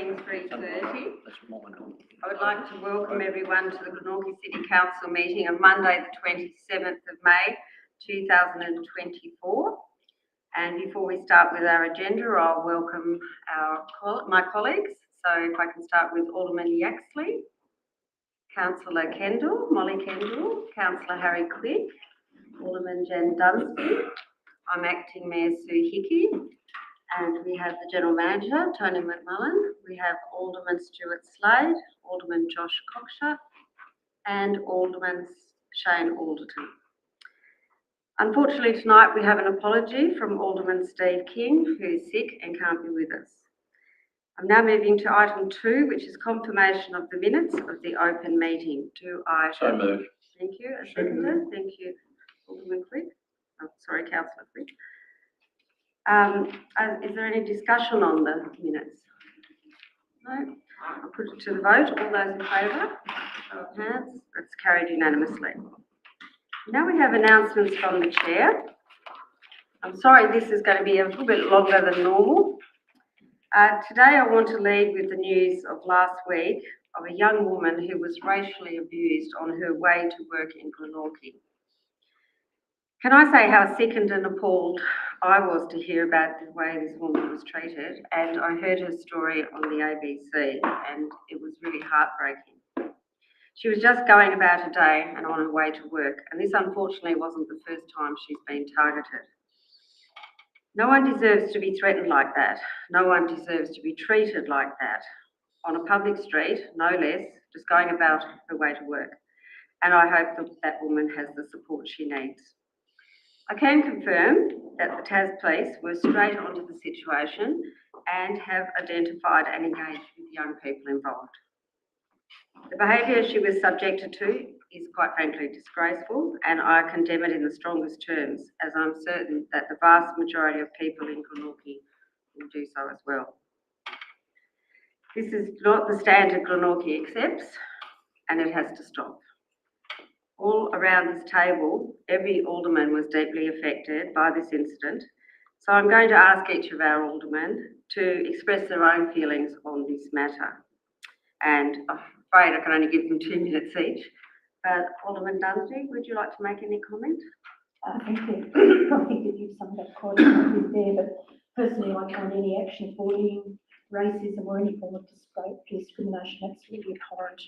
being 3:30. I would like to welcome everyone to the Glenorchy City Council meeting of Monday the 27th of May 2024. And before we start with our agenda, I'll welcome my colleagues. So if I can start with Alderman Yaxley, Councillor Kendall, Molly Kendall, Councillor Harry Quick, Alderman Jen Dunsby. I'm Acting Mayor Sue Hickey. And we have the General Manager, Tony McMullen. We have Alderman Stuart Slade, Alderman Josh Cocksher, and Alderman Shane Alderton. Unfortunately, tonight we have an apology from Alderman Steve King, who is sick and can't be with us. I'm now moving to item 2, which is confirmation of the minutes of the open meeting. So moved. Thank you. A seconder. Thank you, Alderman Quick. Oh, sorry, Councillor Quick. Is there any discussion on the minutes? No? I'll put it to the vote. All those in favour? Show of hands. That's carried unanimously. Now we have announcements from the Chair. I'm sorry this is going to be a little bit longer than normal. Today I want to lead with the news of last week of a young woman who was racially abused on her way to work in Glenorchy. Can I say how sickened and appalled I was to hear about the way this woman was treated, and I heard her story on the ABC and it was really heartbreaking. She was just going about her day and on her way to work, and this unfortunately wasn't the first time she's been targeted. No one deserves to be threatened like that. No one deserves to be treated like that. On a public street, no less, just going about her way to work. And I hope that that woman has the support she needs. I can confirm that the Tas Police were straight onto the situation and have identified and engaged with young people involved. The behaviour she was subjected to is quite frankly disgraceful, and I condemn it in the strongest terms, as I'm certain that the vast majority of people in Glenorchy will do so as well. This is not the standard Glenorchy accepts, and it has to stop. All around this table, every alderman was deeply affected by this incident, so I'm going to ask each of our aldermen to express their own feelings on this matter. And I'm afraid I can only give them 2 minutes each. Alderman Dunsby, would you like to make any comment? Thank you. I think that you've summed up quite a bit there, but personally I find any action of bullying, racism or any form of discrimination absolutely abhorrent.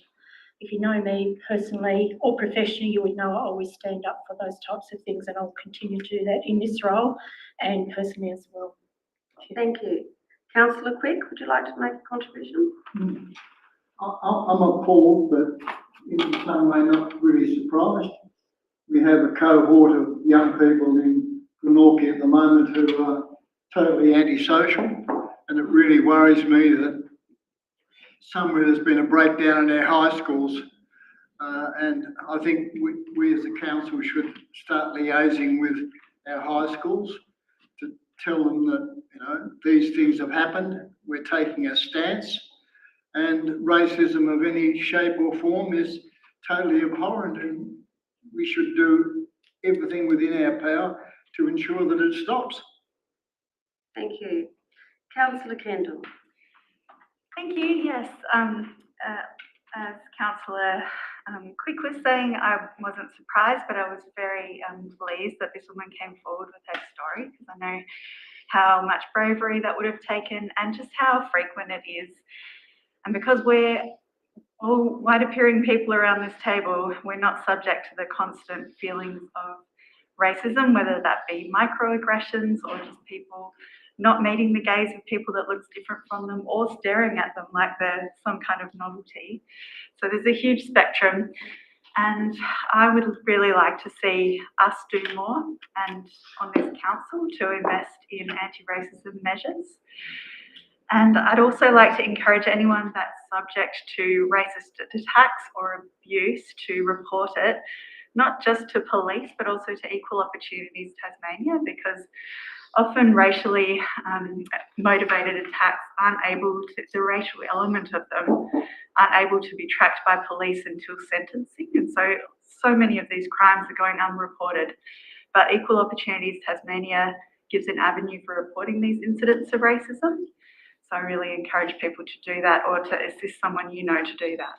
If you know me personally or professionally, you would know I always stand up for those types of things, and I'll continue to do that in this role and personally as well. Thank you. Councillor Quick, would you like to make a contribution? I'm appalled, but in some way not really surprised. We have a cohort of young people in Glenorchy at the moment who are totally antisocial, and it really worries me that somewhere there's been a breakdown in our high schools, and I think we as a council should start liaising with our high schools to tell them that, you know, these things have happened, we're taking a stance, and racism of any shape or form is totally abhorrent, and we should do everything within our power to ensure that it stops. Thank you. Councillor Kendall. Thank you. Yes, as Councillor Quick was saying, I wasn't surprised, but I was very pleased that this woman came forward with her story, because I know how much bravery that would have taken and just how frequent it is. And because we're all white-appearing people around this table, we're not subject to the constant feelings of racism, whether that be microaggressions or just people not meeting the gaze of people that looks different from them or staring at them like they're some kind of novelty. So there's a huge spectrum, and I would really like to see us do more and on this council to invest in anti-racism measures. And I'd also like to encourage anyone that's subject to racist attacks or abuse to report it, not just to police, but also to Equal Opportunities Tasmania, because often racially motivated attacks aren't able to, the racial element of them aren't able to be tracked by police until sentencing. And so many of these crimes are going unreported. But Equal Opportunities Tasmania gives an avenue for reporting these incidents of racism. So I really encourage people to do that or to assist someone you know to do that.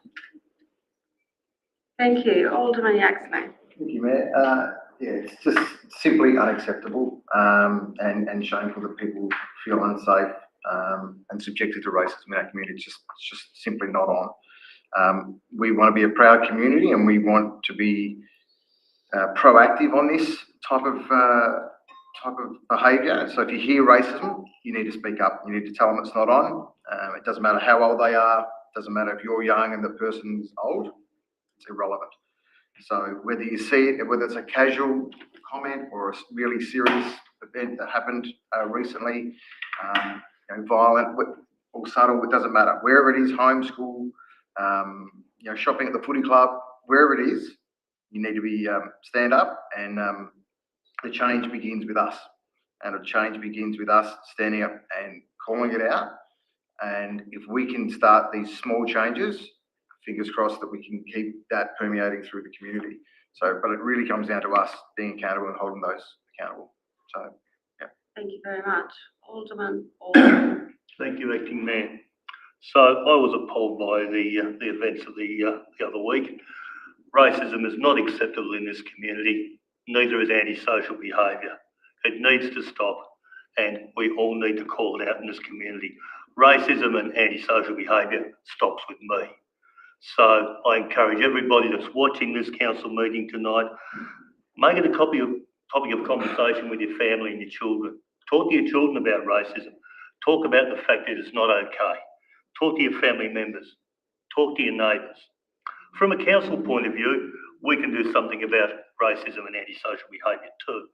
Thank you. Alderman Yaxley. Thank you, Mayor. Yeah, it's just simply unacceptable and shameful that people feel unsafe and subjected to racism in our community. It's just simply not on. We want to be a proud community and we want to be proactive on this type of behaviour. So if you hear racism, you need to speak up. You need to tell them it's not on. It doesn't matter how old they are. It doesn't matter if you're young and the person's old. It's irrelevant. So whether you see it, whether it's a casual comment or a really serious event that happened recently, violent or subtle, it doesn't matter. Wherever it is, homeschool, shopping at the footy club, wherever it is, you need to be stand up, and the change begins with us. And the change begins with us standing up and calling it out. And if we can start these small changes, fingers crossed that we can keep that permeating through the community. So, but it really comes down to us being accountable and holding those accountable. So, yeah. Thank you very much. Alderman Orr. Thank you, Acting Mayor. So I was appalled by the events of the other week. Racism is not acceptable in this community, neither is antisocial behaviour. It needs to stop, and we all need to call it out in this community. Racism and antisocial behaviour stops with me. So I encourage everybody that's watching this council meeting tonight, make it a topic of conversation with your family and your children. Talk to your children about racism. Talk about the fact that it's not okay. Talk to your family members. Talk to your neighbours. From a council point of view, we can do something about racism and antisocial behaviour too.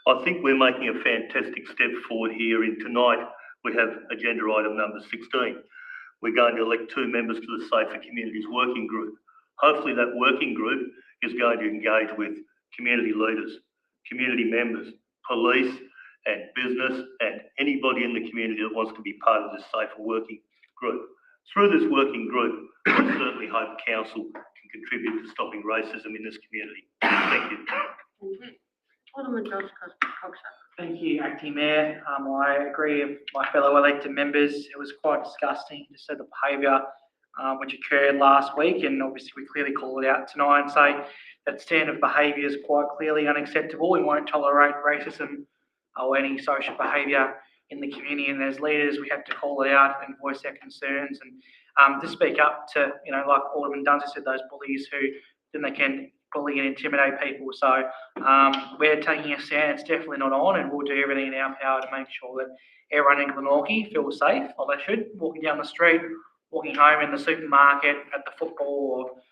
I think we're making a fantastic step forward here. In tonight, we have agenda item number 16. We're going to elect 2 members to the Safer Communities Working Group. Hopefully that working group is going to engage with community leaders, community members, police and business and anybody in the community that wants to be part of this safer working group. Through this working group, I certainly hope council can contribute to stopping racism in this community. Thank you. Thank you. Alderman Josh Cogshaw. Thank you, Acting Mayor. I agree with my fellow elected members. It was quite disgusting to see the behaviour which occurred last week, and obviously we clearly call it out tonight and say that standard of behaviour is quite clearly unacceptable. We won't tolerate racism or any social behaviour in the community, and as leaders we have to call it out and voice our concerns and to speak up to, like Alderman Dunster said, those bullies who then they can bully and intimidate people. So we're taking a stand. It's definitely not on, and we'll do everything in our power to make sure that everyone in Glenorchy feels safe, or they should, walking down the street, walking home, in the supermarket, at the football or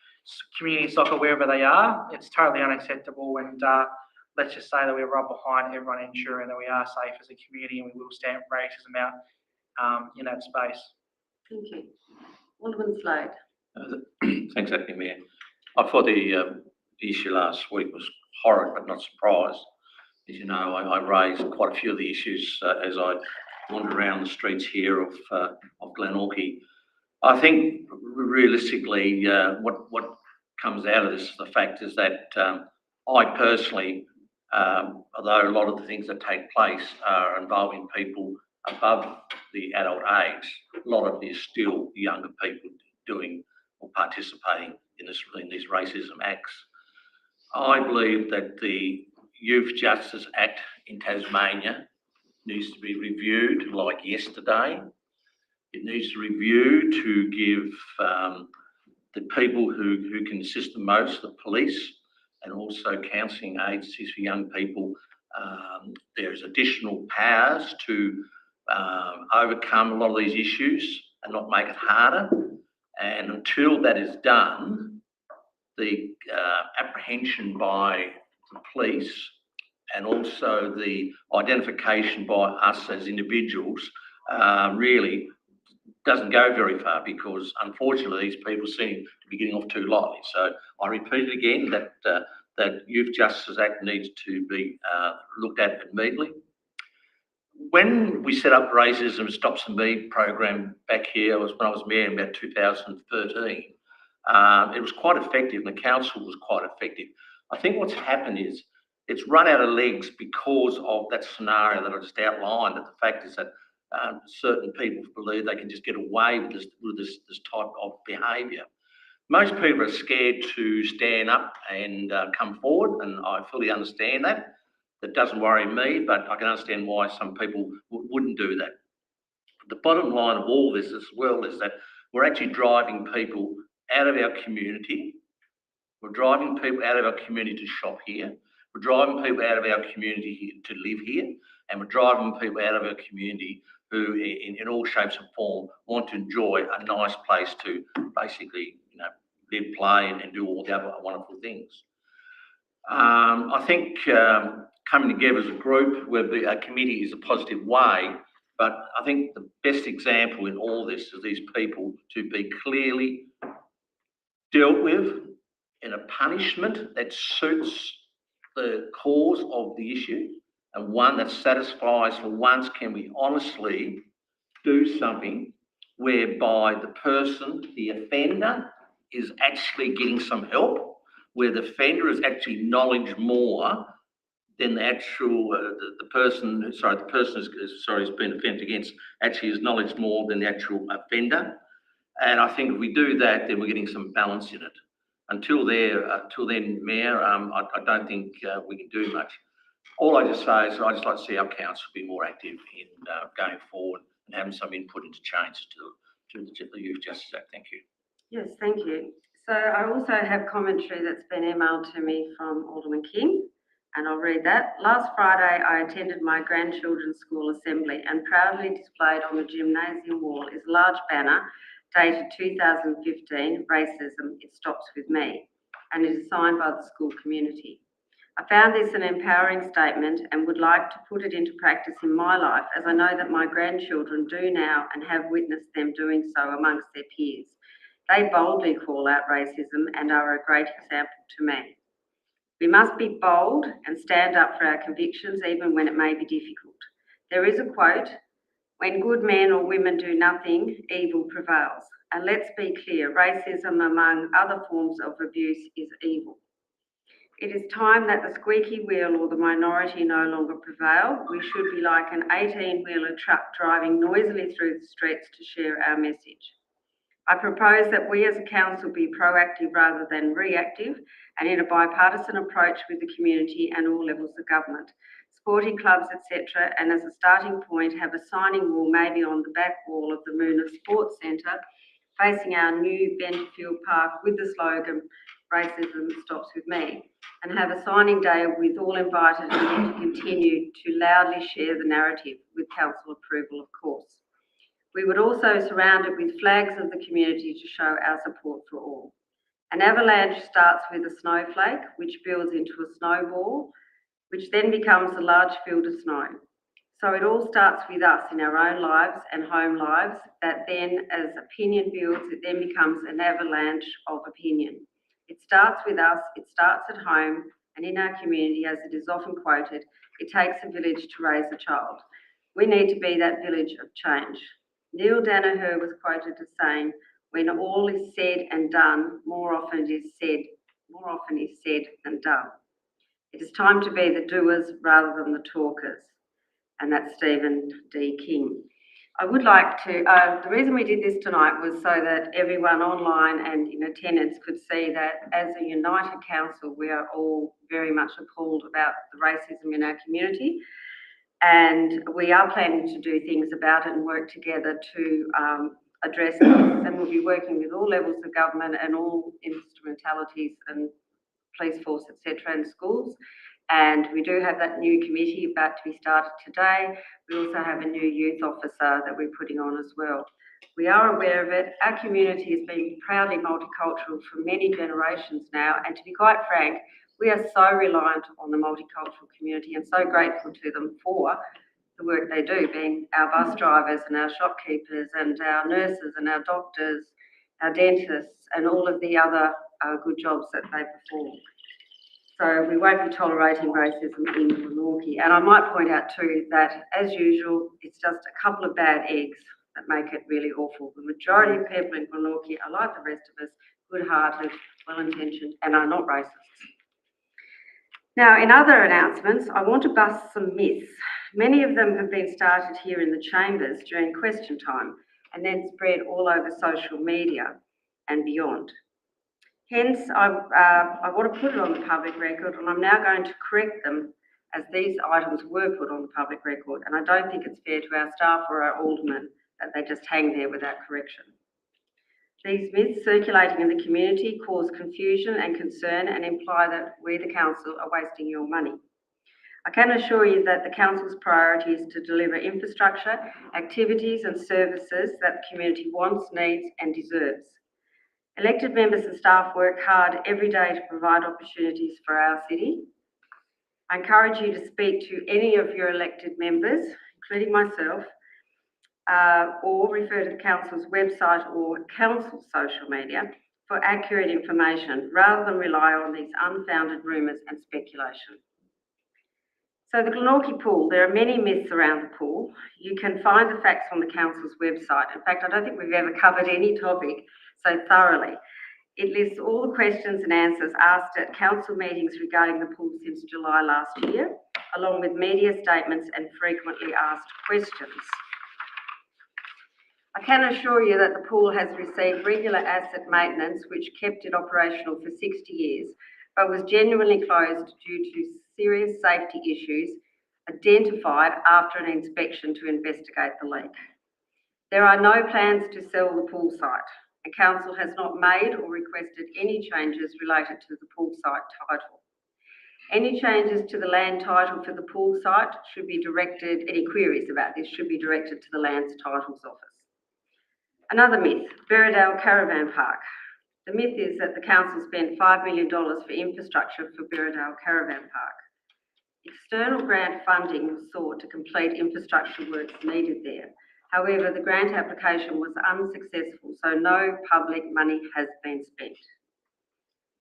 community soccer, wherever they are. It's totally unacceptable, and let's just say that we're right behind everyone ensuring that we are safe as a community, and we will stamp racism out in that space. Thank you. Alderman Slade. Thanks, Acting Mayor. I thought the issue last week was horrid, but not surprised. As you know, I raised quite a few of the issues as I wandered around the streets here of Glenorchy. I think realistically, what comes out of this, the fact is that I personally, although a lot of the things that take place are involving people above the adult age, a lot of it is still younger people doing or participating in these racism acts. I believe that the Youth Justice Act in Tasmania needs to be reviewed like yesterday. It needs to review to give the people who can assist the most, the police, and also counselling agencies for young people, there's additional powers to overcome a lot of these issues and not make it harder. And until that is done, the apprehension by the police and also the identification by us as individuals really doesn't go very far, because unfortunately these people seem to be getting off too lightly. So I repeat it again, that Youth Justice Act needs to be looked at immediately. When we set up Racism Stops and Me program back here, when I was mayor in about 2013, it was quite effective, and the council was quite effective. I think what's happened is it's run out of legs because of that scenario that I just outlined. That the fact is that certain people believe they can just get away with this type of behaviour. Most people are scared to stand up and come forward, and I fully understand that. That doesn't worry me, but I can understand why some people wouldn't do that. The bottom line of all this as well is that we're actually driving people out of our community. We're driving people out of our community to shop here. We're driving people out of our community here to live here. And we're driving people out of our community who, in all shapes and form, want to enjoy a nice place to basically, live, play, and do all the other wonderful things. I think coming together as a group where a committee is a positive way, but I think the best example in all this is these people to be clearly dealt with in a punishment that suits the cause of the issue, and one that satisfies for once can we honestly do something whereby the person, the offender, is actually getting some help, where the offender is actually knowledge more than the actual, the person who's been offended against actually is knowledge more than the actual offender. And I think if we do that, then we're getting some balance in it. Until then, Mayor, I don't think we can do much. All I just say is I just like to see our council be more active in going forward and having some input into changes to the Youth Justice Act. Thank you. Yes, thank you. So I also have commentary that's been emailed to me from Alderman King, and I'll read that. Last Friday, I attended my grandchildren's school assembly, and proudly displayed on the gymnasium wall is a large banner dated 2015, Racism, It Stops With Me, and it is signed by the school community. I found this an empowering statement and would like to put it into practice in my life, as I know that my grandchildren do now and have witnessed them doing so amongst their peers. They boldly call out racism and are a great example to me. We must be bold and stand up for our convictions even when it may be difficult. There is a quote, "When good men or women do nothing, evil prevails." And let's be clear, racism among other forms of abuse is evil. It is time that the squeaky wheel or the minority no longer prevail. We should be like an 18-wheeler truck driving noisily through the streets to share our message. I propose that we as a council be proactive rather than reactive, and in a bipartisan approach with the community and all levels of government. Sporting clubs, etc., and as a starting point have a signing wall maybe on the back wall of the Moona Sports Centre facing our new Benfield Park with the slogan "Racism Stops With Me," and have a signing day with all invited and to continue to loudly share the narrative with council approval, of course. We would also surround it with flags of the community to show our support for all. An avalanche starts with a snowflake, which builds into a snowball, which then becomes a large field of snow. So it all starts with us in our own lives and home lives, that then as opinion builds, it then becomes an avalanche of opinion. It starts with us, it starts at home, and in our community, as it is often quoted, it takes a village to raise a child. We need to be that village of change. Neil Danaher was quoted as saying, "When all is said and done, more often is said than done." It is time to be the doers rather than the talkers. And that's Stephen D. King. I would like to, the reason we did this tonight was so that everyone online and in attendance could see that as a united council, we are all very much appalled about the racism in our community. And we are planning to do things about it and work together to address this. And we'll be working with all levels of government and all instrumentalities and police force, etc., and schools. And we do have that new committee about to be started today. We also have a new youth officer that we're putting on as well. We are aware of it. Our community has been proudly multicultural for many generations now. And to be quite frank, we are so reliant on the multicultural community and so grateful to them for the work they do, being our bus drivers and our shopkeepers and our nurses and our doctors, our dentists, and all of the other good jobs that they perform. So we won't be tolerating racism in Glenorchy. And I might point out too that, as usual, it's just a couple of bad eggs that make it really awful. The majority of people in Glenorchy are like the rest of us, good-hearted, well-intentioned, and are not racists. Now, in other announcements, I want to bust some myths. Many of them have been started here in the chambers during question time and then spread all over social media and beyond. Hence, I want to put it on the public record, and I'm now going to correct them as these items were put on the public record, and I don't think it's fair to our staff or our aldermen that they just hang there without correction. These myths circulating in the community cause confusion and concern and imply that we, the council, are wasting your money. I can assure you that the council's priority is to deliver infrastructure, activities and services that the community wants, needs and deserves. Elected members and staff work hard every day to provide opportunities for our city. I encourage you to speak to any of your elected members, including myself, or refer to the council's website or council social media for accurate information rather than rely on these unfounded rumours and speculation. So the Glenorchy pool, there are many myths around the pool. You can find the facts on the council's website. In fact, I don't think we've ever covered any topic so thoroughly. It lists all the questions and answers asked at council meetings regarding the pool since July last year, along with media statements and frequently asked questions. I can assure you that the pool has received regular asset maintenance, which kept it operational for 60 years, but was genuinely closed due to serious safety issues identified after an inspection to investigate the leak. There are no plans to sell the pool site, and council has not made or requested any changes related to the pool site title. Any changes to the land title for the pool site should be directed, any queries about this should be directed to the Lands Titles Office. Another myth, Berridale Caravan Park. The myth is that the council spent $5 million for infrastructure for Berridale Caravan Park. External grant funding was sought to complete infrastructure works needed there. However, the grant application was unsuccessful, so no public money has been spent.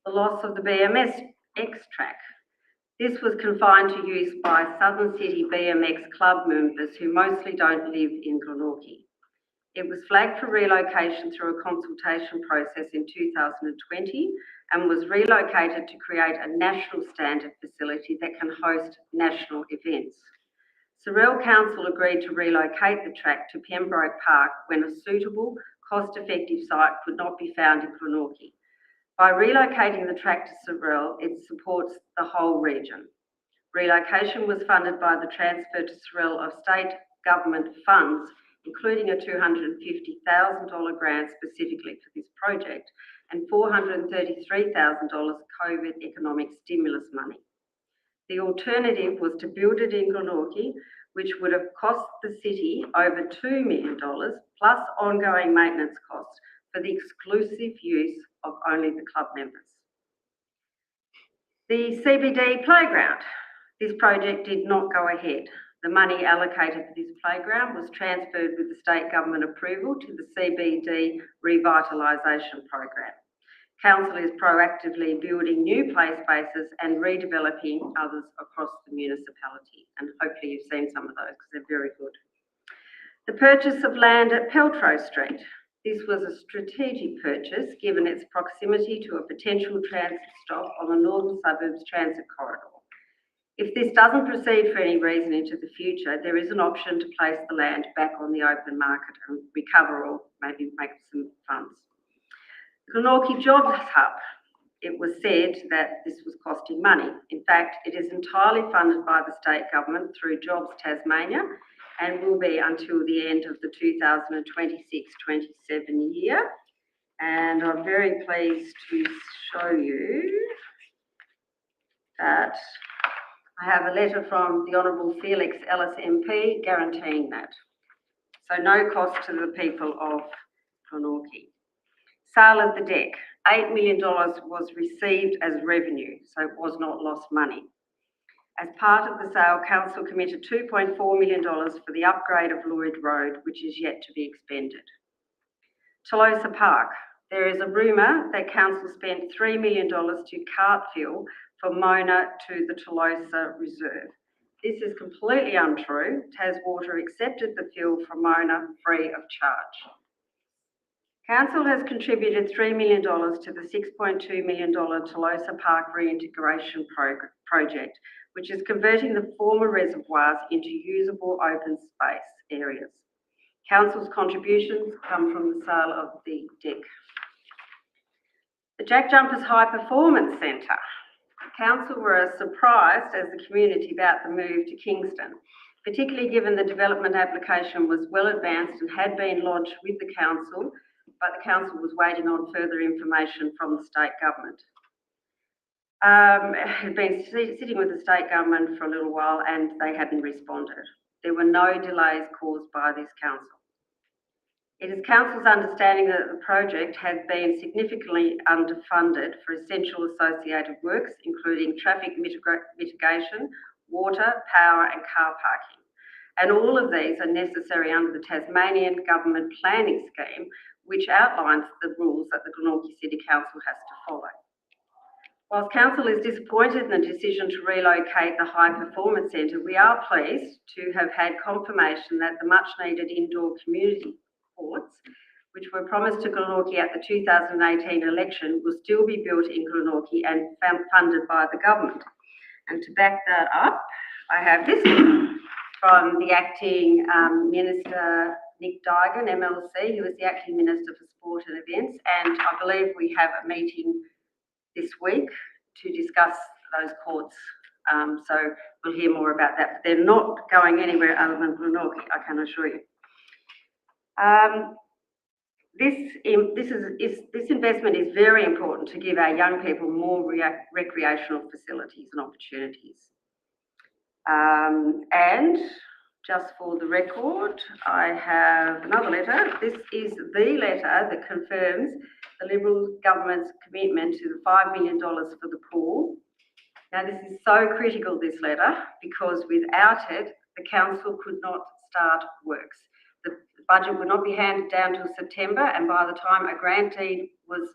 The loss of the BMX track. This was confined to use by Southern City BMX club members who mostly don't live in Glenorchy. It was flagged for relocation through a consultation process in 2020 and was relocated to create a national standard facility that can host national events. Sorrel Council agreed to relocate the track to Pembroke Park when a suitable, cost-effective site could not be found in Glenorchy. By relocating the track to Sorrel, it supports the whole region. Relocation was funded by the transfer to Sorrel of state government funds, including a $250,000 grant specifically for this project and $433,000 COVID economic stimulus money. The alternative was to build it in Glenorchy, which would have cost the city over $2 million plus ongoing maintenance costs for the exclusive use of only the club members. The CBD playground. This project did not go ahead. The money allocated for this playground was transferred with the state government approval to the CBD revitalisation program. Council is proactively building new play spaces and redeveloping others across the municipality, and hopefully you've seen some of those because they're very good. The purchase of land at Peltro Street. This was a strategic purchase given its proximity to a potential transit stop on the Northern Suburbs Transit Corridor. If this doesn't proceed for any reason into the future, there is an option to place the land back on the open market and recover or maybe make some funds. Glenorchy Jobs Hub. It was said that this was costing money. In fact, it is entirely funded by the state government through Jobs Tasmania and will be until the end of the 2026-27 year. And I'm very pleased to show you that I have a letter from the Honourable Felix Ellis MP guaranteeing that. So no cost to the people of Glenorchy. Sale of the deck. $8 million was received as revenue, so it was not lost money. As part of the sale, Council committed $2.4 million for the upgrade of Lloyd Road, which is yet to be expended. Tolosa Park. There is a rumour that Council spent $3 million to cart fuel from Mona to the Tolosa Reserve. This is completely untrue. Taswater accepted the fuel from Mona free of charge. Council has contributed $3 million to the $6.2 million Tolosa Park reintegration project, which is converting the former reservoirs into usable open space areas. Council's contributions come from the sale of the deck. The Jack Jumpers High Performance Centre. Council were surprised as the community about the move to Kingston, particularly given the development application was well advanced and had been lodged with the council, but the council was waiting on further information from the state government. It had been sitting with the state government for a little while and they hadn't responded. There were no delays caused by this council. It is council's understanding that the project has been significantly underfunded for essential associated works, including traffic mitigation, water, power and car parking. And all of these are necessary under the Tasmanian Government Planning Scheme, which outlines the rules that the Glenorchy City Council has to follow. Whilst council is disappointed in the decision to relocate the High Performance Centre, we are pleased to have had confirmation that the much needed indoor community courts, which were promised to Glenorchy at the 2018 election, will still be built in Glenorchy and funded by the government. And to back that up, I have this from the acting Minister Nick Digan, MLC, who is the acting Minister for Sport and Events, and I believe we have a meeting this week to discuss those courts. So we'll hear more about that. But they're not going anywhere other than Glenorchy, I can assure you. This investment is very important to give our young people more recreational facilities and opportunities. And just for the record, I have another letter. This is the letter that confirms the Liberal government's commitment to the $5 million for the pool. Now, this is so critical, this letter, because without it, the council could not start works. The budget would not be handed down till September, and by the time a grant deed was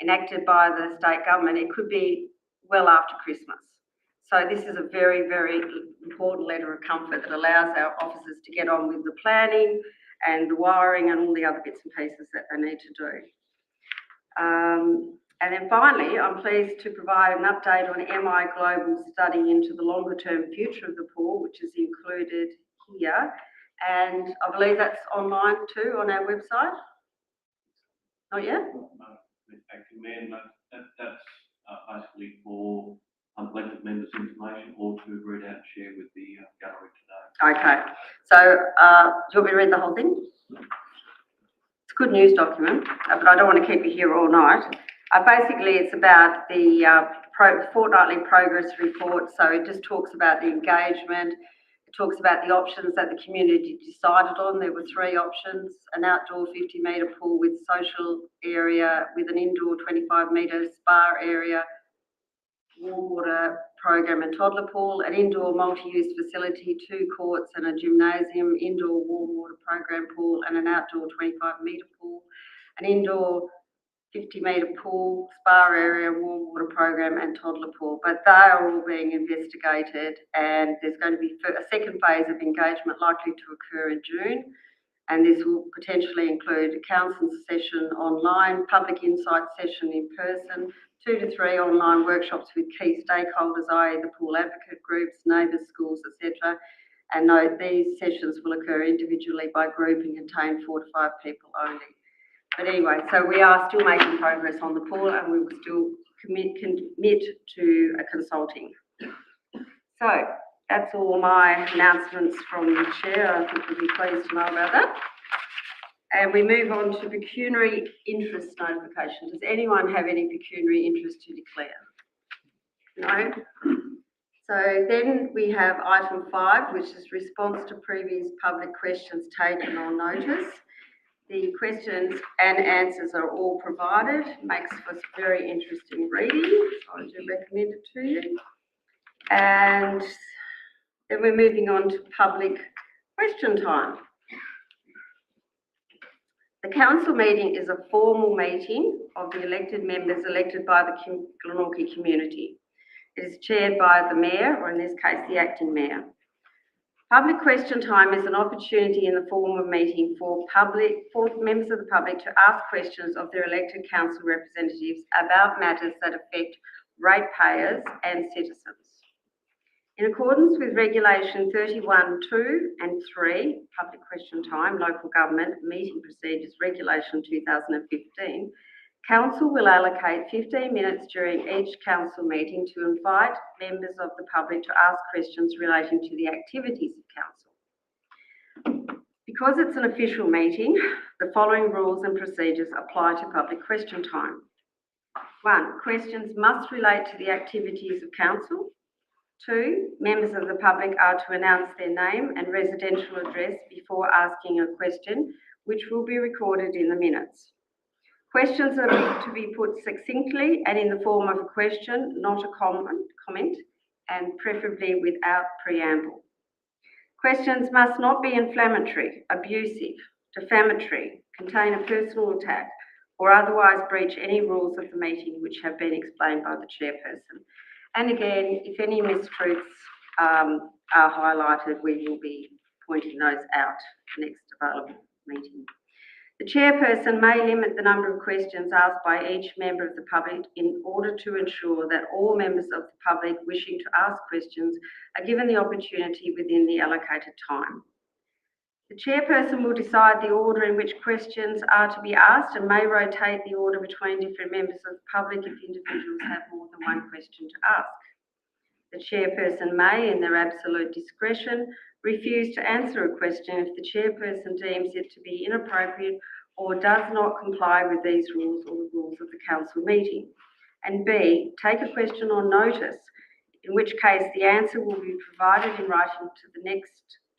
enacted by the state government, it could be well after Christmas. So this is a very, very important letter of comfort that allows our officers to get on with the planning and the wiring and all the other bits and pieces that they need to do. And then finally, I'm pleased to provide an update on MI Global's study into the longer term future of the pool, which is included here. And I believe that's online too on our website. Not yet? No, Acting Mayor, no, that's basically for elected members' information or to read out and share with the gallery today. Okay, so do you want me to read the whole thing? It's a good news document, but I don't want to keep you here all night. Basically, it's about the fortnightly progress report. So it just talks about the engagement. It talks about the options that the community decided on. There were 3 options: an outdoor 50-metre pool with social area, with an indoor 25-metre spa area, warm water program and toddler pool, an indoor multi-use facility, 2 courts and a gymnasium, indoor warm water program pool and an outdoor 25-metre pool, an indoor 50-metre pool, spa area, warm water program and toddler pool. But they are all being investigated, and there's going to be a second phase of engagement likely to occur in June. And this will potentially include a council session online, public insight session in person, 2 to 3 online workshops with key stakeholders, i.e. the pool advocate groups, neighbours, schools, etc. And note, these sessions will occur individually by group and contain 4 to 5 people only. But anyway, so we are still making progress on the pool, and we will still commit to a consulting. So that's all my announcements from the chair. I think you'll be pleased to know about that. And we move on to pecuniary interest notification. Does anyone have any pecuniary interest to declare? No? So then we have item 5, which is response to previous public questions taken on notice. The questions and answers are all provided. Makes for very interesting reading. I do recommend it to you. And then we're moving on to public question time. The council meeting is a formal meeting of the elected members elected by the Glenorchy community. It is chaired by the mayor, or in this case, the acting mayor. Public question time is an opportunity in the form of meeting for members of the public to ask questions of their elected council representatives about matters that affect ratepayers and citizens. In accordance with Regulation 31(2) and 3, Public Question Time, Local Government Meeting Procedures Regulation 2015, Council will allocate 15 minutes during each council meeting to invite members of the public to ask questions relating to the activities of council. Because it's an official meeting, the following rules and procedures apply to public question time. 1. Questions must relate to the activities of council. 2. Members of the public are to announce their name and residential address before asking a question, which will be recorded in the minutes. Questions are to be put succinctly and in the form of a question, not a comment, and preferably without preamble. Questions must not be inflammatory, abusive, defamatory, contain a personal attack, or otherwise breach any rules of the meeting which have been explained by the chairperson. And again, if any mistruths are highlighted, we will be pointing those out next available meeting. The chairperson may limit the number of questions asked by each member of the public in order to ensure that all members of the public wishing to ask questions are given the opportunity within the allocated time. The chairperson will decide the order in which questions are to be asked and may rotate the order between different members of the public if individuals have more than one question to ask. The chairperson may, in their absolute discretion, refuse to answer a question if the chairperson deems it to be inappropriate or does not comply with these rules or the rules of the council meeting. And B, take a question on notice, in which case the answer will be provided in writing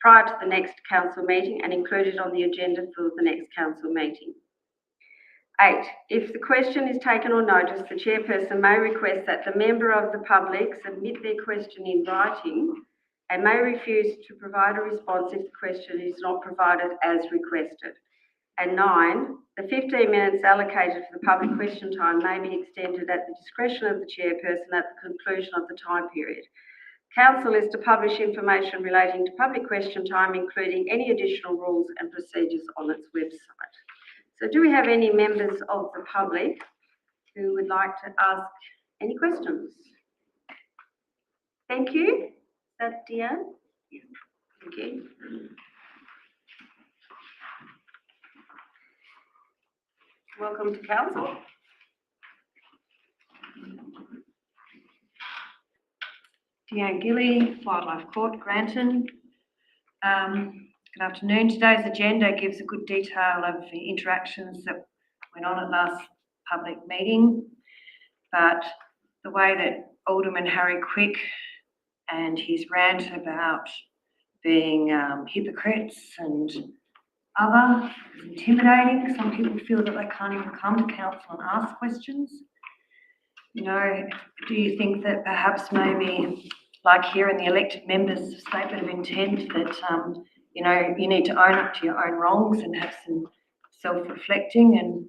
prior to the next council meeting and included on the agenda for the next council meeting. 8. If the question is taken on notice, the chairperson may request that the member of the public submit their question in writing and may refuse to provide a response if the question is not provided as requested. And 9. The 15 minutes allocated for the public question time may be extended at the discretion of the chairperson at the conclusion of the time period. Council is to publish information relating to public question time, including any additional rules and procedures on its website. So do we have any members of the public who would like to ask any questions? Thank you. Is that Deanne? Yeah. Thank you. Welcome to council. Deanne Gilly, Wildlife Court, Granton. Good afternoon. Today's agenda gives a good detail of the interactions that went on at last public meeting, but the way that Alderman Harry Quick and his rant about being hypocrites and other is intimidating. Some people feel that they can't even come to council and ask questions. You know, do you think that perhaps maybe, like here in the elected members' statement of intent, that you know, you need to own up to your own wrongs and have some self-reflecting, and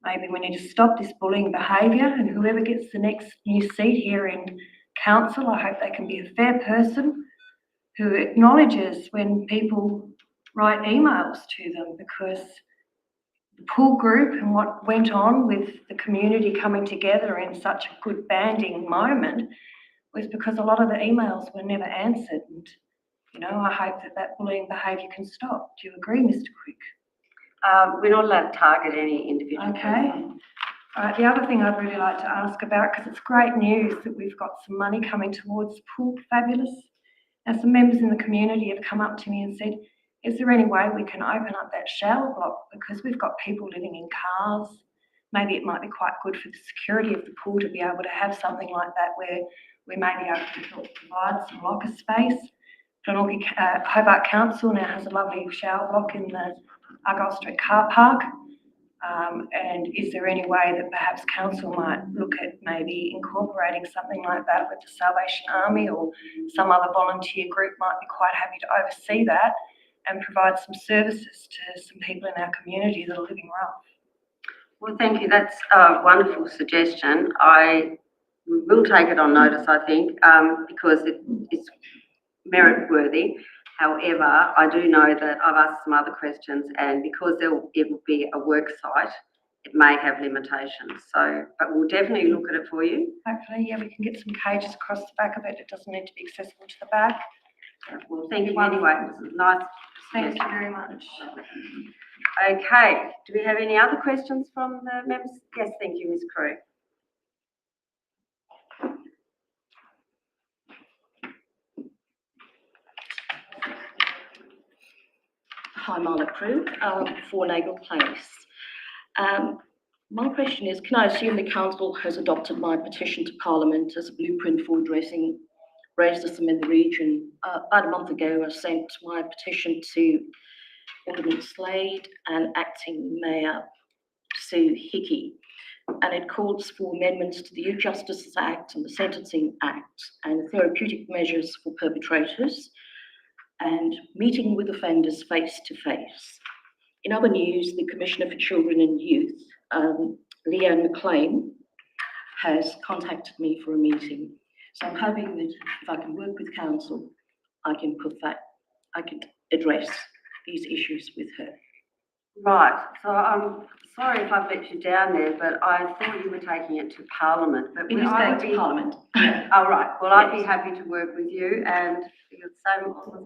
maybe we need to stop this bullying behaviour, and whoever gets the next new seat here in council, I hope they can be a fair person who acknowledges when people write emails to them, because the pool group and what went on with the community coming together in such a good banding moment was because a lot of the emails were never answered. And, you know, I hope that that bullying behaviour can stop. Do you agree, Mr. Quick? We're not allowed to target any individual. Okay. The other thing I'd really like to ask about, because it's great news that we've got some money coming towards the pool, fabulous. Now, some members in the community have come up to me and said, is there any way we can open up that shower block? Because we've got people living in cars. Maybe it might be quite good for the security of the pool to be able to have something like that where we may be able to help provide some locker space. Glenorchy Hobart Council now has a lovely shower block in the Argyle Street car park. And is there any way that perhaps council might look at maybe incorporating something like that with the Salvation Army, or some other volunteer group might be quite happy to oversee that and provide some services to some people in our community that are living rough? Well, thank you. That's a wonderful suggestion. I will take it on notice, I think, because it's merit-worthy. However, I do know that I've asked some other questions, and because it will be a work site, it may have limitations. So, but we'll definitely look at it for you. Hopefully, yeah, we can get some cages across the back of it. It doesn't need to be accessible to the back. Well, thank you anyway. It was nice. Thank you very much. Okay, do we have any other questions from the members? Yes, thank you, Ms. Crew. Hi, Marla Crew, for Nagle Place. My question is, can I assume the council has adopted my petition to Parliament as a blueprint for addressing racism in the region? About a month ago, I sent my petition to Alderman Slade and Acting Mayor Sue Hickey, and it calls for amendments to the Youth Justice Act and the Sentencing Act and therapeutic measures for perpetrators and meeting with offenders face to face. In other news, the Commissioner for Children and Youth, Leanne McLean, has contacted me for a meeting. So I'm hoping that if I can work with council, I can address these issues with her. Right, so I'm sorry if I've let you down there, but I thought you were taking it to Parliament. But It is going to Parliament. Oh, right, well, I'd be happy to work with you and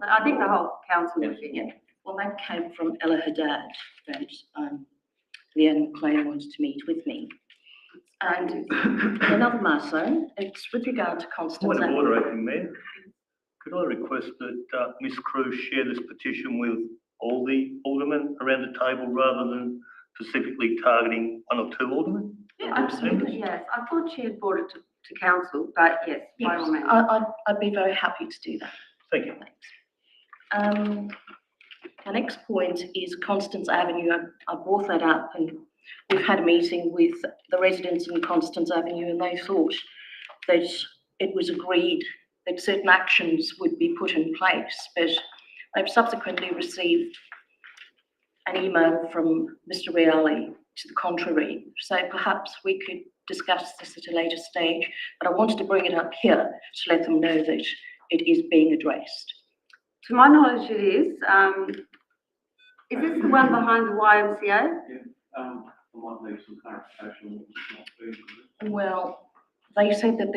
I think the whole council would be. Yeah. Well, that came from Ella Haddad, that Leanne McLean wanted to meet with me. And another matter, it's with regard to Constance. Point of order, Acting Mayor. Could I request that Ms. Crew share this petition with all the aldermen around the table rather than specifically targeting one or two aldermen? Yeah, absolutely, yes. I thought she had brought it to council, but yes, by all means. I'd be very happy to do that. Thank you. Thanks. My next point is Constance Avenue. I brought that up and we've had a meeting with the residents in Constance Avenue and they thought that it was agreed that certain actions would be put in place, but I've subsequently received an email from Mr. Reali to the contrary. So perhaps we could discuss this at a later stage, but I wanted to bring it up here to let them know that it is being addressed. To my knowledge, it is. Is this the one behind the YMCA? Yeah, I might need some clarification. Well, they said that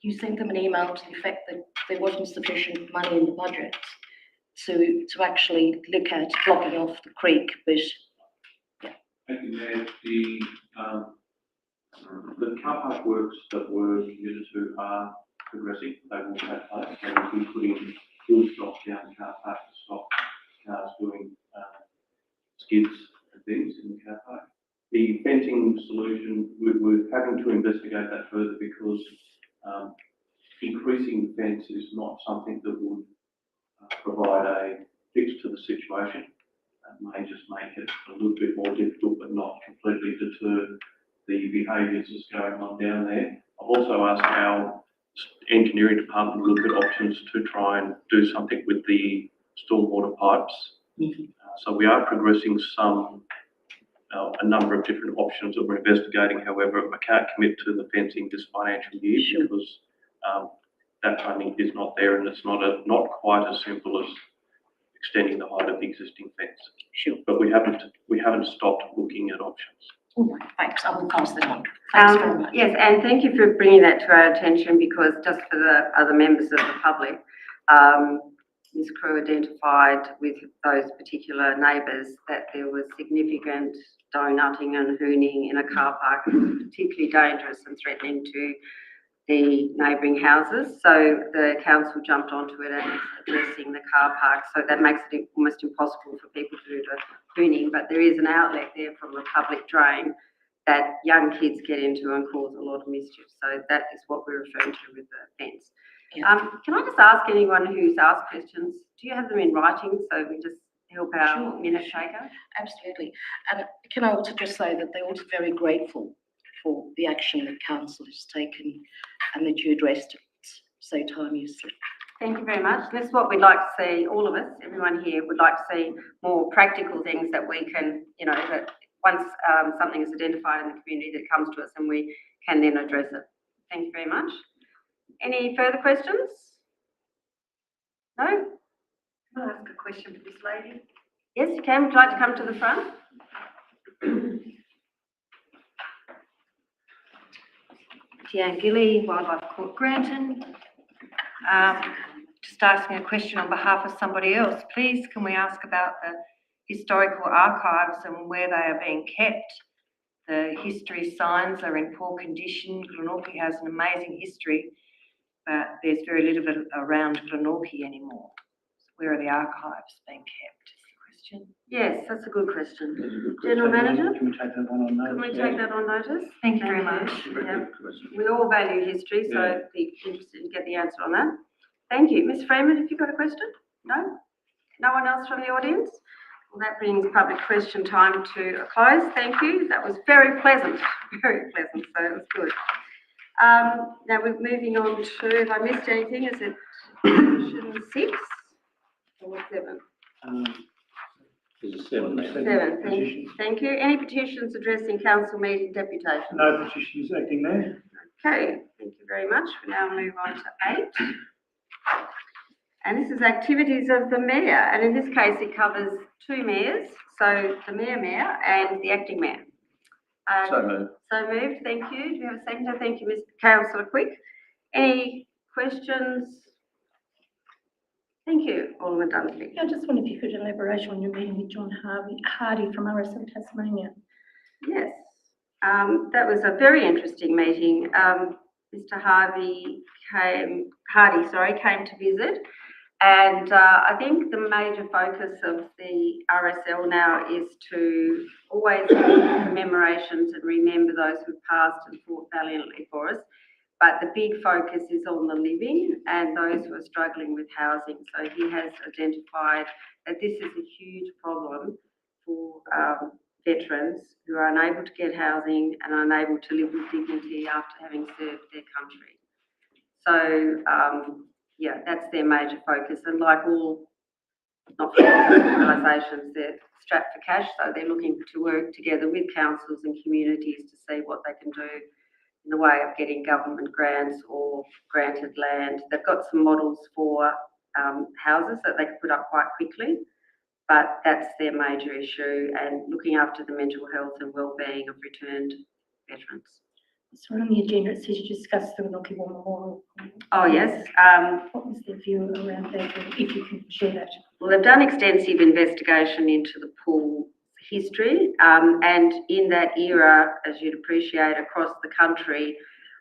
you sent them an email to the effect that there wasn't sufficient money in the budget to actually look at blocking off the creek, but yeah. Thank you, Mayor. The car park works that were committed to are progressing. They will take place. They will be putting fuel stock down the car park to stop cars doing skids and things in the car park. The fencing solution, we're having to investigate that further because increasing the fence is not something that would provide a fix to the situation. It may just make it a little bit more difficult, but not completely deter the behaviours that's going on down there. I've also asked our engineering department to look at options to try and do something with the stormwater pipes. Mm-hmm. So we are progressing a number of different options that we're investigating. However, I can't commit to the fencing this financial year Sure. because that funding is not there, and it's not quite as simple as extending the height of the existing fence. Sure. But we haven't stopped looking at options. All right, thanks. I will pass that on. Thanks very much. Yes, and thank you for bringing that to our attention because just for the other members of the public, Ms. Crew identified with those particular neighbours that there was significant donutting and hooning in a car park, particularly dangerous and threatening to the neighbouring houses. So the council jumped onto it and is addressing the car park. So that makes it almost impossible for people to do the hooning. But there is an outlet there from a public drain that young kids get into and cause a lot of mischief. So that is what we're referring to with the fence. Yeah. Can I just ask anyone who's asked questions, do you have them in writing so we just help our minute taker? Absolutely. And can I also just say that they're also very grateful for the action that council has taken and that you addressed it so timely. Thank you very much. This is what we'd like to see, all of us, everyone here would like to see more practical things that we can, that once something is identified in the community that comes to us and we can then address it. Thank you very much. Any further questions? No? Can I ask a question for this lady? Yes, you can. Would you like to come to the front? Deanne Gilly, Wildlife Court, Granton. Just asking a question on behalf of somebody else. Please, can we ask about the historical archives and where they are being kept? The history signs are in poor condition. Glenorchy has an amazing history, but there's very little of it around Glenorchy anymore. So where are the archives being kept is the question. Yes, that's a good question. That's a good General question. Manager? Can we take that one on notice? Can we take that on notice? Thank you very much. Yeah. We all value history, so I'd be interested to get the answer on that. Thank you. Ms Freeman, have you got a question? No? No one else from the audience? Well, that brings public question time to a close. Thank you. That was very pleasant, so it was good. Now we're moving on to, if I missed anything, is it petition 6 or 7? There's a 7 there. 7, thank you. Any petitions addressing council meeting deputation? No petitions, Acting Mayor. Okay, thank you very much. We now move on to 8. And this is activities of the mayor, and in this case it covers 2 mayors, so the mayor and the acting mayor. So moved. So moved, thank you. Do we have a seconder? Thank you, Mr Councillor Quick. Any questions? Thank you, Alderman Dunphy. I just wonder if you could elaborate on your meeting with John Hardy from RSL Tasmania. Yes, that was a very interesting meeting. Mr Hardy came to visit, and I think the major focus of the RSL now is to always have commemorations and remember those who passed and fought valiantly for us. But the big focus is on the living and those who are struggling with housing. So he has identified that this is a huge problem for veterans who are unable to get housing and unable to live with dignity after having served their country. So, yeah, that's their major focus. And like all not-for-profit organisations, they're strapped for cash, so they're looking to work together with councils and communities to see what they can do in the way of getting government grants or granted land. They've got some models for houses that they can put up quite quickly, but that's their major issue, and looking after the mental health and wellbeing of returned veterans. So on the agenda, it says you discussed the Glenorchy War Memorial. Oh, yes. What was their view around that, if you can share that? Well, they've done extensive investigation into the pool history, and in that era, as you'd appreciate, across the country,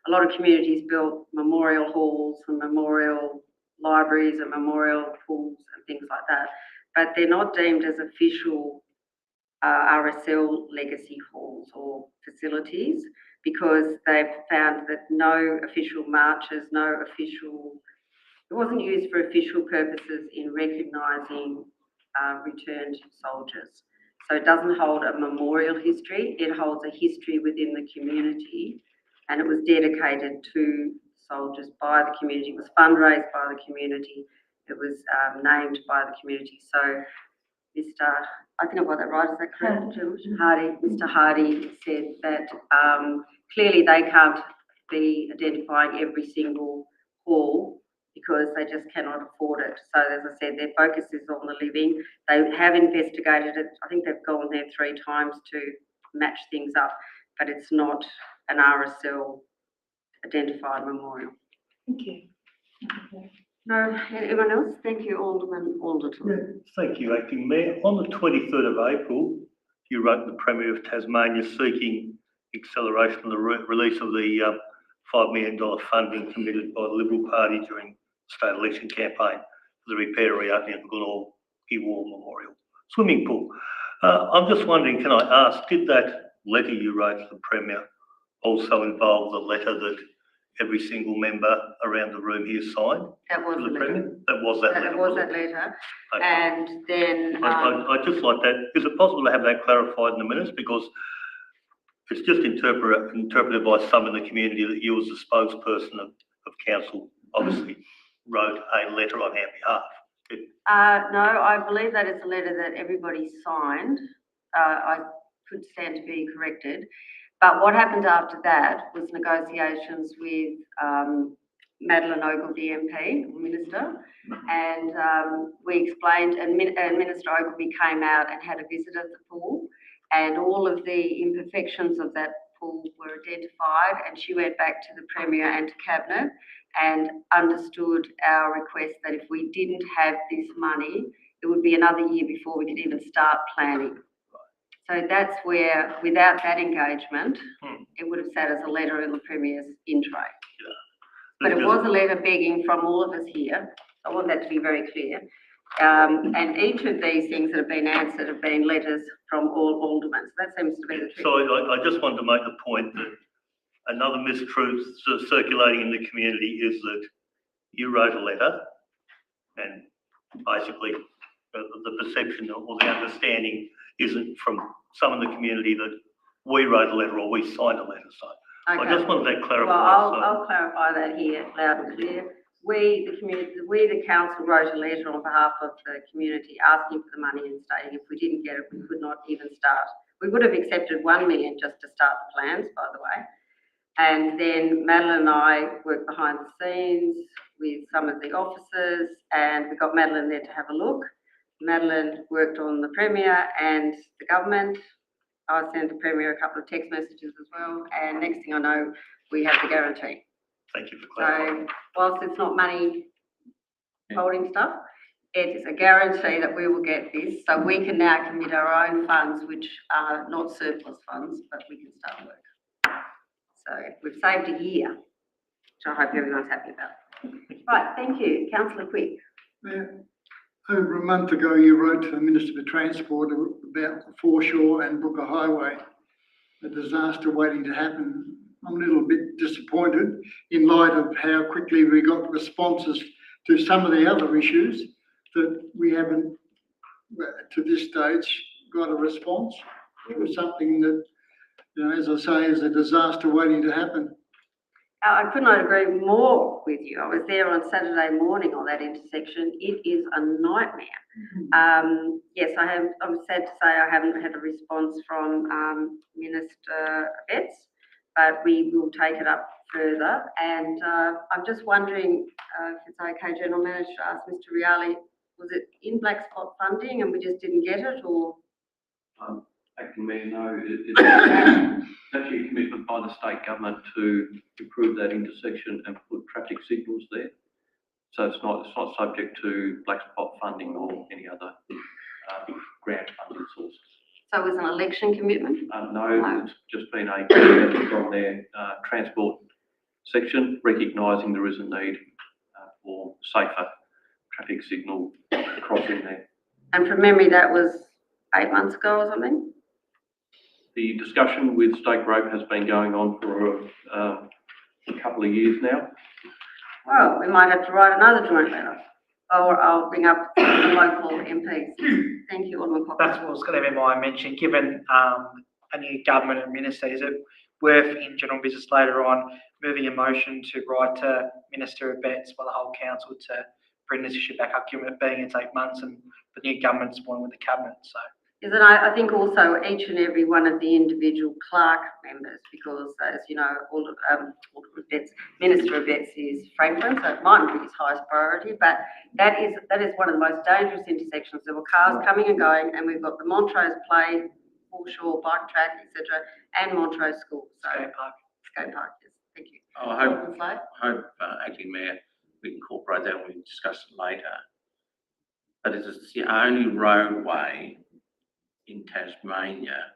a lot of communities built memorial halls and memorial libraries and memorial pools and things like that, but they're not deemed as official RSL legacy halls or facilities, because they've found that no official marches, it wasn't used for official purposes in recognising returned soldiers. So it doesn't hold a memorial history, it holds a history within the community, and it was dedicated to soldiers by the community. It was fundraised by the community, it was named by the community. So I think I got that right, is that correct, Mr Hardy said that clearly they can't be identifying every single hall because they just cannot afford it. So as I said, their focus is on the living. They have investigated it. I think they've gone there 3 times to match things up, but it's not an RSL identified memorial. Thank you. No, anyone else? Thank you, Alderman Alderton. Yeah, thank you, Acting Mayor. On the 23rd of April, you wrote the Premier of Tasmania seeking acceleration of the release of the $5 million funding committed by the Liberal Party during the state election campaign for the repair and reopening of the Glenorchy War Memorial swimming pool. I'm just wondering, can I ask, did that letter you wrote to the Premier also involve the letter that every single member around the room here signed? That was the letter. That was that letter. That was that letter. Okay. And then I'd just like that. Is it possible to have that clarified in the minutes? Because it's just interpreted by some in the community that you, as the spokesperson of council, obviously wrote a letter on our behalf. no, I believe that is a letter that everybody signed. I could stand to be corrected. But what happened after that was negotiations with Madeleine Ogilvie MP, Minister, and we explained, and Minister Ogilvie came out and had a visit at the pool, and all of the imperfections of that pool were identified, and she went back to the Premier and to Cabinet and understood our request that if we didn't have this money, it would be another year before we could even start planning. So that's where, without that engagement, it would have sat as a letter in the Premier's in tray. But it was a letter begging from all of us here. I want that to be very clear. And each of these things that have been answered have been letters from all aldermen. So that seems to be the truth. So I just wanted to make the point that another mistruth sort of circulating in the community is that you wrote a letter and basically the perception or the understanding isn't from some in the community that we wrote a letter or we signed a letter. So I just wanted that clarified. Well, I'll clarify that here loud and clear. We, the community, we, the council, wrote a letter on behalf of the community asking for the money and stating if we didn't get it, we could not even start. We would have accepted 1 million just to start the plans, by the way. And then Madeline and I worked behind the scenes with some of the officers, and we got Madeline there to have a look. Madeline worked on the Premier and the government. I sent the Premier a couple of text messages as well, and next thing I know, we have the guarantee. Thank you for clarifying. So whilst it's not money holding stuff, it is a guarantee that we will get this. So we can now commit our own funds, which are not surplus funds, but we can start work. So we've saved a year, which I hope everyone's happy about. Right, thank you. Councillor Quick. Over a month ago, you wrote to the Minister for Transport about the foreshore and Brooker Highway, a disaster waiting to happen. I'm a little bit disappointed in light of how quickly we got responses to some of the other issues that we haven't, to this stage, got a response. It was something that, you know, as I say, is a disaster waiting to happen. I could not agree more with you. I was there on Saturday morning on that intersection. It is a nightmare. Yes, I'm sad to say I haven't had a response from Minister Betts, but we will take it up further. And I'm just wondering if it's okay, General Manager, to ask Mr. Riali, was it in black spot funding and we just didn't get it, or? Acting Mayor, no, it's actually a commitment by the state government to improve that intersection and put traffic signals there. So it's not subject to black spot funding or any other grant funding sources. So it was an election commitment? No, it's just been a commitment from their transport section, recognising there is a need for safer traffic signal crossing there. And from memory, that was 8 months ago or something? The discussion with State Road has been going on for a couple of years now. Well, we might have to write another joint letter, or I'll bring up the local MPs. Thank you, Alderman Cox. That's what was going to be my mention. Given a new government and minister, is it worth in general business later on moving a motion to write to Minister Betts by the whole council to bring this issue back up, given it being it's 8 months and the new government's one with the cabinet? So. Is that I think also each and every one of the individual clerk members, because as you know, Minister of Betts is Franklin, so it mightn't be his highest priority, but that is one of the most dangerous intersections. There were cars coming and going, and we've got the Montrose Play, foreshore, bike track, etc., and Montrose School. So Skate Park, yes. Thank you. I hope Acting Mayor, we can incorporate that when we discuss it later. But it's the only roadway in Tasmania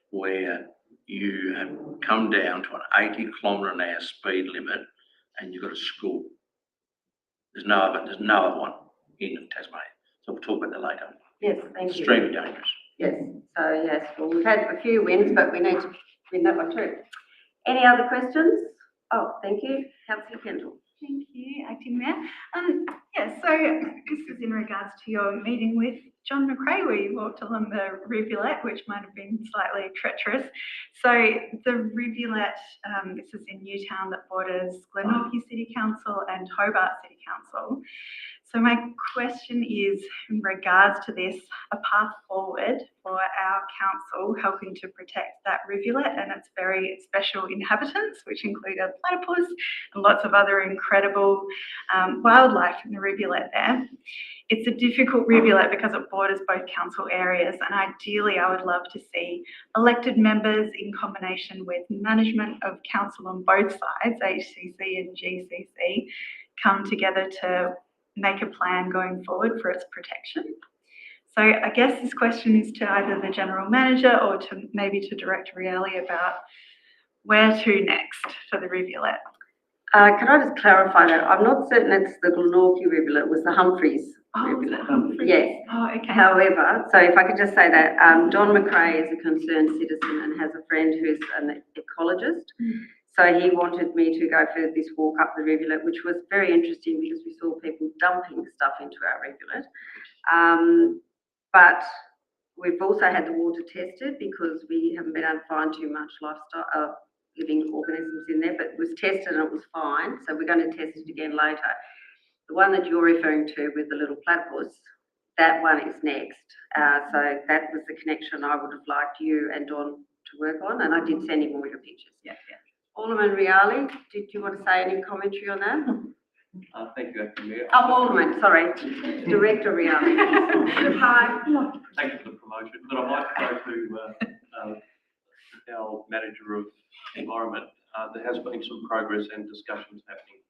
where you have come down to an 80km/h speed limit and you've got a school. There's no other one in Tasmania. So we'll talk about that later. Yes, thank you. Extremely dangerous. Yes, so yes, well, we've had a few wins, but we need to win that one too. Any other questions? Oh, thank you. Councillor Kendall. Thank you, Acting Mayor. So this is in regards to your meeting with John McRae, where you walked along the rivulet, which might have been slightly treacherous. So the rivulet, this is in Newtown, that borders Glenorchy City Council and Hobart City Council. So my question is, in regards to this, a path forward for our council helping to protect that rivulet and its very special inhabitants, which include a platypus and lots of other incredible wildlife in the rivulet there. It's a difficult rivulet because it borders both council areas, and ideally I would love to see elected members in combination with management of council on both sides, HCC and GCC, come together to make a plan going forward for its protection. So I guess this question is to either the General Manager or to maybe to Director Reali about where to next for the rivulet. Can I just clarify that? I'm not certain it's the Glenorchy rivulet, it was the Humphreys rivulet. Yes. Oh, okay. However, so if I could just say that, Don McRae is a concerned citizen and has a friend who's an ecologist. So he wanted me to go for this walk up the rivulet, which was very interesting because we saw people dumping stuff into our rivulet. But we've also had the water tested because we haven't been able to find too much livestock, living organisms in there, but it was tested and it was fine. So we're going to test it again later. The one that you're referring to with the little platypus, that one is next. So that was the connection I would have liked you and Don to work on, and I did send him all your pictures. Yeah. Alderman Reali, did you want to say any commentary on that? Thank you, Acting Mayor. Oh, Alderman, sorry, Director Reali. Hi. Thank you for the promotion, but I'd like to go to our Manager of Environment. There has been some progress and discussions happening,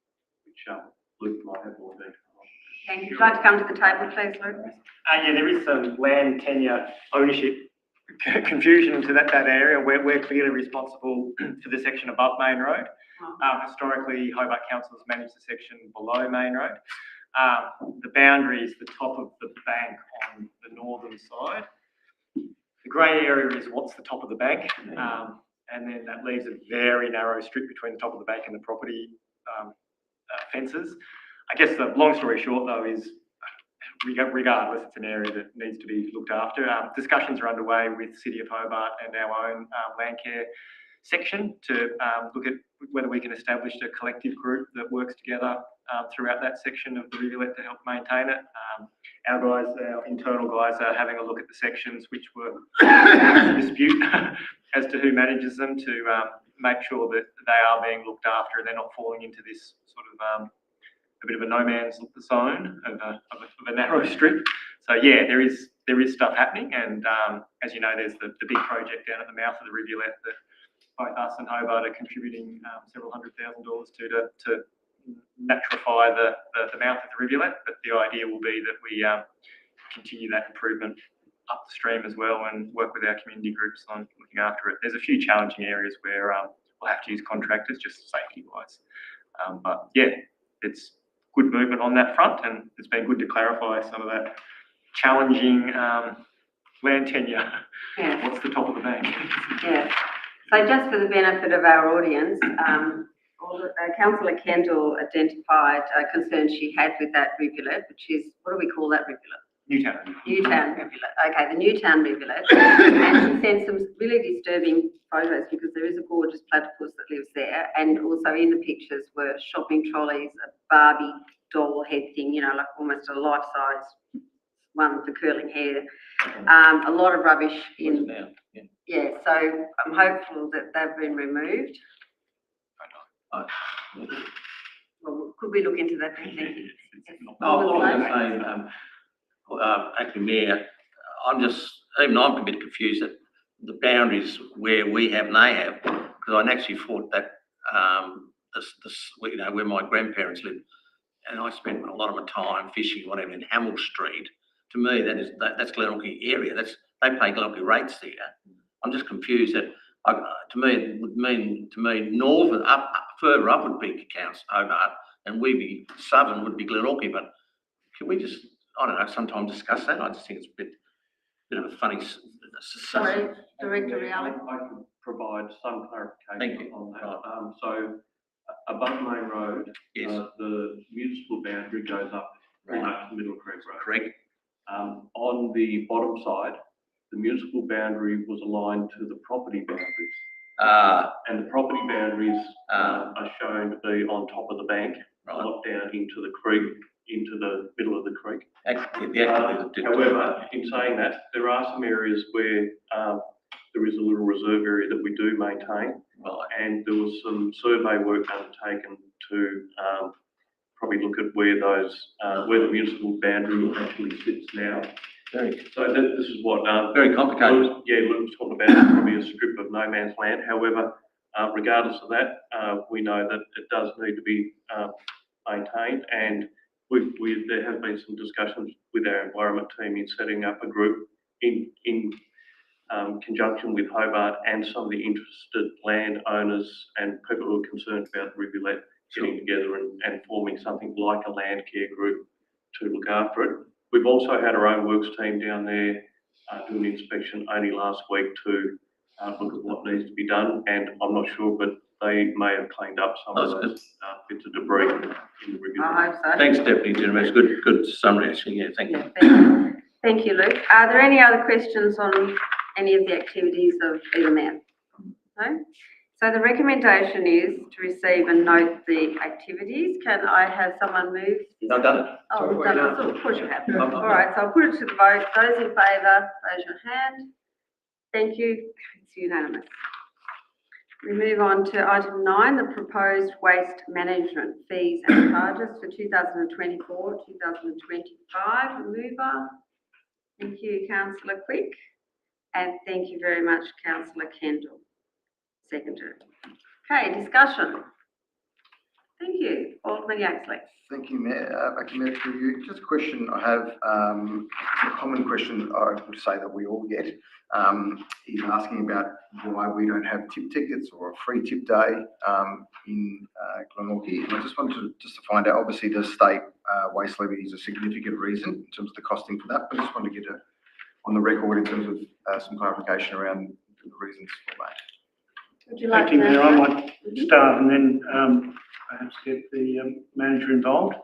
which Luke might have more detail on. Thank you. Would you like to come to the table, please, Luke? Yeah, there is some land tenure ownership confusion to that area. We're clearly responsible for the section above Main Road. Historically, Hobart Council has managed the section below Main Road. The boundary is the top of the bank on the northern side. The grey area is what's the top of the bank, and then that leaves a very narrow strip between the top of the bank and the property fences. I guess the long story short, though, is regardless, it's an area that needs to be looked after. Discussions are underway with City of Hobart and our own land care section to look at whether we can establish a collective group that works together throughout that section of the rivulet to help maintain it. Our internal guys are having a look at the sections which were in dispute as to who manages them to make sure that they are being looked after and they're not falling into this sort of a bit of a no man's zone of a narrow strip. So yeah, there is stuff happening, and as you know, there's the big project down at the mouth of the rivulet that both us and Hobart are contributing several $100,000 to naturify the mouth of the rivulet. But the idea will be that we continue that improvement up the stream as well and work with our community groups on looking after it. There's a few challenging areas where we'll have to use contractors just safety wise. But yeah, it's good movement on that front, and it's been good to clarify some of that challenging land tenure. Yeah. What's the top of the bank? Yeah. So just for the benefit of our audience, Councillor Kendall identified a concern she had with that rivulet, which is, what do we call that rivulet? Newtown rivulet. Okay, the Newtown rivulet. And she sent some really disturbing photos because there is a gorgeous platypus that lives there, and also in the pictures were shopping trolleys, a Barbie doll head thing, like almost a life-size one for curling hair. A lot of rubbish in. Yeah, so I'm hopeful that they've been removed. Well, could we look into that? Thank you. All I was going to say, Acting Mayor, I'm a bit confused at the boundaries where we have and they have, because I actually thought that where my grandparents lived, and I spent a lot of my time fishing, whatever, in Hamill Street. To me, that's Glenorchy area. They pay Glenorchy rates there. I'm just confused that to me it would mean northern further up would be Council Hobart, and southern would be Glenorchy. But can we just sometimes discuss that? I just think it's a bit of a funny. Sorry, Director Reali. I could provide some clarification Thank you. on that. So above Main Road, Yes. The municipal boundary goes up to Middle Creek Road. Correct. On the bottom side, the municipal boundary was aligned to the property boundaries. And the property boundaries are shown to be on top of the bank. Right. not down into the creek, into the middle of the creek. However, In saying that, there are some areas where there is a little reserve area that we do maintain. Right. And there was some survey work undertaken to probably look at where the municipal boundary actually sits now. So this is what. Very complicated. Luke was talking about probably a strip of no man's land. However, regardless of that, we know that it does need to be maintained, and there have been some discussions with our environment team in setting up a group in conjunction with Hobart and some of the interested landowners and people who are concerned about the rivulet getting together and forming something like a land care group to look after it. We've also had our own works team down there do an inspection only last week to look at what needs to be done, and I'm not sure, but they may have cleaned up some of those bits of debris in the rivulet. I hope so. Thanks, Deputy General. It's good summary, actually. Yeah, thank you. Yeah, thank you. Thank you, Luke. Are there any other questions on any of the activities of either man? No? So the recommendation is to receive and note the activities. Can I have someone move? I've done it. Oh, we've done it. Of course you have. All right, so I'll put it to the vote. Those in favour, raise your hand. Thank you. It's unanimous. We move on to item 9, the proposed waste management fees and charges for 2024, 2025. Mover. Thank you, Councillor Quick. And thank you very much, Councillor Kendall. Seconder. Okay, discussion. Thank you. Alderman Yaxley. Thank you, Mayor. Back to Mayor through you. Just a question I have, a common question I would say that we all get. He's asking about why we don't have tip tickets or a free tip day in Glenorchy. And I just wanted to find out, obviously the state waste levy is a significant reason in terms of the costing for that. I just want to get on the record in terms of some clarification around the reasons for that. Would you like Thank you, to Mayor. I answer? might start and then perhaps get the manager involved.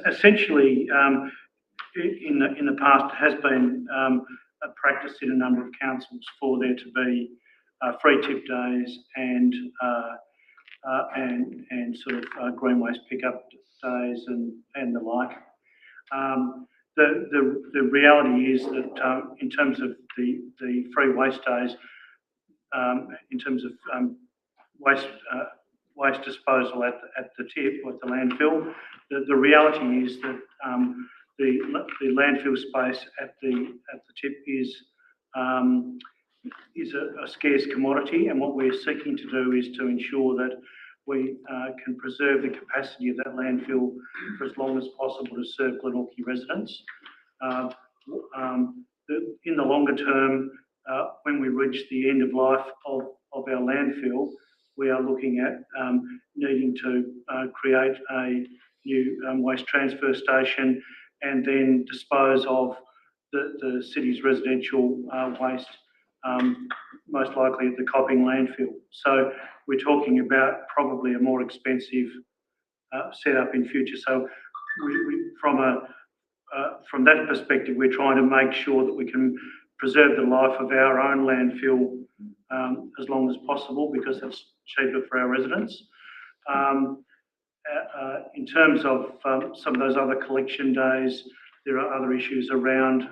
Essentially, in the past, it has been a practice in a number of councils for there to be free tip days and sort of green waste pickup days and the like. The reality is that in terms of the free waste days, in terms of waste disposal at the tip or at the landfill, the reality is that the landfill space at the tip is a scarce commodity, and what we're seeking to do is to ensure that we can preserve the capacity of that landfill for as long as possible to serve Glenorchy residents. In the longer term, when we reach the end of life of our landfill, we are looking at needing to create a new waste transfer station and then dispose of the city's residential waste, most likely at the Copping landfill. So we're talking about probably a more expensive setup in future. So from that perspective, we're trying to make sure that we can preserve the life of our own landfill as long as possible, because it's cheaper for our residents. In terms of some of those other collection days, there are other issues around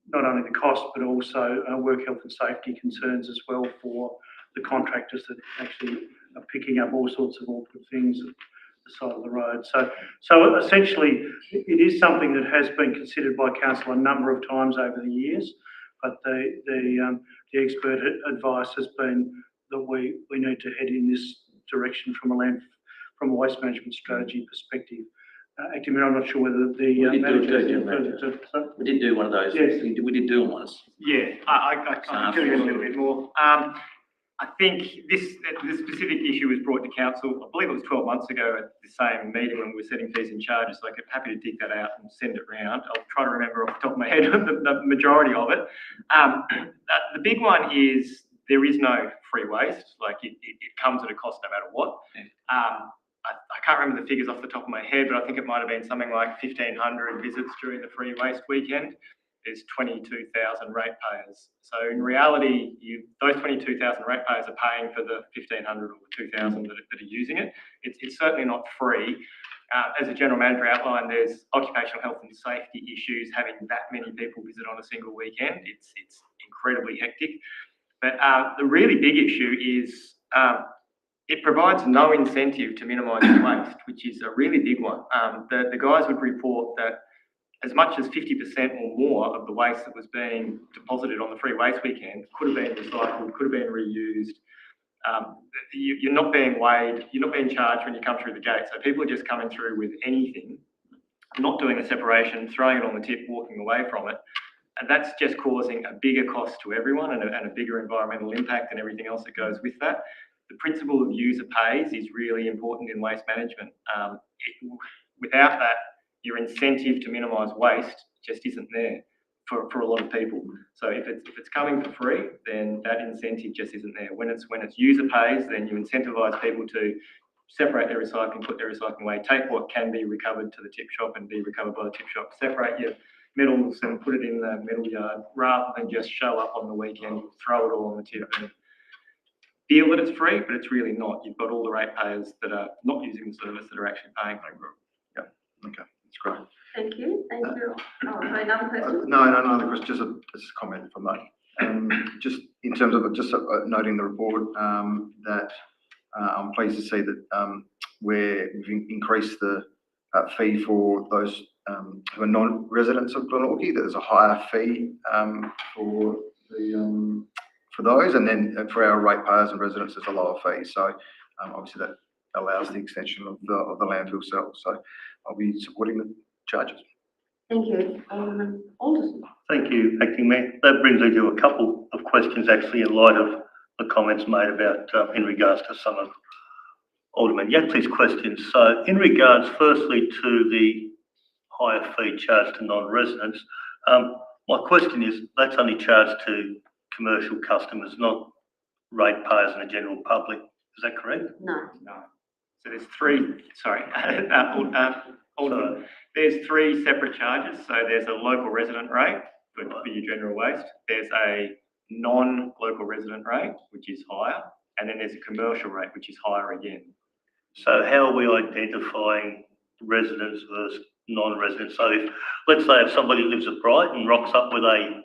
not only the cost, but also work health and safety concerns as well for the contractors that actually are picking up all sorts of awkward things at the side of the road. So essentially, it is something that has been considered by council a number of times over the years, but the expert advice has been that we need to head in this direction from a waste management strategy perspective. Acting Mayor, I'm not sure whether the manager... We did do one of those. Yes. We did do them once. Yeah, I can tell you a little bit more. I think the specific issue was brought to council, I believe it was 12 months ago at the same meeting when we were setting fees and charges, so I'm happy to dig that out and send it round. I'll try to remember off the top of my head the majority of it. The big one is there is no free waste, like it comes at a cost no matter what. I can't remember the figures off the top of my head, but I think it might have been something like 1,500 visits during the free waste weekend. there's 22,000 ratepayers. So in reality, those 22,000 ratepayers are paying for the 1,500 or the 2,000 that are using it. It's certainly not free. As the General Manager outlined, there's occupational health and safety issues, having that many people visit on a single weekend. It's incredibly hectic. But the really big issue is it provides no incentive to minimise waste, which is a really big one. The guys would report that as much as 50% or more of the waste that was being deposited on the free waste weekend could have been recycled, could have been reused. You're not being weighed, you're not being charged when you come through the gate. So people are just coming through with anything, not doing the separation, throwing it on the tip, walking away from it. And that's just causing a bigger cost to everyone and a bigger environmental impact and everything else that goes with that. The principle of user pays is really important in waste management. Without that, your incentive to minimise waste just isn't there for a lot of people. So if it's coming for free, then that incentive just isn't there. When it's user pays, then you incentivise people to separate their recycling, put their recycling away, take what can be recovered to the tip shop and be recovered by the tip shop, separate your metals and put it in the metal yard rather than just show up on the weekend, throw it all on the tip and feel that it's free, but it's really not. You've got all the ratepayers that are not using the service that are actually paying for it. Yeah, okay, that's great. Thank you. Oh, sorry, another question? No, another question, just a comment from that. Just in terms of noting the report, that I'm pleased to see that we've increased the fee for those who are non-residents of Glenorchy. There's a higher fee for those, and then for our ratepayers and residents, there's a lower fee. So obviously that allows the extension of the landfill cell. So I'll be supporting the charges. Thank you. Alderson. Thank you, Acting Mayor. That brings me to a couple of questions actually in light of the comments made about in regards to some of Alderman Yaxley's questions. So in regards firstly to the higher fee charged to non-residents, my question is that's only charged to commercial customers, not ratepayers and the general public. Is that correct? No. So there's three, Alderman, there's three separate charges. So there's a local resident rate for your general waste. There's a non-local resident rate, which is higher. And then there's a commercial rate, which is higher again. So how are we identifying residents versus non-residents? So let's say if somebody lives at Brighton rocks up with a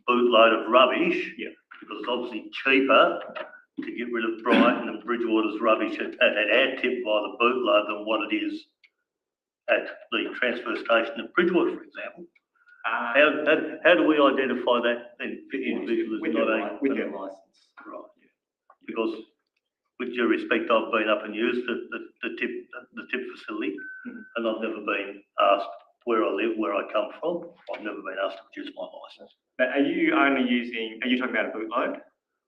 bootload of rubbish, because it's obviously cheaper to get rid of Brighton and Bridgewater's rubbish at our tip by the bootload than what it is at the transfer station at Bridgewater, for example. How do we identify that individual with your licence? Right. Because with due respect, I've been up and used the tip facility, and I've never been asked where I live, where I come from. I've never been asked to produce my licence. But are you talking about a bootload?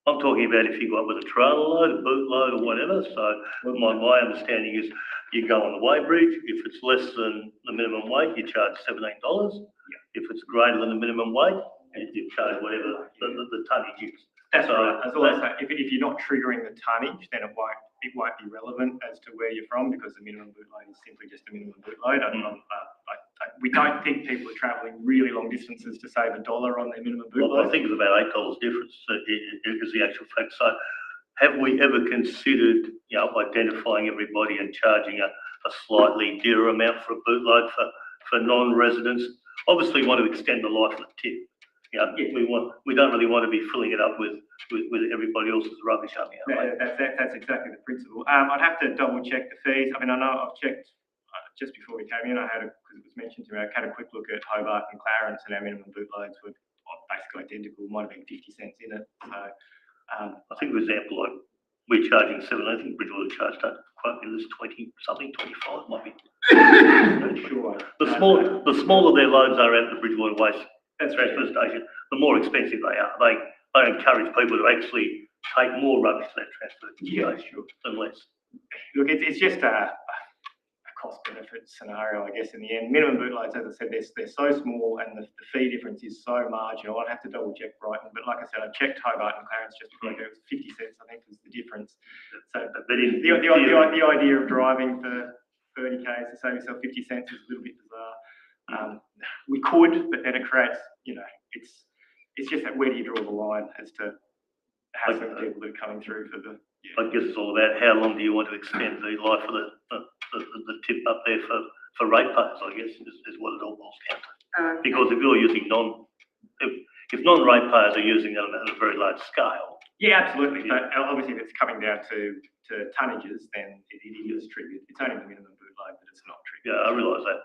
I'm talking about if you go up with a trailer load, a bootload or whatever. So my understanding is you go on the weighbridge. If it's less than the minimum weight, you charge $17. If it's greater than the minimum weight, you charge whatever the tonnage is. That's right. As well as if you're not triggering the tonnage, then it won't be relevant as to where you're from because the minimum bootload is simply just a minimum bootload. We don't think people are travelling really long distances to save $1 on their minimum bootload. Well, I think it's about $8 difference is the actual fact. So have we ever considered, identifying everybody and charging a slightly dearer amount for a bootload for non-residents? Obviously, we want to extend the life of the tip. We don't really want to be filling it up with everybody else's rubbish up here. That's exactly the principle. I'd have to double check the fees. I mean, I know I've checked just before we came in. Because it was mentioned to me, I had a quick look at Hobart and Clarence, and our minimum bootloads were basically identical. Might have been 50 cents in it. So I think, for example, like we're charging $7. I think Bridgewater charged quite a bit. 20 something, 25 might be. Sure. The smaller their loads are at the Bridgewater waste transfer station, the more expensive they are. They encourage people to actually take more rubbish to that transfer station than less. Look, it's just a cost-benefit scenario, I guess, in the end. Minimum bootloads, as I said, they're so small and the fee difference is so marginal. I'd have to double-check Brighton, but like I said, I checked Hobart and Clarence just before I go. It was 50 cents, I think, was the difference. So the idea of driving for 30 k's to save yourself 50 cents is a little bit bizarre. We could, but then it creates, it's just that where do you draw the line as to how many people that are coming through for the, I guess it's all about how long do you want to extend the life of the tip up there for ratepayers, I guess, is what it all boils down to. Because if you're using if non-ratepayers are using it at a very large scale. Yeah, absolutely, but obviously if it's coming down to tonnages, then it is triggered. It's only the minimum boot load, but it's not triggered. Yeah, I realise that.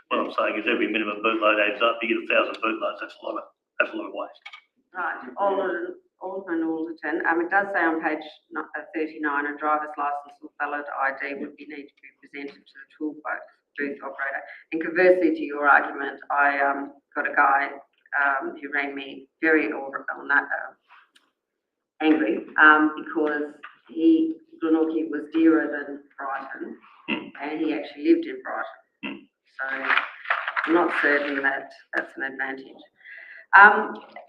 What I'm saying is every minimum boot load adds up. You get 1,000 boot loads, that's a lot of waste. Right, Alderman Alderton, it does say on page 39, a driver's licence or valid ID would need to be presented to the tool booth operator. And conversely to your argument, I got a guy who rang me very angry because Glenorchy was dearer than Brighton, and he actually lived in Brighton. So I'm not certain that that's an advantage.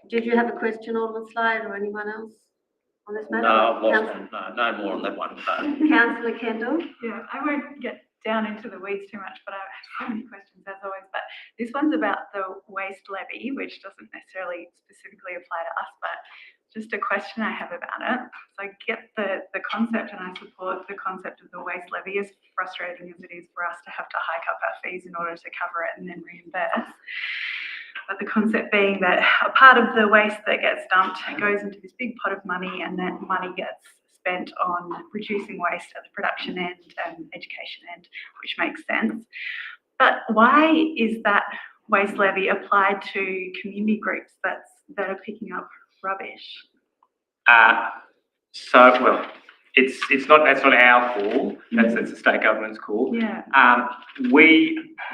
Did you have a question, Alderman Slade, or anyone else on this matter? No, I've lost one. No more on that one. No. Councillor Kendall? Yeah, I won't get down into the weeds too much, but I have so many questions as always. But this one's about the waste levy, which doesn't necessarily specifically apply to us, but just a question I have about it. So I get the concept, and I support the concept of the waste levy, as frustrating as it is for us to have to hike up our fees in order to cover it and then reimburse. But the concept being that a part of the waste that gets dumped goes into this big pot of money, and that money gets spent on reducing waste at the production end and education end, which makes sense. But why is that waste levy applied to community groups that are picking up rubbish? That's not our call. That's the state government's call. Yeah.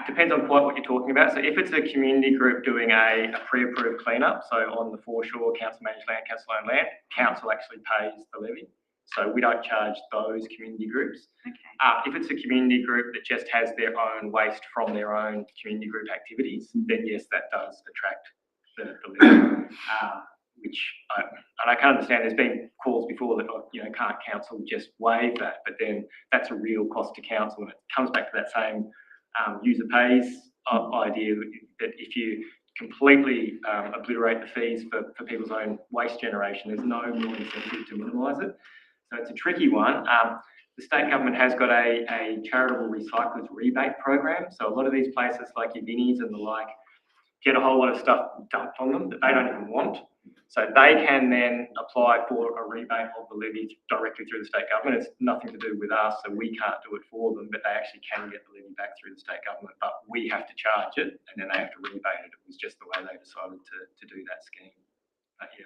Depends on quite what you're talking about. So if it's a community group doing a pre-approved cleanup, so on the foreshore, council managed land, council owned land, council actually pays the levy. So we don't charge those community groups. Okay. If it's a community group that just has their own waste from their own community group activities, then yes, that does attract the levy. I can understand there's been calls before that, can't council just waive that? But then that's a real cost to council, and it comes back to that same user pays idea that if you completely obliterate the fees for people's own waste generation, there's no more incentive to minimise it. So it's a tricky one. The state government has got a charitable recyclers rebate program. So a lot of these places like your Vinnies and the like get a whole lot of stuff dumped on them that they don't even want. So they can then apply for a rebate of the levy directly through the state government. It's nothing to do with us, so we can't do it for them, but they actually can get the levy back through the state government, but we have to charge it and then they have to rebate it. It was just the way they decided to do that scheme.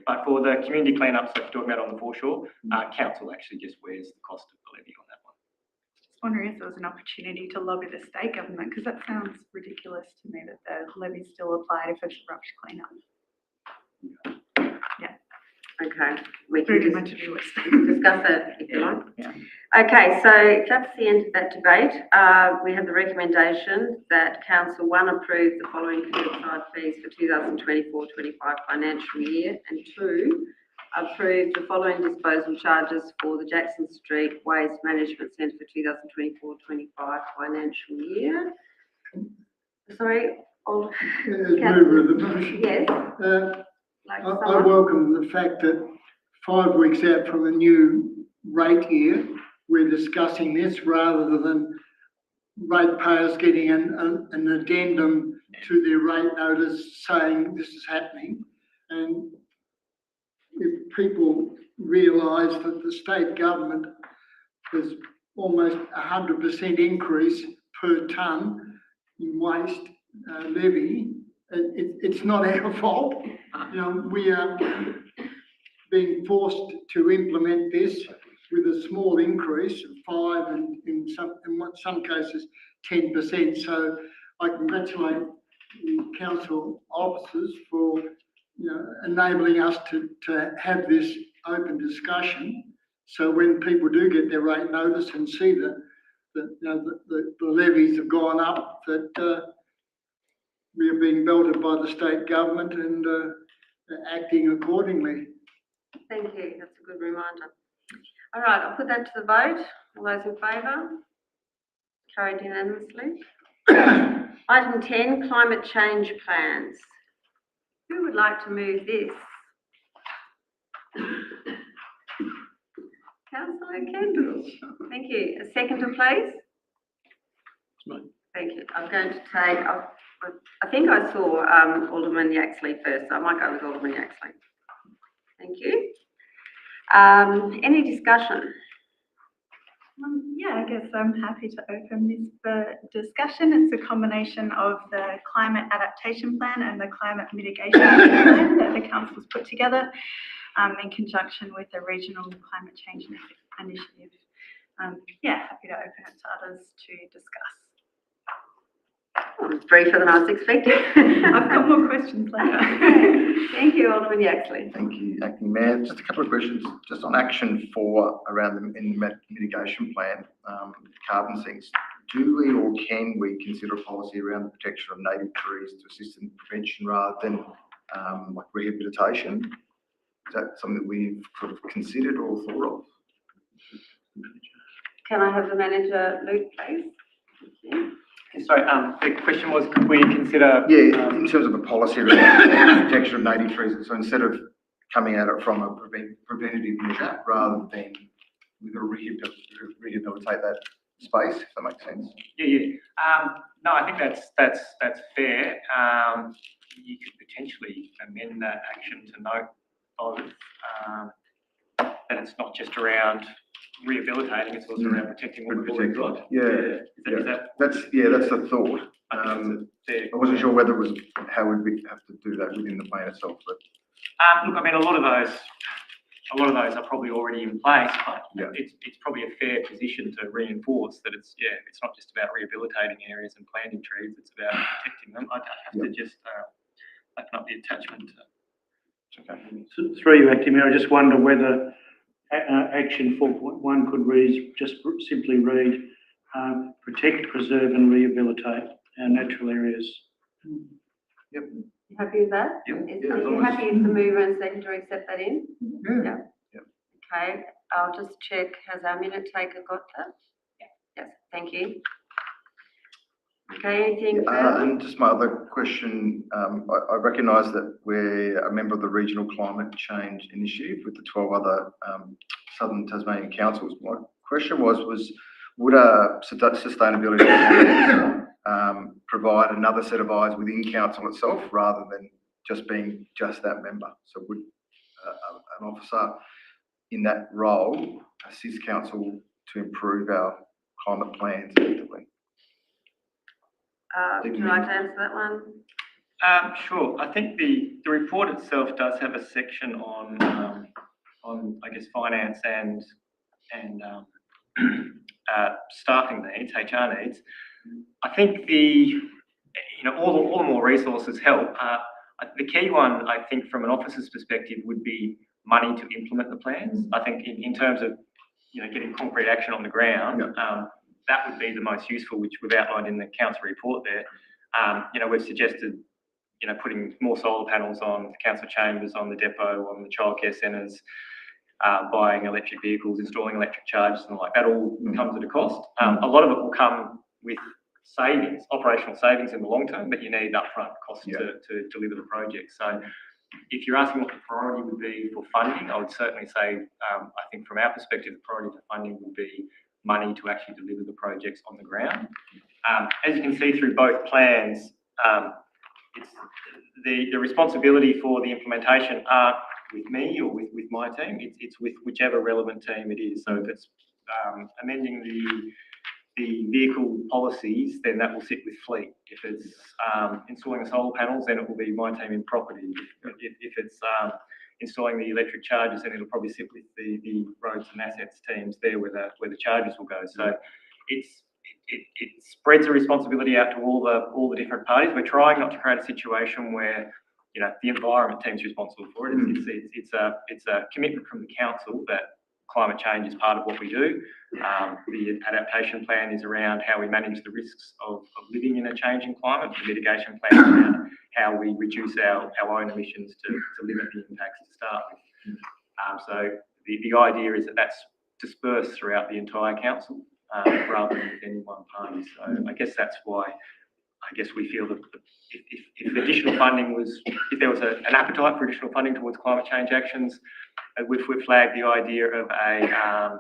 But for the community cleanups that you're talking about on the foreshore, council actually just wears the cost of the levy on that one. Just wondering if there was an opportunity to lobby the state government, because that sounds ridiculous to me that the levy's still applied if it's rubbish cleanup. Okay, we Pretty can much to do with discuss it if you like. Yeah. Okay, so that's the end of that debate. We have the recommendation that Council 1 approve the following curbside fees for 2024-25 financial year, and 2, approve the following disposal charges for the Jackson Street Waste Management Centre for 2024-25 financial year. Sorry, As mover of the motion. Yes. I welcome the fact that 5 weeks out from the new rate year, we're discussing this rather than ratepayers getting an addendum to their rate notice saying this is happening. And if people realise that the state government has almost 100% increase per tonne in waste levy, it's not our fault. We are being forced to implement this with a small increase of 5% and in some cases 10%. So I congratulate the council officers for enabling us to have this open discussion. So when people do get their rate notice and see that the levies have gone up, that we are being belted by the state government and acting accordingly. Thank you, that's a good reminder. All right, I'll put that to the vote. All those in favour? Carried unanimously. Item 10, climate change plans. Who would like to move this? Councillor Kendall. Thank you. A seconder, please. Thank you. I'm going to take, I think I saw Alderman Yaxley first, so I might go with Alderman Yaxley. Thank you. Any discussion? Yeah, I guess I'm happy to open this for discussion. It's a combination of the climate adaptation plan and the climate mitigation plan that the council's put together in conjunction with the regional climate change initiative. Yeah, happy to open it to others to discuss. Well, it's briefer than I was expecting. I've got more questions later. Thank you, Alderman Yaxley. Thank you, Acting Mayor. Just a couple of questions, just on action 4 around in the mitigation plan, carbon sinks. Do we or can we consider a policy around the protection of native trees to assist in prevention rather than like rehabilitation? Is that something that we've sort of considered or thought of? Can I have the manager, Luke, please? Thank you. Sorry, the question was, could we consider? Yeah, in terms of a policy around protection of native trees, so instead of coming at it from a preventative measure, rather than we've got to rehabilitate that space, if that makes sense. No, I think that's fair. You could potentially amend that action to note both that it's not just around rehabilitating, it's also around protecting what we've already got. That's the thought. I wasn't sure whether it was how would we have to do that within the plan itself, but look, I mean, a lot of those are probably already in place, but it's probably a fair position to reinforce that it's not just about rehabilitating areas and planting trees, it's about protecting them. I'd have to just open up the attachment. So, through you, Acting Mayor, I just wonder whether action 4.1 could just simply read, protect, preserve and rehabilitate our natural areas. Yep. You happy with that? Yep. Are you happy if the mover and seconder accept that in? Yeah. Yep. Okay, I'll just check, has our minute taker got that? Yes, thank you. Okay, anything further? And just my other question, I recognise that we're a member of the Regional Climate Change Initiative with the 12 other Southern Tasmanian councils. My question was would a sustainability provide another set of eyes within council itself rather than just being just that member? So would an officer in that role assist council to improve our climate plans effectively? Would you like to answer that one? Sure. I think the report itself does have a section on I guess finance and staffing needs, HR needs. I think all the more resources help. The key one, I think, from an officer's perspective, would be money to implement the plans. I think in terms of getting concrete action on the ground, that would be the most useful, which we've outlined in the council report there. We've suggested putting more solar panels on the council chambers, on the depot, on the childcare centres, buying electric vehicles, installing electric chargers and like that all comes at a cost. A lot of it will come with savings, operational savings in the long term, but you need upfront costs to deliver the project. So if you're asking what the priority would be for funding, I would certainly say, I think from our perspective, the priority for funding would be money to actually deliver the projects on the ground. As you can see through both plans, it's the responsibility for the implementation aren't with me or with my team, it's with whichever relevant team it is. So if it's amending the vehicle policies, then that will sit with fleet. If it's installing the solar panels, then it will be my team in property. If it's installing the electric chargers, then it'll probably sit with the roads and assets teams there where the chargers will go. So it spreads the responsibility out to all the different parties. We're trying not to create a situation where the environment team's responsible for it. It's a commitment from the council that climate change is part of what we do. The adaptation plan is around how we manage the risks of living in a changing climate. The mitigation plan is around how we reduce our own emissions to limit the impacts to start with. So the idea is that that's dispersed throughout the entire council rather than with any one party. So I guess that's why I guess we feel that if additional funding was, if there was an appetite for additional funding towards climate change actions, we've flagged the idea of a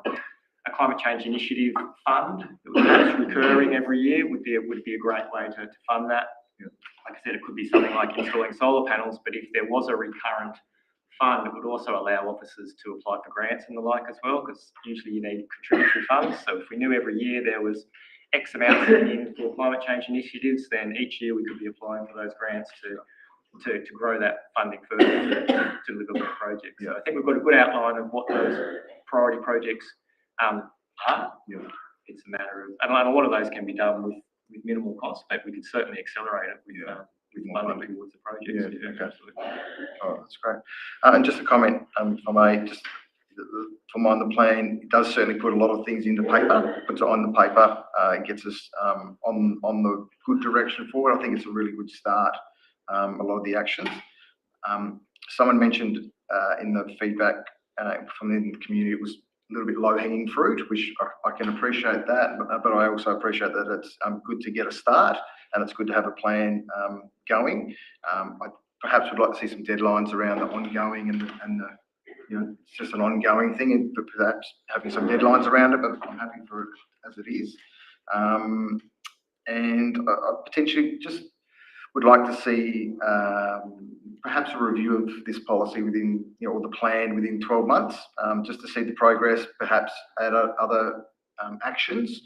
climate change initiative fund that was perhaps recurring every year would be a great way to fund that. Yeah. Like I said, it could be something like installing solar panels, but if there was a recurrent fund, it would also allow officers to apply for grants and the like as well, because usually you need contributory funds. So if we knew every year there was X amount in for climate change initiatives, then each year we could be applying for those grants to grow that funding further to deliver more projects. Yeah. So I think we've got a good outline of what those priority projects are. Yeah. It's a matter of, and a lot of those can be done with minimal cost, but we could certainly accelerate it with funding towards the projects. Yeah, okay. Absolutely. Oh, that's great. And just a comment, if I may, just from on the plan, it does certainly put a lot of things into paper, puts it on the paper, it gets us on the good direction forward. I think it's a really good start, a lot of the actions. Someone mentioned in the feedback from the community, it was a little bit low-hanging fruit, which I can appreciate that, but I also appreciate that it's good to get a start and it's good to have a plan going. I perhaps would like to see some deadlines around the ongoing and the it's just an ongoing thing, and perhaps having some deadlines around it, but I'm happy for it as it is. And I potentially just would like to see perhaps a review of this policy within, or the plan within 12 months, just to see the progress, perhaps add other actions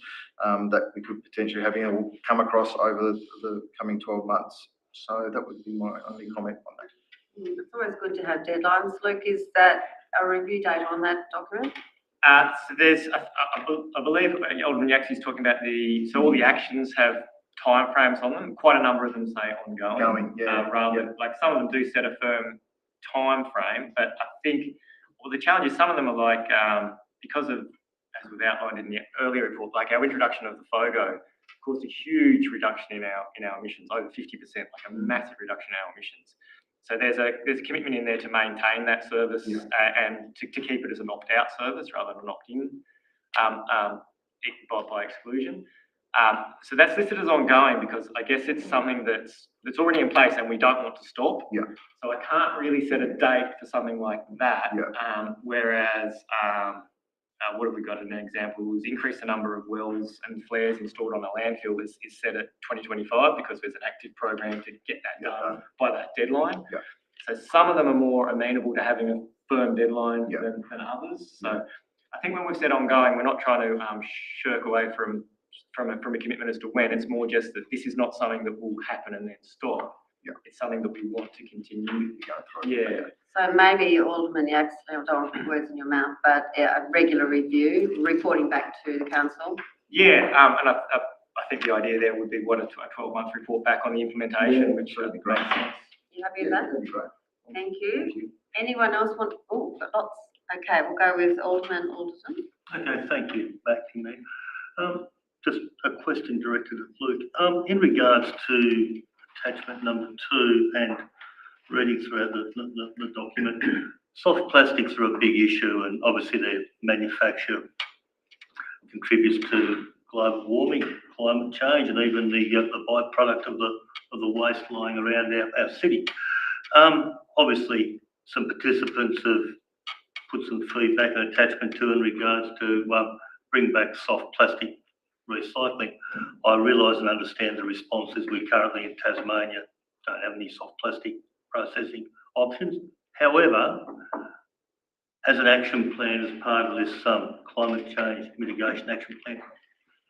that we could potentially have or come across over the coming 12 months. So that would be my only comment on that. It's always good to have deadlines. Luke, is that a review date on that document? So there's, I believe Alderman Yaxley's talking about so all the actions have timeframes on them. Quite a number of them say ongoing. Rather like some of them do set a firm time frame, but I think, well, the challenge is some of them are like, because of, as we've outlined in the earlier report, like our introduction of the FOGO caused a huge reduction in our emissions, over 50%, like a massive reduction in our emissions. So there's a commitment in there to maintain that service and to keep it as an opt-out service rather than an opt-in by exclusion. So that's listed as ongoing because I guess it's something that's already in place and we don't want to stop. Yeah. So I can't really set a date for something like that. Yeah. Whereas what have we got as an example? Was increase the number of wells and flares installed on a landfill is set at 2025 because there's an active program to get that done by that deadline. Yeah. So some of them are more amenable to having a firm deadline than others. So I think when we've said ongoing, we're not trying to shirk away from a commitment as to when. It's more just that this is not something that will happen and then stop. Yeah. It's something that we want to continue. Yeah. So maybe Alderman Yaxley, I don't want to put words in your mouth, but a regular review, reporting back to the council. Yeah, and I think the idea there would be a 12-month report back on the implementation, which would be great. You happy with that? That'd be great. Thank you. Anyone else want? Oh, got lots. Okay, we'll go with Alderman Alderson. Okay, thank you. Back to me. Just a question directed at Luke. In regards to attachment number 2 and reading throughout the document, soft plastics are a big issue, and obviously their manufacture contributes to global warming, climate change, and even the byproduct of the waste lying around our city. Obviously, some participants have put some feedback and attachment 2 in regards to bring back soft plastic recycling. I realise and understand the responses. We currently in Tasmania don't have any soft plastic processing options. However, as an action plan, as part of this climate change mitigation action plan,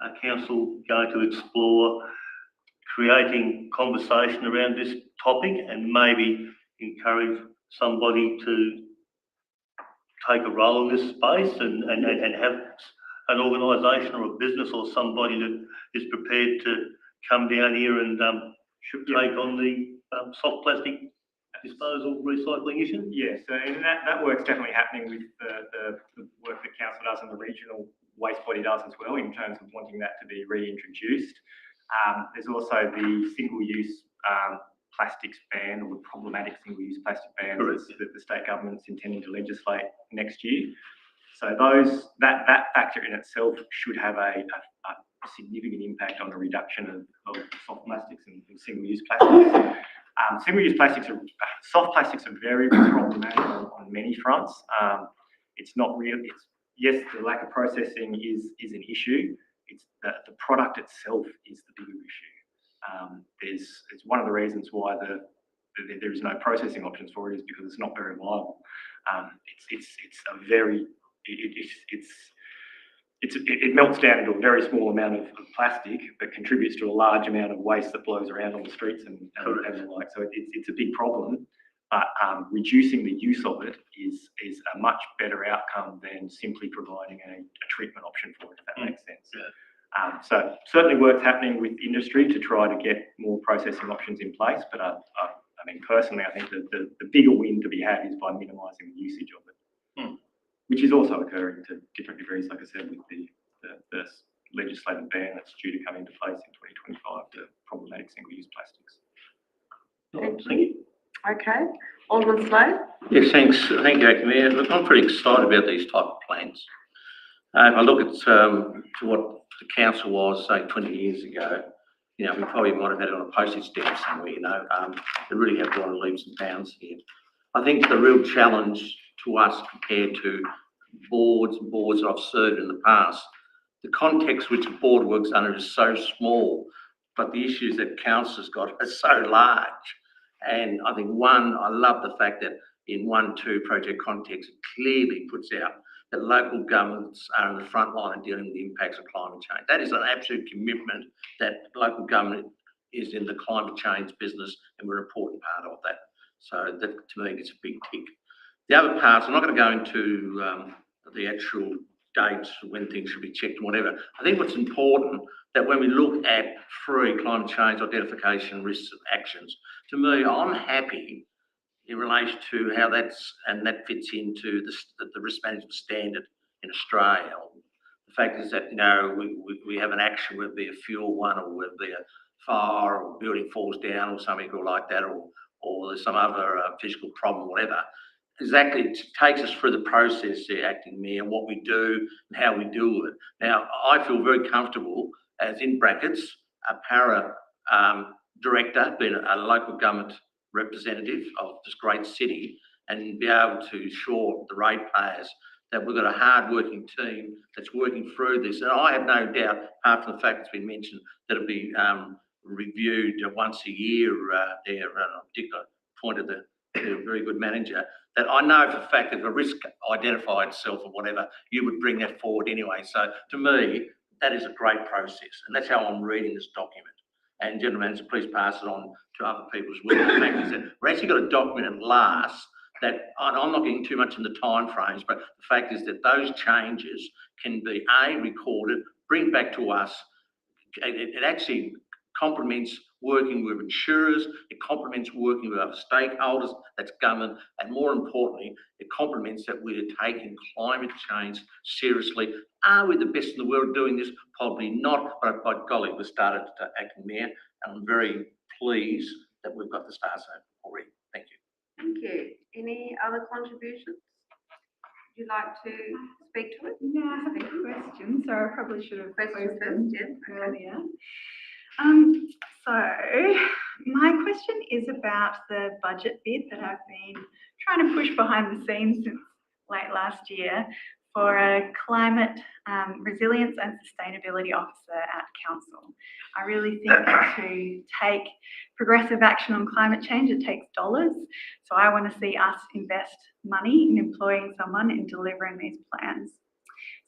are council going to explore creating conversation around this topic and maybe encourage somebody to take a role in this space and have an organisation or a business or somebody that is prepared to come down here and take on the soft plastic disposal recycling issue? Yeah, so that work's definitely happening with the work that council does and the regional waste body does as well in terms of wanting that to be reintroduced. There's also the single-use plastics ban, or the problematic single-use plastic ban that the state government's intending to legislate next year. So that factor in itself should have a significant impact on the reduction of soft plastics and single-use plastics. Soft plastics are very problematic on many fronts. It's not real. Yes, the lack of processing is an issue. It's the product itself is the bigger issue. It's one of the reasons why there is no processing options for it is because it's not very viable. It melts down into a very small amount of plastic, but contributes to a large amount of waste that blows around on the streets and the like. So it's a big problem. But reducing the use of it is a much better outcome than simply providing a treatment option for it, if that makes sense. Yeah. So certainly work's happening with industry to try to get more processing options in place. But I mean, personally, I think that the bigger win to be had is by minimising the usage of it, which is also occurring to different degrees, like I said, with the legislative ban that's due to come into place in 2025 to problematic single-use plastics. Thank you. Okay, Alderman Sloan. Yes, thanks. Thank you, Acting Mayor. Look, I'm pretty excited about these type of plans. If I look at to what the council was, say, 20 years ago, we probably might have had it on a postage stamp somewhere, They really have got to leaps and bounds here. I think the real challenge to us compared to boards that I've served in the past, the context which a board works under is so small, but the issues that council's got are so large. And I think I love the fact that in 1-2 project context, it clearly puts out that local governments are in the front line dealing with the impacts of climate change. That is an absolute commitment that local government is in the climate change business, and we're an important part of that. So that, to me, it's a big tick. The other parts, I'm not going to go into the actual dates when things should be checked and whatever. I think what's important that when we look at free climate change identification risks and actions, to me, I'm happy in relation to how that fits into the risk management standard in Australia. The fact is that, we have an action, whether it be a fuel one or whether it be a fire or a building falls down or something like that, or there's some other physical problem, whatever. Exactly, it takes us through the process there, Acting Mayor, and what we do and how we deal with it. Now, I feel very comfortable, as in brackets, a para director, being a local government representative of this great city, and be able to assure the ratepayers that we've got a hard-working team that's working through this. And I have no doubt, apart from the fact it's been mentioned, that it'll be reviewed once a year there on a particular point of the very good manager, that I know for a fact that if a risk identified itself or whatever, you would bring that forward anyway. So to me, that is a great process, and that's how I'm reading this document. And gentlemen, please pass it on to other people as well. The fact is that we've actually got a document at last that, I'm not getting too much in the time frames, but the fact is that those changes can be recorded, bring back to us. It actually complements working with insurers, it complements working with other stakeholders, that's government, and more importantly, it complements that we're taking climate change seriously. Are we the best in the world doing this? Probably not, but by golly, we started to act there, and I'm very pleased that we've got the start already. Thank you. Thank you. Any other contributions? Would you like to speak to it? Yeah, I have a question, so I probably should have Questions posed first, yeah. earlier. So my question is about the budget bid that I've been trying to push behind the scenes since late last year for a climate resilience and sustainability officer at council. I really think to take progressive action on climate change, it takes dollars. So I want to see us invest money in employing someone in delivering these plans.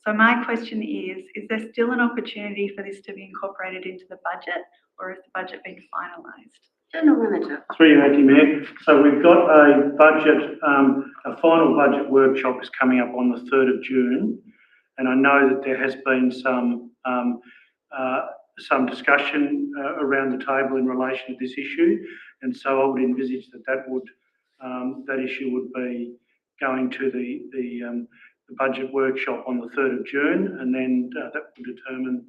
So my question is there still an opportunity for this to be incorporated into the budget, or has the budget been finalised? General Manager. Through you, Acting Mayor. So we've got a budget, a final budget workshop is coming up on the 3rd of June. And I know that there has been some discussion around the table in relation to this issue. And so I would envisage that issue would be going to the budget workshop on the 3rd of June, and then that will determine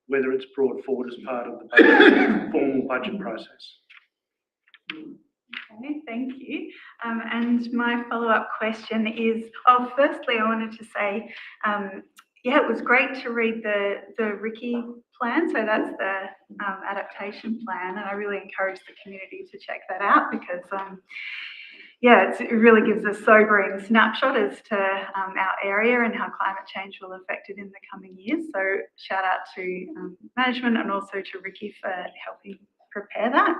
whether it's brought forward as part of the formal budget process. Okay, thank you. And my follow-up question is, firstly, I wanted to say, yeah, it was great to read the Ricky plan. So that's the adaptation plan, and I really encourage the community to check that out because yeah, it really gives a sobering snapshot as to our area and how climate change will affect it in the coming years. So shout out to management and also to Ricky for helping prepare that.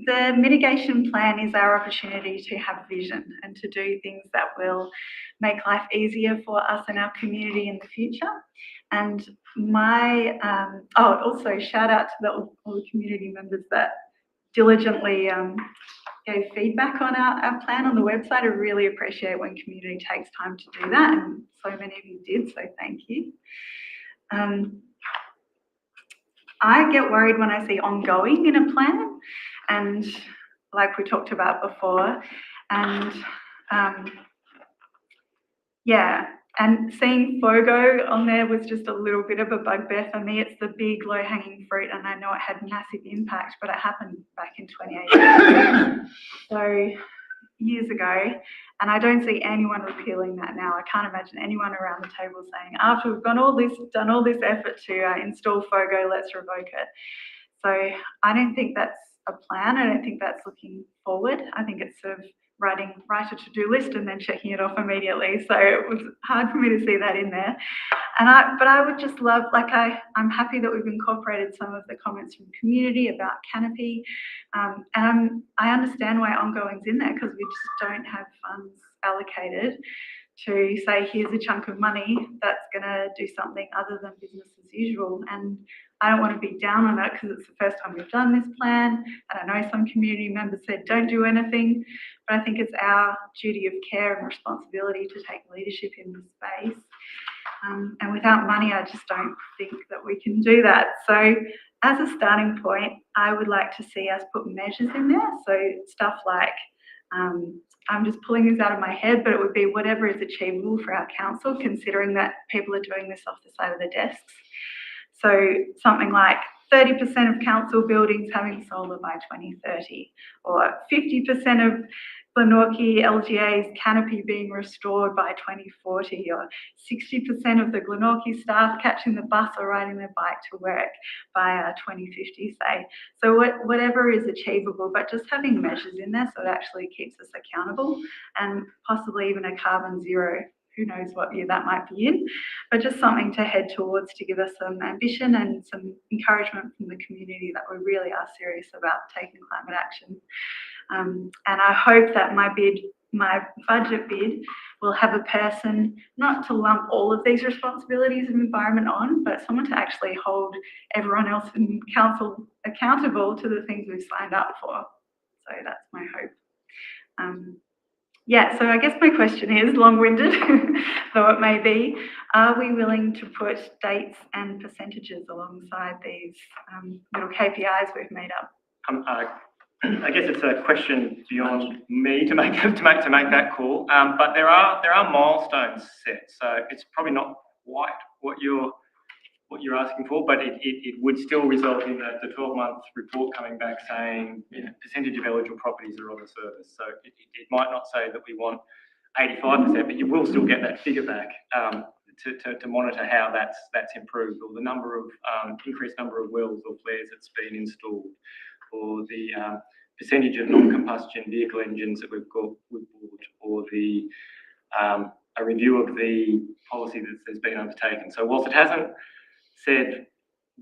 The mitigation plan is our opportunity to have vision and to do things that will make life easier for us and our community in the future. And my, also shout out to all the community members that diligently gave feedback on our plan on the website. I really appreciate when community takes time to do that, and so many of you did, so thank you. I get worried when I see ongoing in a plan, and like we talked about before, and yeah, and seeing FOGO on there was just a little bit of a bugbear for me. It's the big low-hanging fruit, and I know it had massive impact, but it happened back in 2018, so years ago, and I don't see anyone repealing that now. I can't imagine anyone around the table saying, after we've done all this effort to install FOGO, let's revoke it. So I don't think that's a plan. I don't think that's looking forward. I think it's sort of write a to-do list and then checking it off immediately. So it was hard for me to see that in there. But I would just love, I'm happy that we've incorporated some of the comments from community about canopy. And I understand why ongoing's in there because we just don't have funds allocated to say, here's a chunk of money that's going to do something other than business as usual. And I don't want to be down on it because it's the first time we've done this plan. And I know some community members said, don't do anything. But I think it's our duty of care and responsibility to take leadership in this space. And without money, I just don't think that we can do that. So as a starting point, I would like to see us put measures in there. So stuff like, I'm just pulling this out of my head, but it would be whatever is achievable for our council, considering that people are doing this off the side of their desks. So something like 30% of council buildings having solar by 2030, or 50% of Glenorchy LGA's canopy being restored by 2040, or 60% of the Glenorchy staff catching the bus or riding their bike to work by 2050, say. So whatever is achievable, but just having measures in there so it actually keeps us accountable, and possibly even a carbon zero. Who knows what year that might be in, but just something to head towards to give us some ambition and some encouragement from the community that we really are serious about taking climate action. And I hope that my budget bid will have a person, not to lump all of these responsibilities of environment on, but someone to actually hold everyone else in council accountable to the things we've signed up for. So that's my hope. Yeah, so I guess my question is, long-winded though it may be, are we willing to put dates and percentages alongside these little KPIs we've made up? I guess it's a question beyond me to make that call, but there are milestones set, so it's probably not quite what you're asking for, but it would still result in the 12-month report coming back saying, percentage of eligible properties are on the service. So it might not say that we want 85%, but you will still get that figure back to monitor how that's improved, or the number of increased number of wells or flares that's been installed, or the percentage of non-combustion vehicle engines that we've bought, or the a review of the policy that's been undertaken. So whilst it hasn't said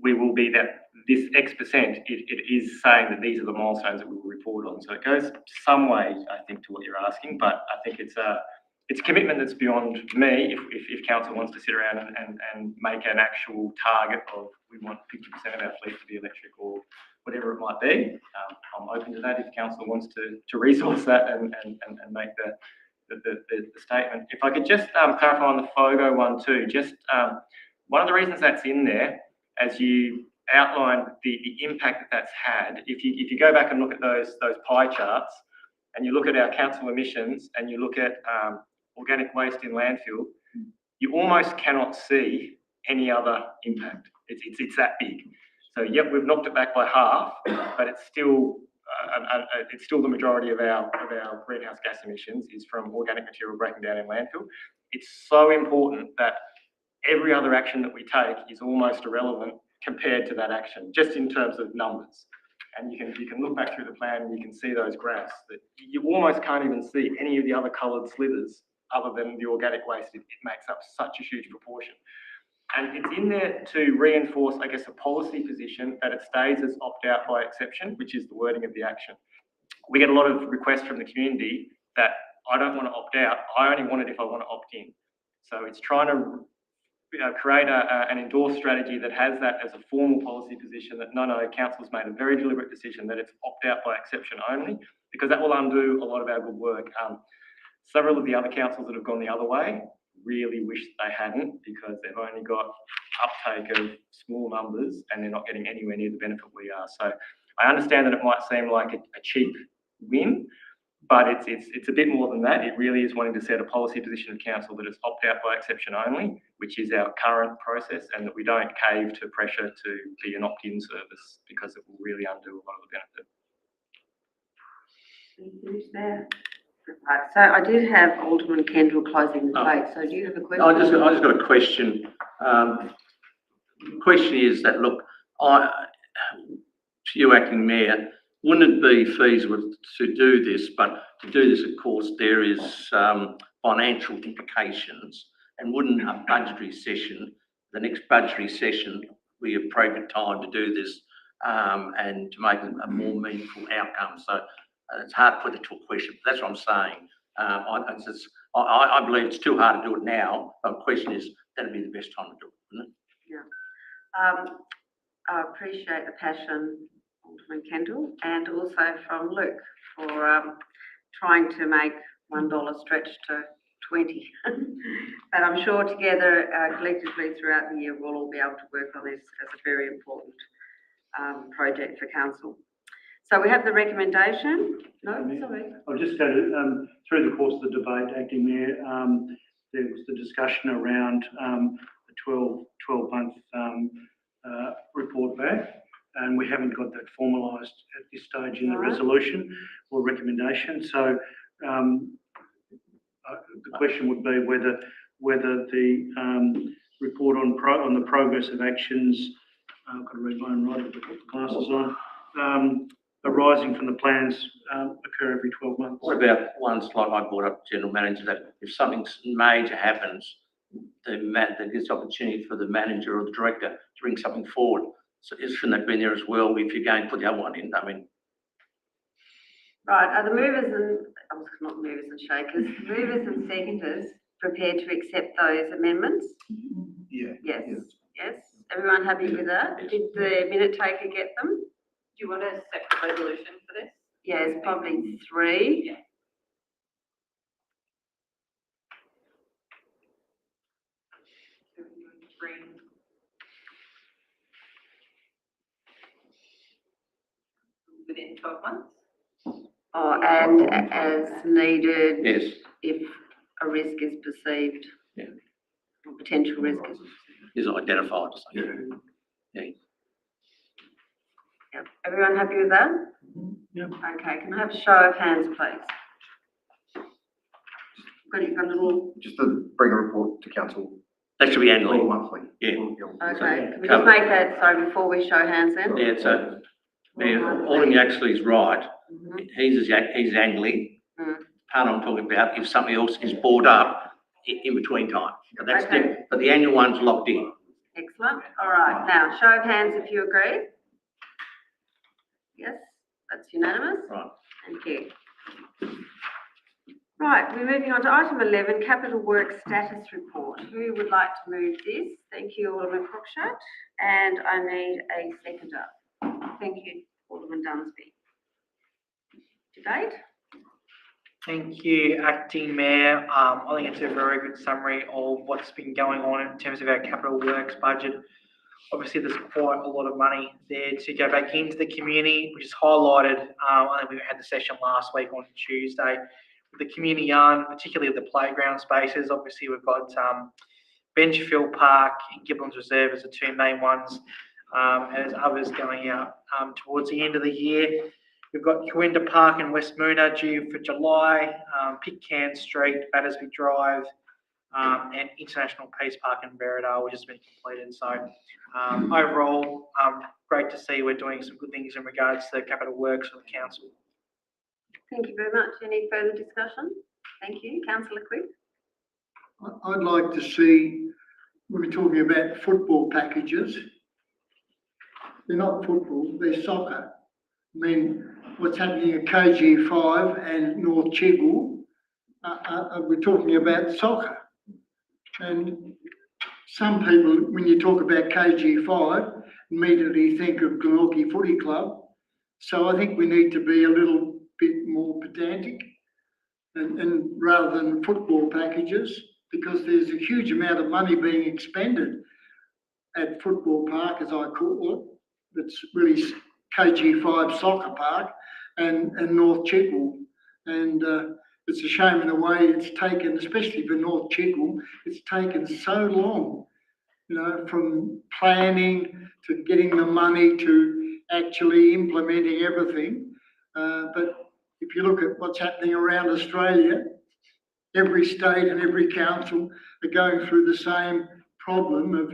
we will be this X percent, it is saying that these are the milestones that we will report on. So it goes some way, I think, to what you're asking, but I think it's a commitment that's beyond me. If council wants to sit around and make an actual target of we want 50% of our fleet to be electric or whatever it might be, I'm open to that if council wants to resource that and make the statement. If I could just clarify on the FOGO one too, just one of the reasons that's in there, as you outlined the impact that's had, if you go back and look at those pie charts, and you look at our council emissions, and you look at organic waste in landfill, you almost cannot see any other impact. It's that big. So yep, we've knocked it back by half, but it's still the majority of our greenhouse gas emissions is from organic material breaking down in landfill. It's so important that every other action that we take is almost irrelevant compared to that action, just in terms of numbers. And you can look back through the plan and you can see those graphs that you almost can't even see any of the other coloured slivers other than the organic waste. It makes up such a huge proportion. And it's in there to reinforce, I guess, a policy position that it stays as opt-out by exception, which is the wording of the action. We get a lot of requests from the community that I don't want to opt out, I only want it if I want to opt in. So it's trying to create an endorsed strategy that has that as a formal policy position that no, council's made a very deliberate decision that it's opt-out by exception only, because that will undo a lot of our good work. Several of the other councils that have gone the other way really wish they hadn't, because they've only got uptake of small numbers and they're not getting anywhere near the benefit we are. So I understand that it might seem like a cheap win, but it's a bit more than that. It really is wanting to set a policy position of council that it's opt-out by exception only, which is our current process, and that we don't cave to pressure to be an opt-in service, because it will really undo a lot of the benefit. Who's there? Right, so I did have Alderman Kendall closing the debate, so do you have a question? I just got a question. The question is that, look, to you, Acting Mayor, wouldn't it be feasible to do this? But to do this, of course, there is financial implications, and wouldn't a budgetary session, the next budgetary session, be appropriate time to do this and to make a more meaningful outcome? So it's hard to put it to a question, but that's what I'm saying. I believe it's too hard to do it now, but the question is, that'd be the best time to do it, wouldn't it? Yeah. I appreciate the passion, Alderman Kendall, and also from Luke for trying to make $1 stretch to 20. But I'm sure together, collectively throughout the year, we'll all be able to work on this as a very important project for council. So we have the recommendation. No, sorry. I'll just go to, through the course of the debate, Acting Mayor, there was the discussion around the 12-month report back, and we haven't got that formalised at this stage in the resolution or recommendation. So the question would be whether the report on the progress of actions, I've got to read my own writing, I've got the glasses on, arising from the plans occur every 12 months. What about ones like I brought up, General Manager, that if something major happens, that gives opportunity for the manager or the director to bring something forward? So shouldn't that be in there as well if you're going to put the other one in? I mean, right, are the movers and, not movers and shakers, movers and seconders prepared to accept those amendments? Yeah. Yes. Yes. Everyone happy with that? Yes. Did the minute taker get them? Do you want a separate resolution for this? Yes, probably 3. Yeah. Within 12 months? Oh, and as needed. yes, If a risk is perceived. Yeah. Or potential risk is. is identified. So. Yeah. Yep. Everyone happy with that? Yep. Okay, can I have a show of hands, please? Got a little. Just to bring a report to council That should be annually. or monthly. Yeah. Okay, can we just make that, sorry, before we show hands then? Yeah, so Alderman actually is right. Mhm. He's annually. Mm. Part I'm talking about, if something else is brought up in between time. But that's Okay. different. But the annual one's locked in. Excellent, all right, now, show of hands if you agree. Yes, that's unanimous. Right. Thank you. Right, we're moving on to item 11, Capital Works Status Report. Who would like to move this? Thank you, Alderman Cruikshank, and I need a seconder. Thank you, Alderman Dunsby. Debate? Thank you, Acting Mayor. I think it's a very good summary of what's been going on in terms of our capital works budget. Obviously, there's quite a lot of money there to go back into the community, which is highlighted. I think we had the session last week on Tuesday with the community yarn, particularly the playground spaces. Obviously, we've got Benchfield Park and Gibbons Reserve as the two main ones, and there's others going out towards the end of the year. We've got Corinda Park and West Moona due for July, Pitcairn Street, Battersby Drive, and International Peace Park in Berridale, which has been completed. So overall, great to see we're doing some good things in regards to capital works for the council. Thank you very much. Any further discussion? Thank you. Councillor Quick. I'd like to see, when we're talking about football packages, they're not football, they're soccer. I mean, what's happening at KG5 and North Chigwell, we're talking about soccer. And some people, when you talk about KG5, immediately think of Glenorchy Footy Club. So I think we need to be a little bit more pedantic and rather than football packages, because there's a huge amount of money being expended at Football Park, as I call it. It's really KG5 Soccer Park and North Chigwell. And it's a shame in a way it's taken, especially for North Chigwell, it's taken so long, you know, from planning to getting the money to actually implementing everything. But if you look at what's happening around Australia, every state and every council are going through the same problem of,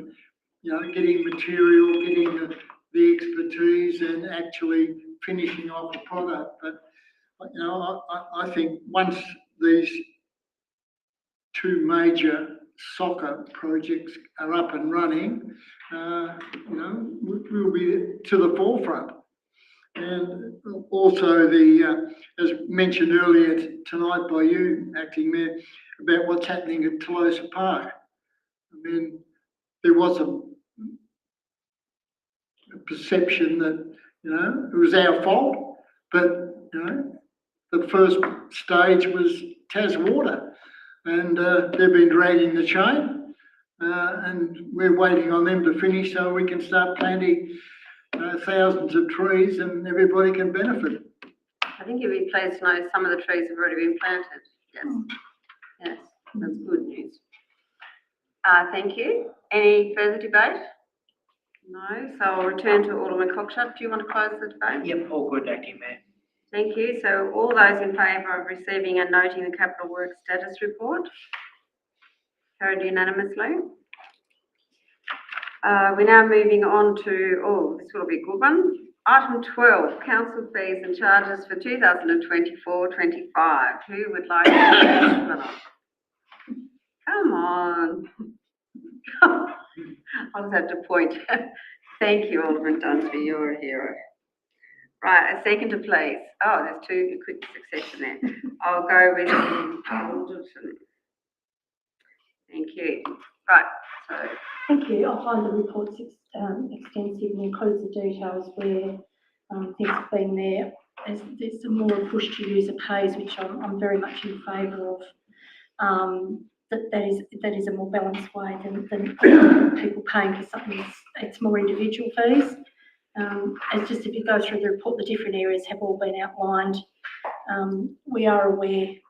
you know, getting material, getting the expertise and actually finishing off the product. But, you know, I think once these two major soccer projects are up and running, you know, we'll be to the forefront. And also as mentioned earlier tonight by you, Acting Mayor, about what's happening at Tolosa Park. I mean, there was a perception that, you know, it was our fault, but, you know, the first stage was Taswater, and they've been dragging the chain, and we're waiting on them to finish so we can start planting thousands of trees and everybody can benefit. I think you'd be pleased to know some of the trees have already been planted. Yes. Yes, that's good news. Thank you. Any further debate? No, so I'll return to Alderman Cockshott. Do you want to close the debate? Yep, all good, Acting Mayor. Thank you. So all those in favour of receiving and noting the capital works status report? Carried unanimously. We're now moving on to, this will be a good one. Item 12, council fees and charges for 2024-25. Who would like to? Come on. I'll just have to point. Thank you, Alderman Dunsby, you're a hero. Right, a seconder, please. Oh, there's two in quick succession there. I'll go with Alderton. Thank you. Right, so. Thank you. I find the report's extensive and includes the details where things have been there. There's some more push to user pays, which I'm very much in favour of. That is a more balanced way than people paying for something. It's more individual fees. It's just if you go through the report, the different areas have all been outlined. We are aware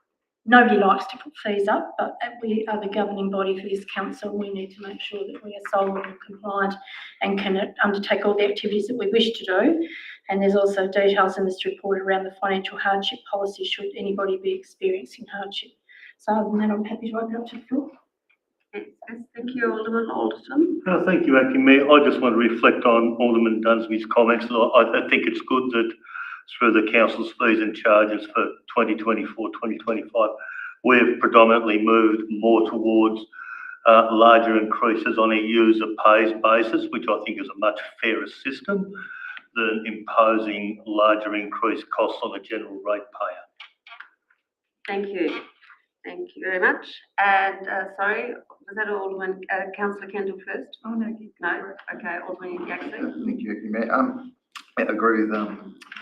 nobody likes to put fees up, but we are the governing body for this council. We need to make sure that we are solid and compliant and can undertake all the activities that we wish to do. And there's also details in this report around the financial hardship policy should anybody be experiencing hardship. So other than that, I'm happy to open up to the floor. Yes, thank you, Alderman Alderton. Thank you, Acting Mayor. I just want to reflect on Alderman Dunsby's comments. I think it's good that through the council's fees and charges for 2024-2025, we've predominantly moved more towards larger increases on a user pays basis, which I think is a much fairer system than imposing larger increased costs on a general ratepayer. Thank you. Thank you very much. And sorry, was that Alderman Councillor Kendall first? Oh, no. No? Okay, Alderman Yaxley. Thank you, Mayor. I agree with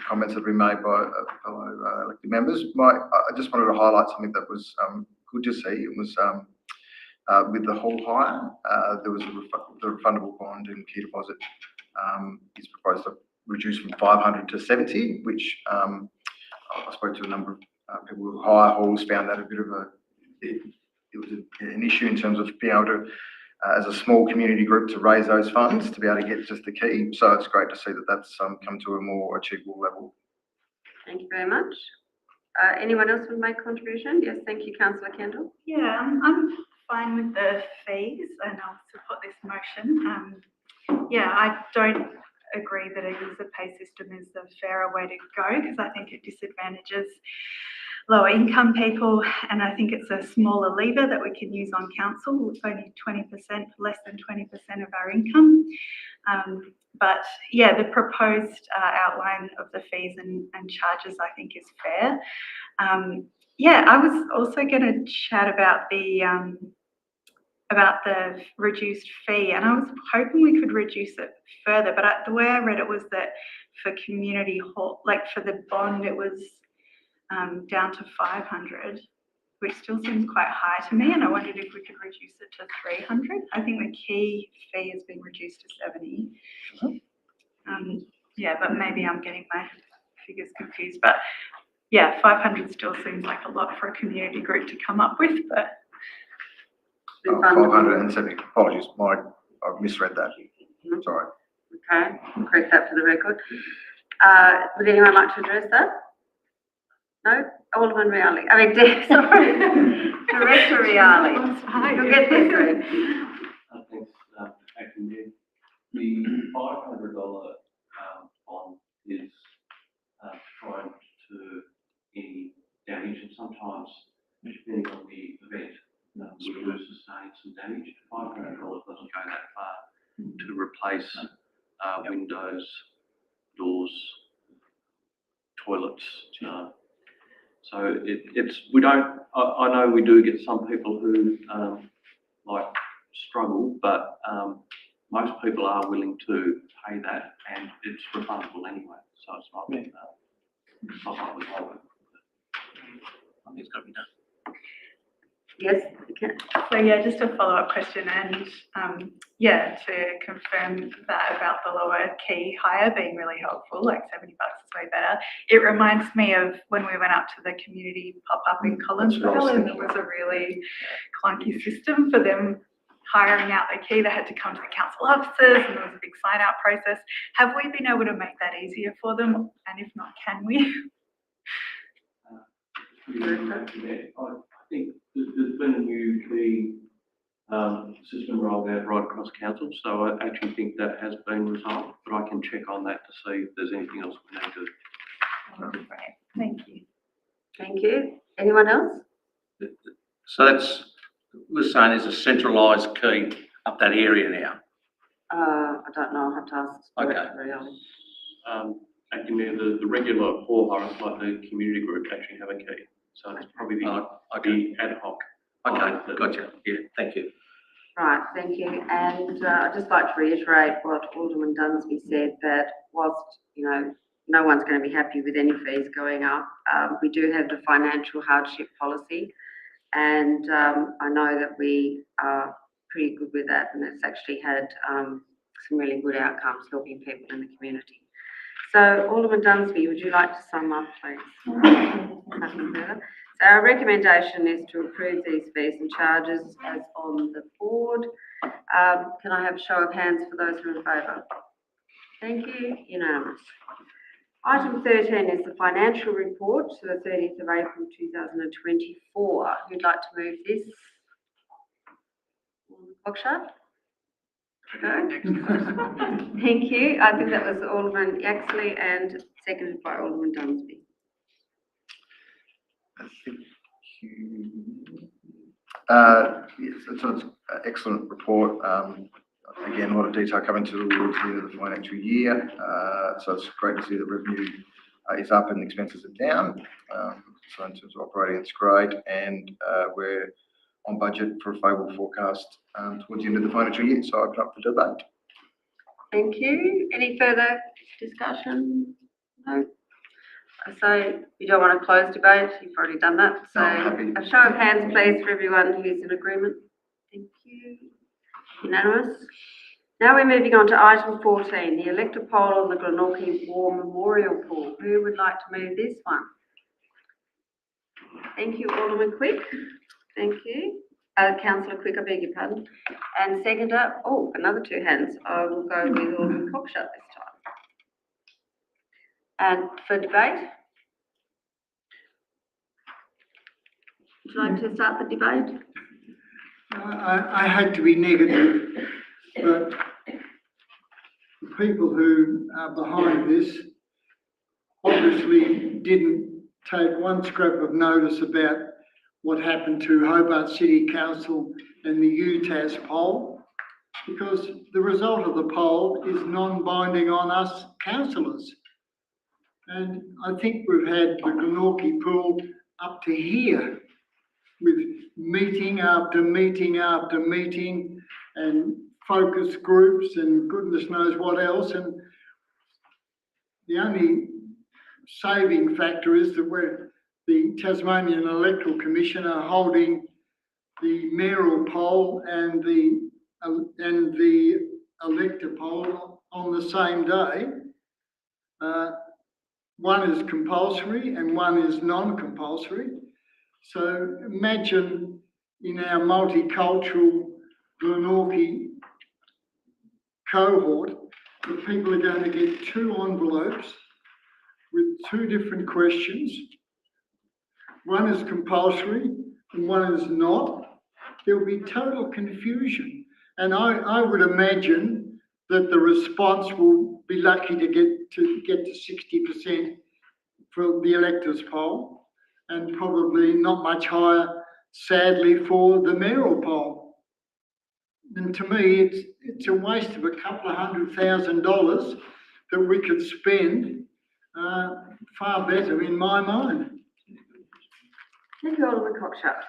comments that have been made by fellow elected members. I just wanted to highlight something that was good to see. It was with the hall hire, there was the refundable bond and key deposit is proposed to reduce from 500 to 70, which I spoke to a number of people who hire halls, found that a bit of it was an issue in terms of being able to, as a small community group, to raise those funds to be able to get just the key. So it's great to see that that's come to a more achievable level. Thank you very much. Anyone else would make a contribution? Yes, thank you, Councillor Kendall. Yeah, I'm fine with the fees and I'll support this motion. Yeah, I don't agree that a user pay system is the fairer way to go because I think it disadvantages lower income people, and I think it's a smaller lever that we can use on council. It's only 20%, less than 20% of our income. But yeah, the proposed outline of the fees and charges I think is fair. Yeah, I was also going to chat about the reduced fee, and I was hoping we could reduce it further, but the way I read it was that for community hall, like for the bond, it was down to 500, which still seems quite high to me, and I wondered if we could reduce it to 300. I think the key fee has been reduced to 70. Yeah, but maybe I'm getting my figures confused, but yeah, 500 still seems like a lot for a community group to come up with, but 570, apologies, I've misread that. Sorry. Okay, I'll correct that for the record. Would anyone like to address that? No? Alderman Riali. Sorry. Director Riali. You'll get there soon. Thanks, Acting Mayor. The $500 bond is prone to any damage, and sometimes, depending on the event, we do sustain some damage. $500 doesn't go that far to replace windows, doors, toilets. So we don't, I know we do get some people who struggle, but most people are willing to pay that, and it's refundable anyway, so it's not like we hold it. I think it's got to be done. Yes, okay. so yeah, just a follow-up question, and yeah, to confirm that about the lower key hire being really helpful, like $70 is way better. It reminds me of when we went up to the community pop-up in Collinsville, and it was a really clunky system for them hiring out the key. They had to come to the council offices, and there was a big sign-out process. Have we been able to make that easier for them? And if not, can we? I think there's been a new key system rolled out right across council, so I actually think that has been resolved, but I can check on that to see if there's anything else we need to. Great, thank you. Thank you. Anyone else? So we're saying there's a centralised key up that area now. I don't know. I'll have to ask. Okay. Acting Mayor, the regular hall hires like the community group actually have a key, so it's probably the ad hoc. Okay, gotcha. Yeah, thank you. Right, thank you. And I'd just like to reiterate what Alderman Dunsby said, that whilst, no one's going to be happy with any fees going up, we do have the financial hardship policy, and I know that we are pretty good with that, and it's actually had some really good outcomes helping people in the community. So, Alderman Dunsby, would you like to sum up, please? Nothing further. So our recommendation is to approve these fees and charges as on the board. Can I have a show of hands for those who are in favour? Thank you. Unanimous. Item 13 is the financial report to the 30th of April 2024. Who'd like to move this? Cockshut? Okay. Thank you. I think that was Alderman Yaxley and seconded by Alderman Dunsby. Thank you. Yes, it's an excellent report. Again, a lot of detail coming towards the end of the financial year. So it's great to see that revenue is up and expenses are down. So in terms of operating, it's great. And we're on budget for a favourable forecast towards the end of the financial year. So I open up for debate. Thank you. Any further discussion? No? So you don't want to close debate? You've already done that. So a show of hands, please, for everyone who's in agreement. Thank you. Unanimous. Now we're moving on to item 14, the elector poll on the Glenorchy War Memorial Pool. Who would like to move this one? Thank you, Alderman Quick. Thank you. Councillor Quick, I beg your pardon. And seconder, another two hands. I will go with Alderman Cockshut this time. And for debate? Would you like to start the debate? I I hate to be negative, but the people who are behind this obviously didn't take one scrap of notice about what happened to Hobart City Council and the UTAS poll, because the result of the poll is non-binding on us councillors. And I think we've had the Glenorchy pool up to here with meeting after meeting after meeting and focus groups and goodness knows what else. And the only saving factor is that the Tasmanian Electoral Commission are holding the mayoral poll and the elector poll on the same day. One is compulsory and one is non-compulsory. So imagine in our multicultural Glenorchy cohort that people are going to get 2 envelopes with 2 different questions. One is compulsory and one is not. There will be total confusion. And I would imagine that the response will be lucky to get to 60% for the electors poll, and probably not much higher, sadly, for the mayoral poll. And to me, it's a waste of a couple of $100,000 that we could spend far better in my mind. Thank you, Alderman Cockshott.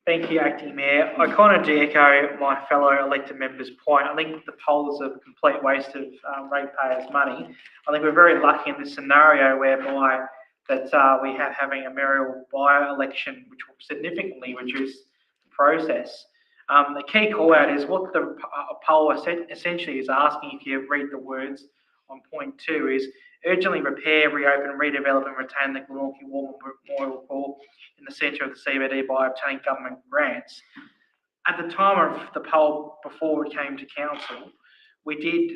Thank you, Acting Mayor. I kind of do echo my fellow elected member's point. I think the poll is a complete waste of ratepayers' money. I think we're very lucky in this scenario whereby that we have having a mayoral by-election, which will significantly reduce the process. The key call out is what the poll essentially is asking, if you read the words on point 2, is urgently repair, reopen, redevelop and retain the Glenorchy War Memorial Pool in the centre of the CBD by obtaining government grants. At the time of the poll, before we came to council, we did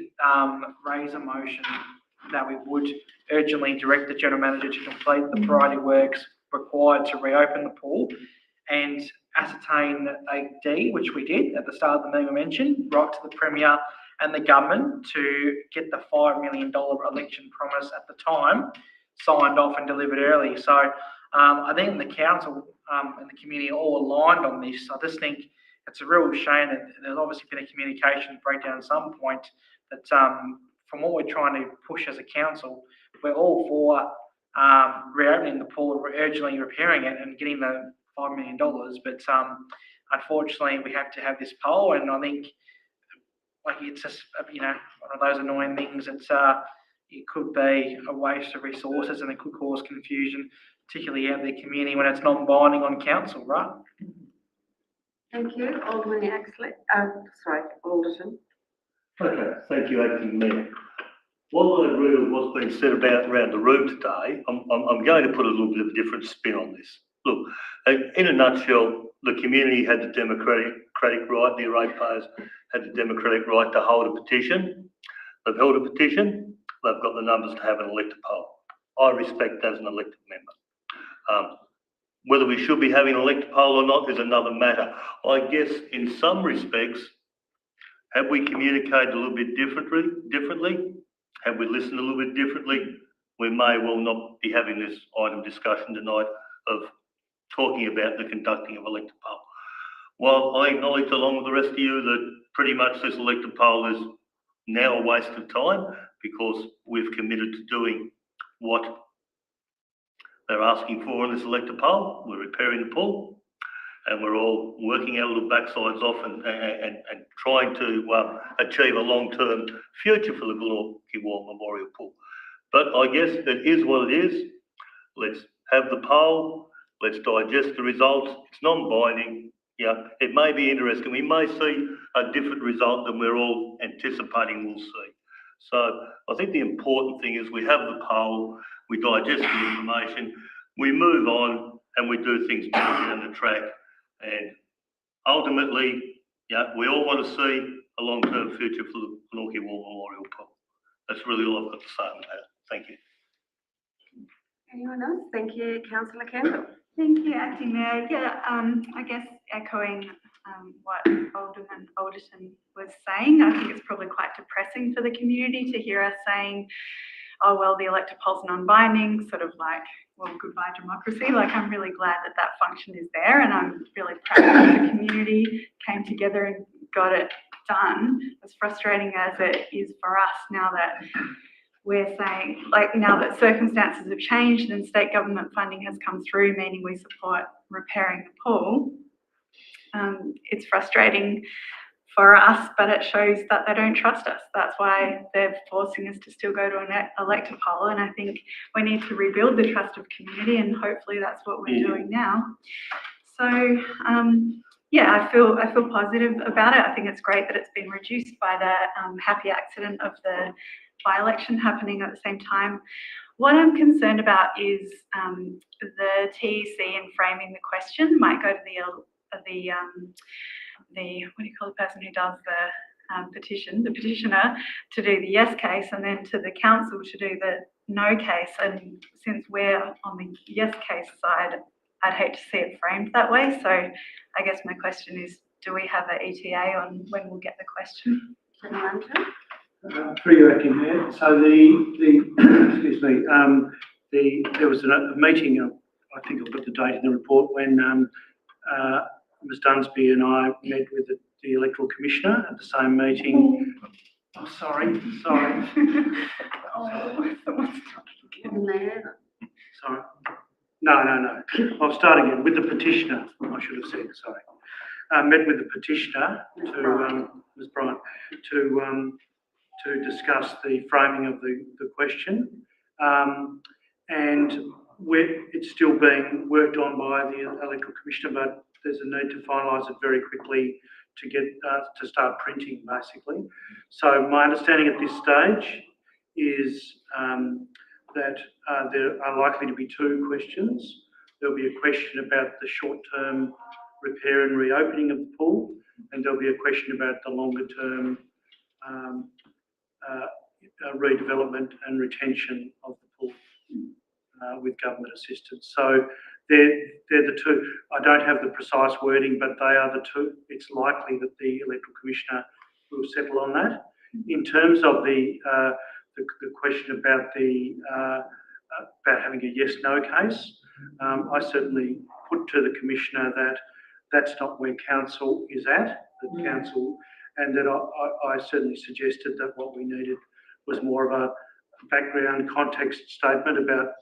raise a motion that we would urgently direct the General Manager to complete the priority works required to reopen the pool and ascertain a deed, which we did at the start of the meeting we mentioned, right to the Premier and the government to get the $5 million election promise at the time signed off and delivered early. So I think the council and the community are all aligned on this. I just think it's a real shame that there's obviously been a communication breakdown at some point, that from what we're trying to push as a council, we're all for reopening the pool, urgently repairing it and getting the $5 million. But unfortunately, we have to have this poll, and I think it's just one of those annoying things. It could be a waste of resources and it could cause confusion, particularly out of the community when it's not binding on council, right? Thank you, Alderman Axley. Alderton. Okay, thank you, Acting Mayor. While I agree with what's been said around the room today, I'm going to put a little bit of a different spin on this. Look, in a nutshell, the community had the democratic right, the ratepayers had the democratic right to hold a petition. They've held a petition, they've got the numbers to have an elected poll. I respect that as an elected member. Whether we should be having an elected poll or not is another matter. I guess in some respects, have we communicated a little bit differently? Have we listened a little bit differently? We may well not be having this item discussion tonight of talking about the conducting of elected poll. While I acknowledge along with the rest of you that pretty much this elected poll is now a waste of time because we've committed to doing what they're asking for in this elected poll. We're repairing the pool and we're all working our little backsides off and trying to achieve a long-term future for the Glenorchy War Memorial Pool. But I guess it is what it is. Let's have the poll. Let's digest the results. It's non-binding. Yeah, it may be interesting. We may see a different result than we're all anticipating we'll see. So I think the important thing is we have the poll, we digest the information, we move on and we do things down the track. And ultimately, we all want to see a long-term future for the Glenorchy War Memorial Pool. That's really all I've got to say on that. Thank you. Anyone else? Thank you, Councillor Campbell. Thank you, Acting Mayor. I guess echoing what Alderman Alderton was saying. I think it's probably quite depressing for the community to hear us saying, oh, well, the elected poll's non-binding, sort of like, well, goodbye democracy. Like, I'm really glad that that function is there, and I'm really proud that the community came together and got it done. As frustrating as it is for us now that we're saying, like, now that circumstances have changed and state government funding has come through, meaning we support repairing the pool, it's frustrating for us, but it shows that they don't trust us. That's why they're forcing us to still go to an elected poll, and I think we need to rebuild the trust of community, and hopefully that's what we're doing now. So, yeah, I feel positive about it. I think it's great that it's been reduced by the happy accident of the by-election happening at the same time. What I'm concerned about is the TEC in framing the question might go to the what do you call the person who does the petition, the petitioner, to do the yes case, and then to the council to do the no case. And since we're on the yes case side, I'd hate to see it framed that way. So I guess my question is, do we have an ETA on when we'll get the question? Through you, Acting Mayor. So excuse me, there was a meeting, I think I've got the date in the report, when Ms Dunsby and I met with the Electoral Commissioner at the same meeting. Oh, sorry. Oh, Sorry. No. I'll start again with the petitioner. I should have said, sorry. Met with the petitioner to Ms Bryant to discuss the framing of the question, and it's still being worked on by the Electoral Commissioner, but there's a need to finalise it very quickly to get to start printing, basically. So my understanding at this stage is that there are likely to be two questions. There'll be a question about the short-term repair and reopening of the pool, and there'll be a question about the longer-term redevelopment and retention of the pool with government assistance. So they're the two. I don't have the precise wording, but they are the two. It's likely that the Electoral Commissioner will settle on that. In terms of the question about about having a yes/no case, I certainly put to the Commissioner that that's not where Council is at, the Council, and that I certainly suggested that what we needed was more of a background context statement about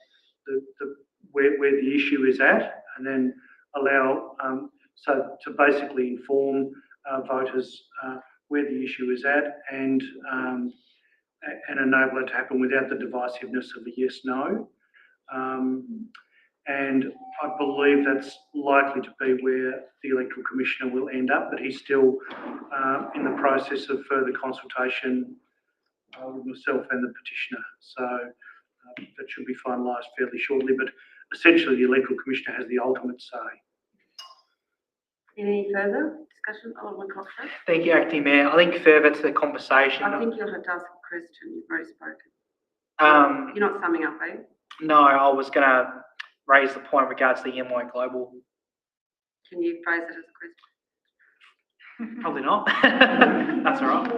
where the issue is at, and then allow so to basically inform voters where the issue is at, and enable it to happen without the divisiveness of a yes/no. And I believe that's likely to be where the Electoral Commissioner will end up, but he's still in the process of further consultation with myself and the petitioner. So that should be finalised fairly shortly, but essentially the Electoral Commissioner has the ultimate say. Any further discussion? Alderman Coxon? Thank you, Acting Mayor. I think further to the conversation. I think you'll have to ask a question. You've already spoken. You're not summing up, are you? No, I was going to raise the point in regards to the MY Global. Can you phrase it as a question? Probably not. That's all right.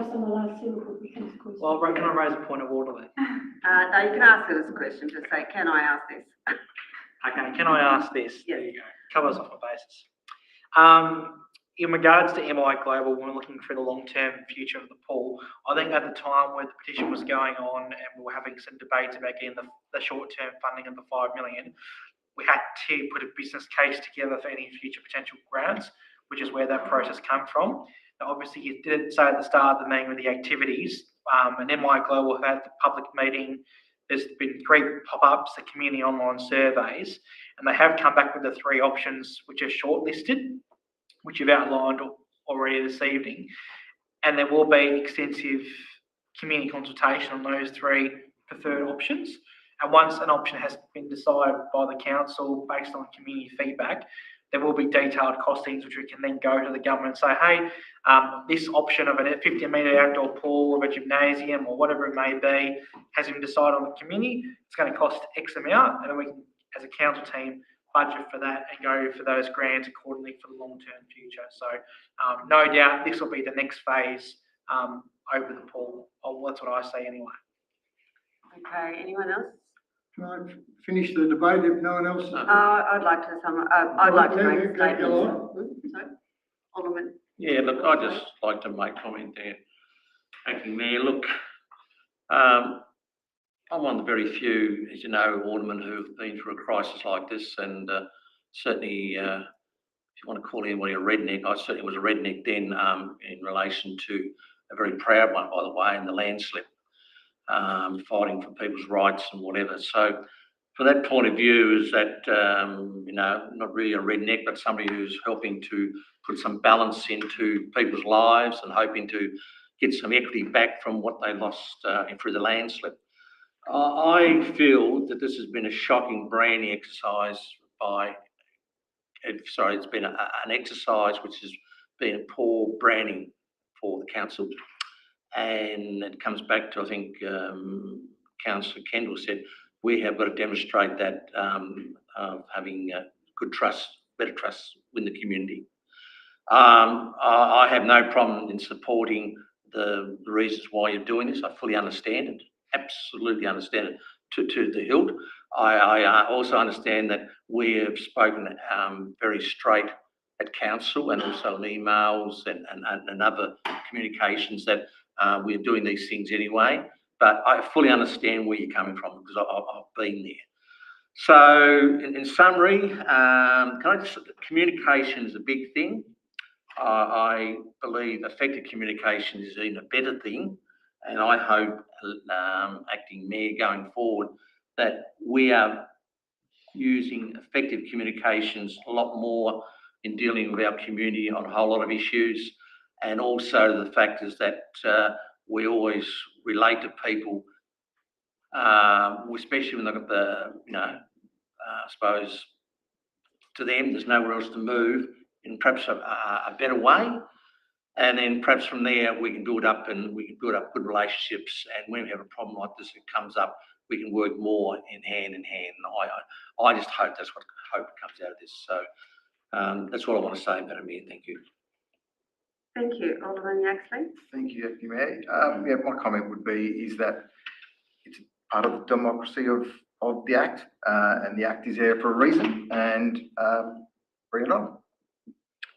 Well, can I raise a point of order then? No, you can ask it as a question. Just say, can I ask this? Okay, can I ask this? Yes. There you go. Covers off my basis. In regards to MI Global, when we're looking for the long-term future of the pool, I think at the time where the petition was going on and we were having some debates about getting the short-term funding of the $5 million, we had to put a business case together for any future potential grants, which is where that process came from. Now, obviously, you did say at the start of the meeting with the activities, and MI Global had the public meeting. There's been 3 pop-ups, the community online surveys, and they have come back with the 3 options which are shortlisted, which you've outlined already this evening. And there will be extensive community consultation on those 3 preferred options. And once an option has been decided by the council based on community feedback, there will be detailed costings which we can then go to the government and say, hey, this option of a 50-metre outdoor pool or a gymnasium or whatever it may be has been decided on the community. It's going to cost X amount, and then we can, as a council team, budget for that and go for those grants accordingly for the long-term future. So no doubt this will be the next phase over the pool. Oh, that's what I say anyway. Okay, anyone else? Can I finish the debate if no one else? I'd like to I'd like to make a Take your statement. line. Sorry, Alderman. Yeah, look, I'd just like to make comment there. Acting Mayor, look, I'm one of the very few, as you know, aldermen who've been through a crisis like this, and certainly, if you want to call anybody a redneck, I certainly was a redneck then in relation to a very proud one, by the way, in the landslip, fighting for people's rights and whatever. So, from that point of view, is that not really a redneck, but somebody who's helping to put some balance into people's lives and hoping to get some equity back from what they lost through the landslip. I feel that this has been a shocking branding exercise it's been an exercise which has been poor branding for the council. And it comes back to, I think, Councillor Kendall said, we have got to demonstrate that of having good trust, better trust in the community. I have no problem in supporting the reasons why you're doing this. I fully understand it, absolutely understand it to the hilt. I also understand that we have spoken very straight at council and also in emails and other communications that we're doing these things anyway. But I fully understand where you're coming from because I've been there. So in summary, communication is a big thing. I believe effective communication is even a better thing. And I hope, Acting Mayor, going forward, that we are using effective communications a lot more in dealing with our community on a whole lot of issues. And also the fact is that we always relate to people, especially when they've got I suppose, to them, there's nowhere else to move in perhaps a better way. And then perhaps from there, we can build up good relationships. And when we have a problem like this, it comes up, we can work more in hand. And I just hope that's what comes out of this. So that's all I want to say, Madam Mayor. Thank you. Thank you, Alderman Yaxley. Thank you, Acting Mayor. My comment would be is that it's part of the democracy of the Act, and the Act is there for a reason, and bring it on.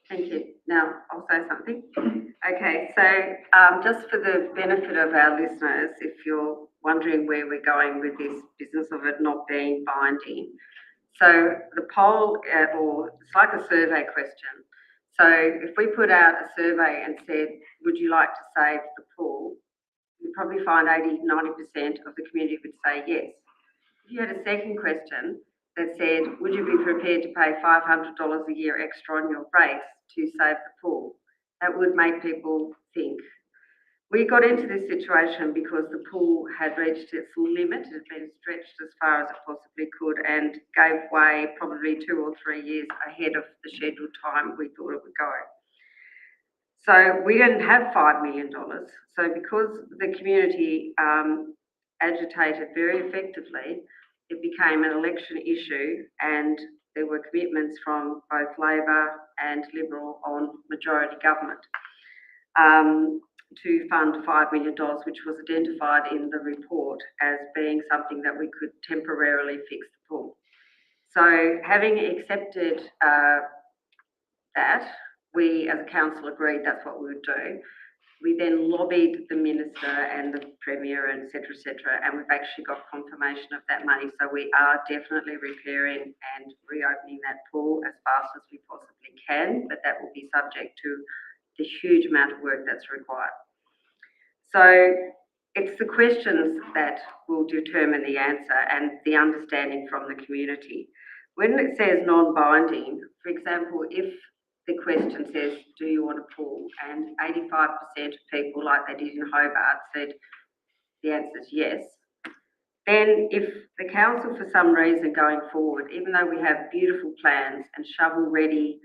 Thank you. Now, I'll say something. Okay, so just for the benefit of our listeners, if you're wondering where we're going with this business of it not being binding, so the poll, or it's like a survey question. So if we put out a survey and said, would you like to save the pool? You'd probably find 80–90% of the community would say yes. If you had a second question that said, would you be prepared to pay $500 a year extra on your rates to save the pool? That would make people think. We got into this situation because the pool had reached its limit. It had been stretched as far as it possibly could and gave way probably 2 or 3 years ahead of the scheduled time we thought it would go. So we didn't have $5 million. So because the community agitated very effectively, it became an election issue, and there were commitments from both Labor and Liberal on majority government to fund $5 million, which was identified in the report as being something that we could temporarily fix the pool. So having accepted that, we as a council agreed that's what we would do. We then lobbied the Minister and the Premier, et cetera, and we've actually got confirmation of that money. So we are definitely repairing and reopening that pool as fast as we possibly can, but that will be subject to the huge amount of work that's required. So it's the questions that will determine the answer and the understanding from the community. When it says non-binding, for example, if the question says, do you want a pool? And 85% of people, like they did in Hobart, said the answer is yes. Then if the council, for some reason going forward, even though we have beautiful plans and shovel-ready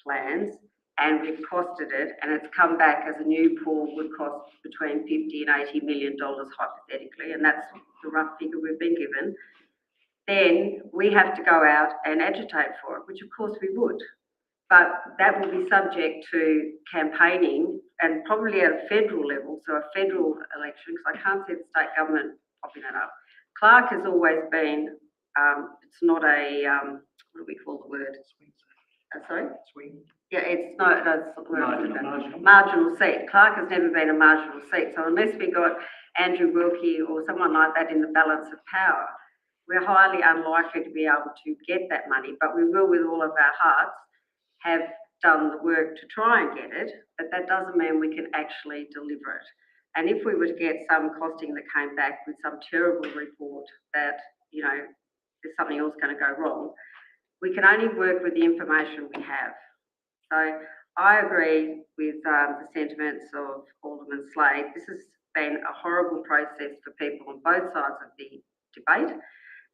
plans, and we've costed it, and it's come back as a new pool would cost between $50 and $80 million hypothetically, and that's the rough figure we've been given, then we have to go out and agitate for it, which of course we would. But that will be subject to campaigning and probably at a federal level, so a federal election, because I can't see the state government popping that up. Clark has always been, it's not a, what do we call the word? Sorry? Swing. Yeah, it's not, that's the word. Marginal. Marginal seat. Clark has never been a marginal seat. So unless we got Andrew Wilkie or someone like that in the balance of power, we're highly unlikely to be able to get that money, but we will with all of our hearts have done the work to try and get it, but that doesn't mean we can actually deliver it. And if we were to get some costing that came back with some terrible report that, you know, there's something else going to go wrong, we can only work with the information we have. So I agree with the sentiments of Alderman Slade. This has been a horrible process for people on both sides of the debate.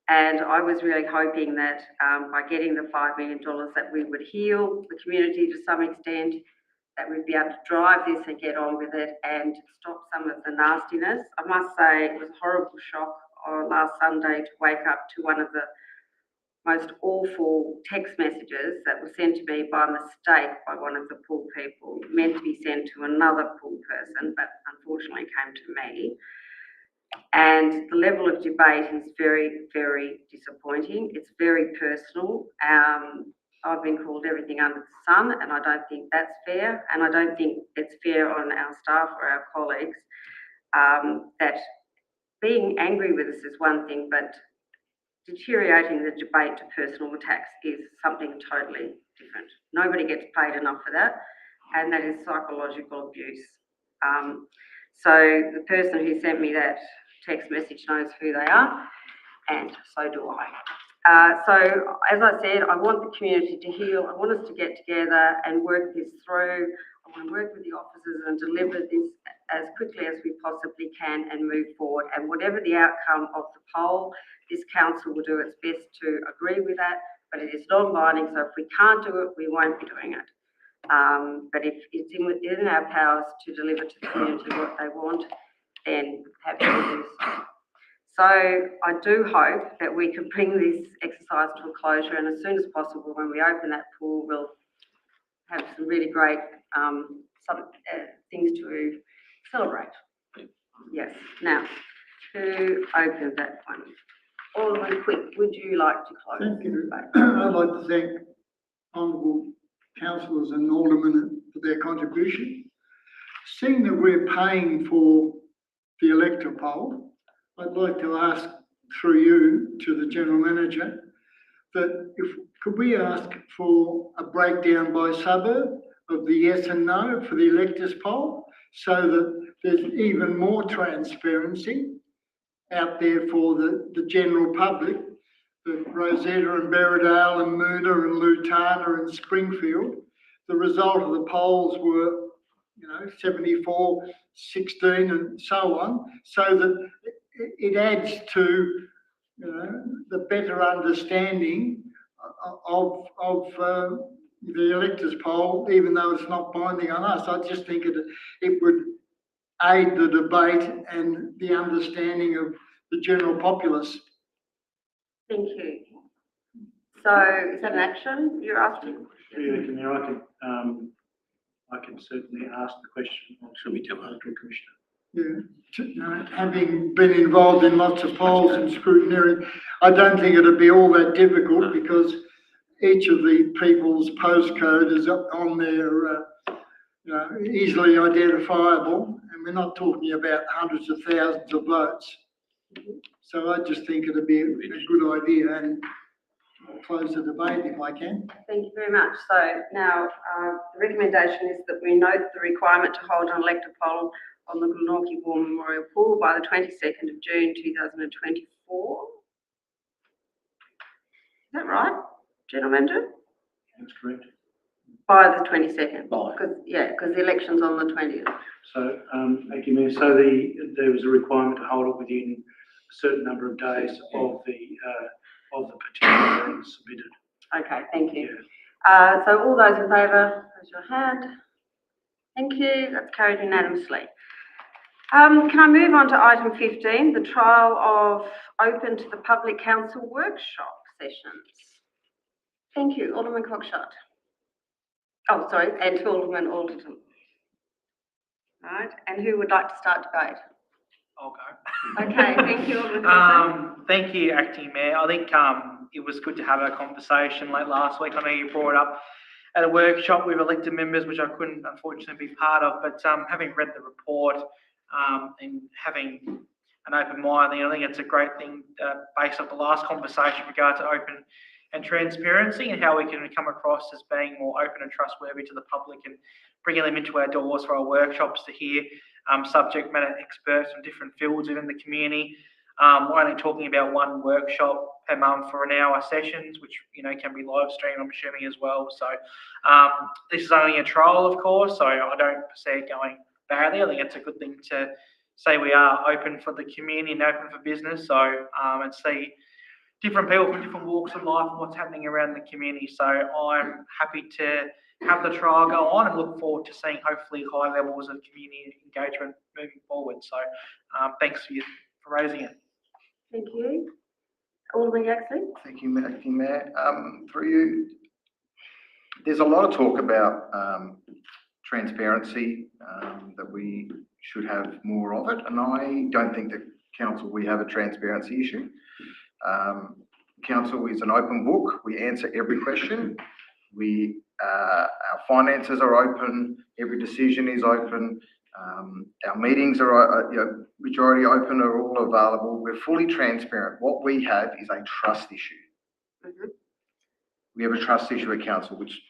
And I was really hoping that by getting the $5 million that we would heal the community to some extent, that we'd be able to drive this and get on with it and stop some of the nastiness. I must say it was a horrible shock last Sunday to wake up to one of the most awful text messages that were sent to me by mistake by one of the pool people, meant to be sent to another pool person, but unfortunately came to me. And the level of debate is very, very disappointing. It's very personal. I've been called everything under the sun, and I don't think that's fair. And I don't think it's fair on our staff or our colleagues that being angry with us is one thing, but deteriorating the debate to personal attacks is something totally different. Nobody gets paid enough for that, and that is psychological abuse. So the person who sent me that text message knows who they are, and so do I. So as I said, I want the community to heal. I want us to get together and work this through. I want to work with the officers and deliver this as quickly as we possibly can and move forward. And whatever the outcome of the poll, this council will do its best to agree with that, but it is non-binding, so if we can't do it, we won't be doing it. But if it's in our powers to deliver to the community what they want, then happy to do so. So I do hope that we can bring this exercise to a closure, and as soon as possible, when we open that pool, we'll have some really great things to celebrate. Yes. Now, who opens that one? Alderman Quick, would you like to close? Thank you. I'd like to thank honourable councillors and aldermen for their contribution. Seeing that we're paying for the electoral poll, I'd like to ask through you to the General Manager that could we ask for a breakdown by suburb of the yes and no for the electors poll, so that there's even more transparency out there for the general public, that Rosetta and Berridale and Moona and Lutana and Springfield, the result of the polls were, 74, 16 and so on, so that it adds to, the better understanding of the electors poll, even though it's not binding on us. I just think it would aid the debate and the understanding of the general populace. Thank you. So is that an action you're asking? Yeah, I can certainly ask the question. Should we do it? Commissioner. Yeah, having been involved in lots of polls and scrutineering, I don't think it'd be all that difficult, because each of the people's postcode is on their, easily identifiable, and we're not talking about hundreds of thousands of votes. So I just think it'd be a good idea, and I'll close the debate if I can. Thank you very much. So now the recommendation is that we note the requirement to hold an electoral poll on the Glenorchy War Memorial Pool by the 22nd of June 2024. Is that right, General Manager? That's correct. By the 22nd. Because the election's on the 20th. So, thank you, Mayor. So there was a requirement to hold it within a certain number of days of the petition being submitted. Okay, thank you. Yeah. So all those in favour, raise your hand. Thank you. That's carried unanimously. Can I move on to item 15, the trial of open to the public council workshop sessions? Thank you, Alderman Cockshott. Oh, sorry, and to Alderman Alderton. Right, and who would like to start debate? I'll go. Okay, thank you, Alderman Cockshott. Thank you, Acting Mayor. I think it was good to have a conversation late last week. I know you brought it up at a workshop with elected members, which I couldn't unfortunately be part of, but having read the report and having an open mind, I think it's a great thing based off the last conversation with regard to open and transparency and how we can come across as being more open and trustworthy to the public and bringing them into our doors for our workshops to hear subject matter experts from different fields within the community. We're only talking about one workshop per month for an hour sessions, which can be live streamed, I'm assuming, as well. So this is only a trial, of course, so I don't see it going badly. I think it's a good thing to say we are open for the community and open for business. So and see different people from different walks of life and what's happening around the community. So I'm happy to have the trial go on and look forward to seeing hopefully high levels of community engagement moving forward. So thanks for raising it. Thank you. Alderman Yaxley. Thank you, Acting Mayor. Through you, there's a lot of talk about transparency, that we should have more of it, and I don't think that council, we have a transparency issue. Council is an open book. We answer every question. Our finances are open. Every decision is open. Our meetings are, majority open, are all available. We're fully transparent. What we have is a trust issue. Mm-hmm. We have a trust issue at council, which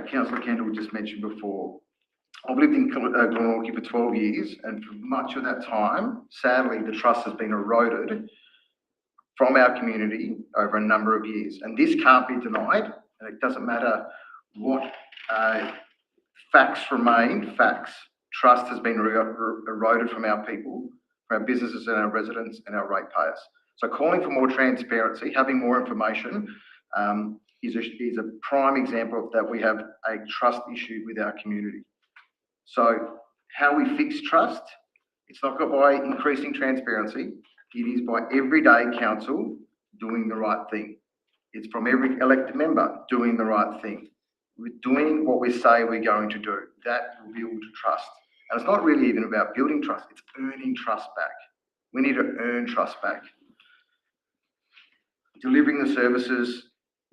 Councillor Kendall just mentioned before. I've lived in Glenorchy for 12 years, and for much of that time, sadly, the trust has been eroded from our community over a number of years. And this can't be denied, and it doesn't matter what facts remain, facts. Trust has been eroded from our people, from our businesses and our residents and our ratepayers. So calling for more transparency, having more information, is a prime example of that. We have a trust issue with our community. So how we fix trust, it's not by increasing transparency, it is by everyday council doing the right thing. It's from every elected member doing the right thing. We're doing what we say we're going to do. That will build trust. And it's not really even about building trust, it's earning trust back. We need to earn trust back. Delivering the services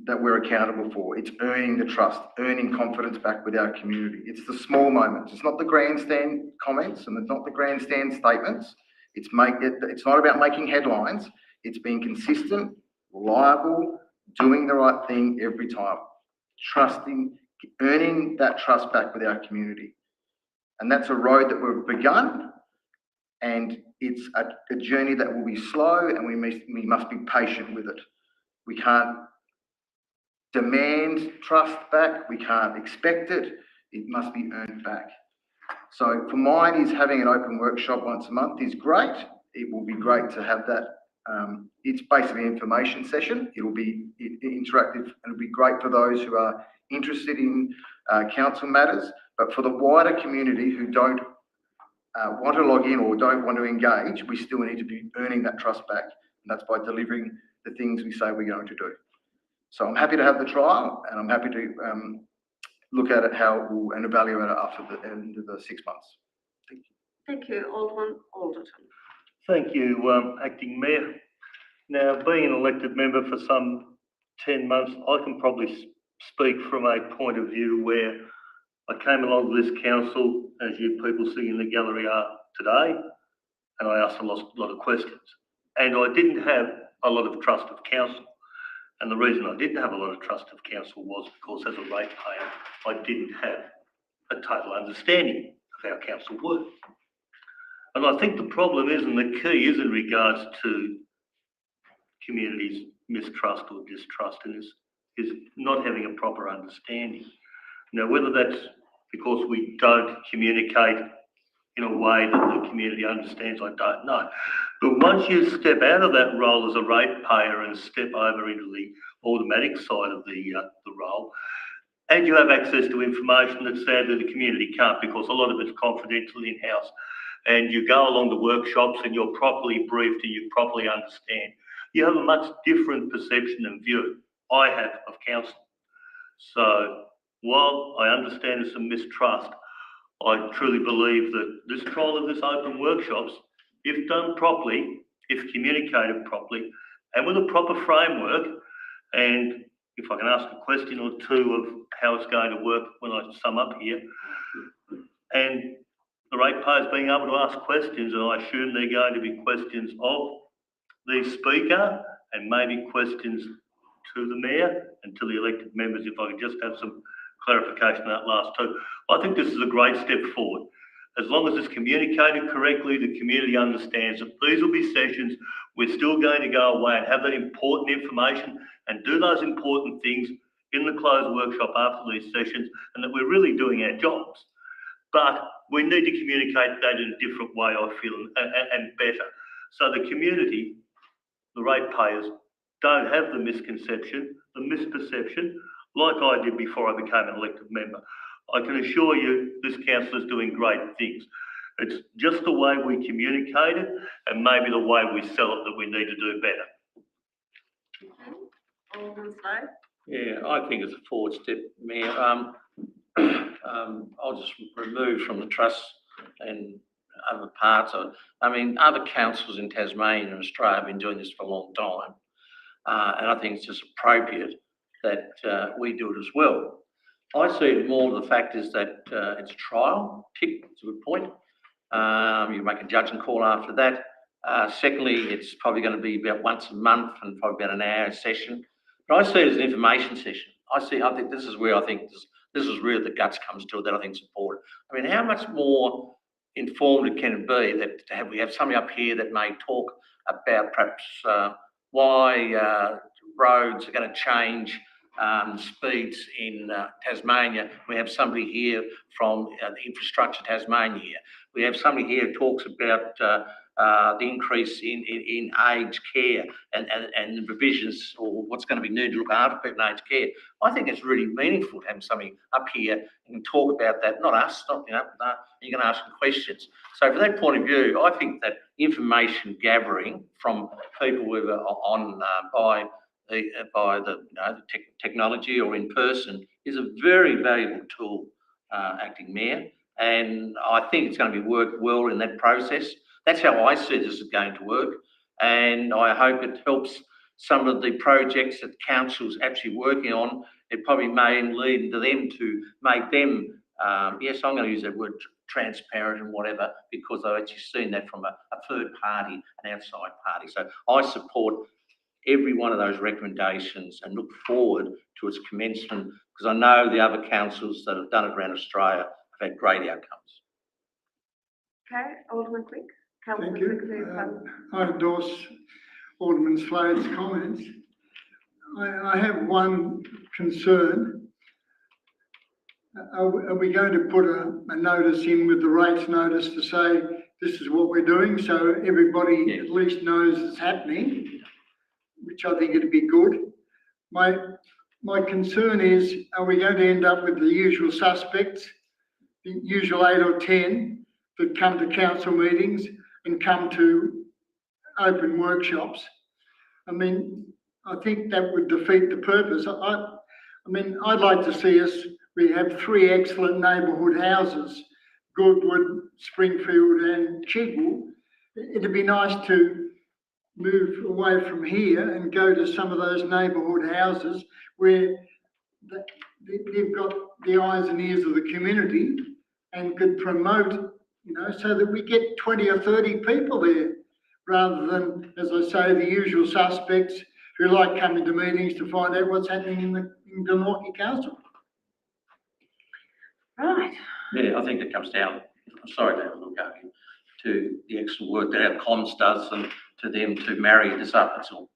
that we're accountable for. It's earning the trust, earning confidence back with our community. It's the small moments. It's not the grandstand comments and it's not the grandstand statements. It's not about making headlines. It's being consistent, reliable, doing the right thing every time. Trusting, earning that trust back with our community. And that's a road that we've begun, and it's a journey that will be slow, and we must be patient with it. We can't demand trust back. We can't expect it. It must be earned back. So for mine, is having an open workshop once a month is great. It will be great to have that. It's basically an information session. It will be interactive, and it'll be great for those who are interested in council matters. But for the wider community who don't want to log in or don't want to engage, we still need to be earning that trust back. And that's by delivering the things we say we're going to do. So I'm happy to have the trial, and I'm happy to look at it and evaluate it after the end of the 6 months. Thank you. Thank you, Alderman Alderton. Thank you, Acting Mayor. Now, being an elected member for some 10 months, I can probably speak from a point of view where I came along to this council, as you people sitting in the gallery are today, and I asked a lot of questions. And I didn't have a lot of trust of council. And the reason I didn't have a lot of trust of council was because as a ratepayer, I didn't have a total understanding of how council worked. And I think the problem is, and the key is in regards to communities' mistrust or distrust is not having a proper understanding. Now, whether that's because we don't communicate in a way that the community understands, I don't know. But once you step out of that role as a ratepayer and step over into the automatic side of the role, and you have access to information that sadly the community can't, because a lot of it's confidential in-house, and you go along the workshops and you're properly briefed and you properly understand, you have a much different perception and view, I have, of council. So while I understand there's some mistrust, I truly believe that this trial of this open workshops, if done properly, if communicated properly, and with a proper framework, and if I can ask a question or two of how it's going to work when I sum up here, and the ratepayers being able to ask questions, and I assume they're going to be questions of the speaker and maybe questions to the mayor and to the elected members, if I could just have some clarification on that last two. I think this is a great step forward. As long as it's communicated correctly, the community understands that these will be sessions. We're still going to go away and have that important information and do those important things in the closed workshop after these sessions, and that we're really doing our jobs. But we need to communicate that in a different way, I feel, and better. So the community, the ratepayers, don't have the misconception, the misperception, like I did before I became an elected member. I can assure you this council is doing great things. It's just the way we communicate it and maybe the way we sell it that we need to do better. Okay. Alderman Sloan? Yeah, I think it's a forward step, Mayor. I'll just remove from the trust and other parts of it. I mean, other councils in Tasmania and Australia have been doing this for a long time. And I think it's just appropriate that we do it as well. I see it more the fact is that it's a trial. Tick, it's a good point. You make a judgment call after that. Secondly, it's probably going to be about once a month and probably about an hour session. But I see it as an information session. I think this is where I think this is where the guts comes to it that I think is important. I mean, how much more informed can it be that we have somebody up here that may talk about perhaps why roads are going to change speeds in Tasmania. We have somebody here from the Infrastructure Tasmania here. We have somebody here who talks about the increase in aged care and the provisions or what's going to be needed to look after people in aged care. I think it's really meaningful to have somebody up here and talk about that, not us, not, you know, you're going to ask them questions. So from that point of view, I think that information gathering from people who are on by the technology or in person is a very valuable tool, Acting Mayor, and I think it's going to be worked well in that process. That's how I see this is going to work, and I hope it helps some of the projects that council's actually working on. It probably may lead to them to make them, yes, I'm going to use that word, transparent and whatever, because I've actually seen that from a third party, an outside party. So I support every one of those recommendations and look forward to its commencement, because I know the other councils that have done it around Australia have had great outcomes. Okay, Alderman Quick. Thank you. I endorse Alderman Slade's comments. I have one concern. Are we going to put a notice in with the rates notice to say this is what we're doing, so everybody at least knows it's happening, which I think it'd be good. My concern is, are we going to end up with the usual suspects, the usual 8 or 10 that come to council meetings and come to open workshops? I mean, I think that would defeat the purpose. I mean, I'd like to see we have 3 excellent neighbourhood houses, Goodwood, Springfield and Chigwell. It'd be nice to move away from here and go to some of those neighbourhood houses where they've got the eyes and ears of the community and could promote, you know, so that we get 20 or 30 people there, rather than, as I say, the usual suspects who like coming to meetings to find out what's happening in Glenorchy Council. Right. Yeah, I think it comes down, I'm sorry to have a look at you, to the excellent work that our comms does and to them to marry this up, that's all.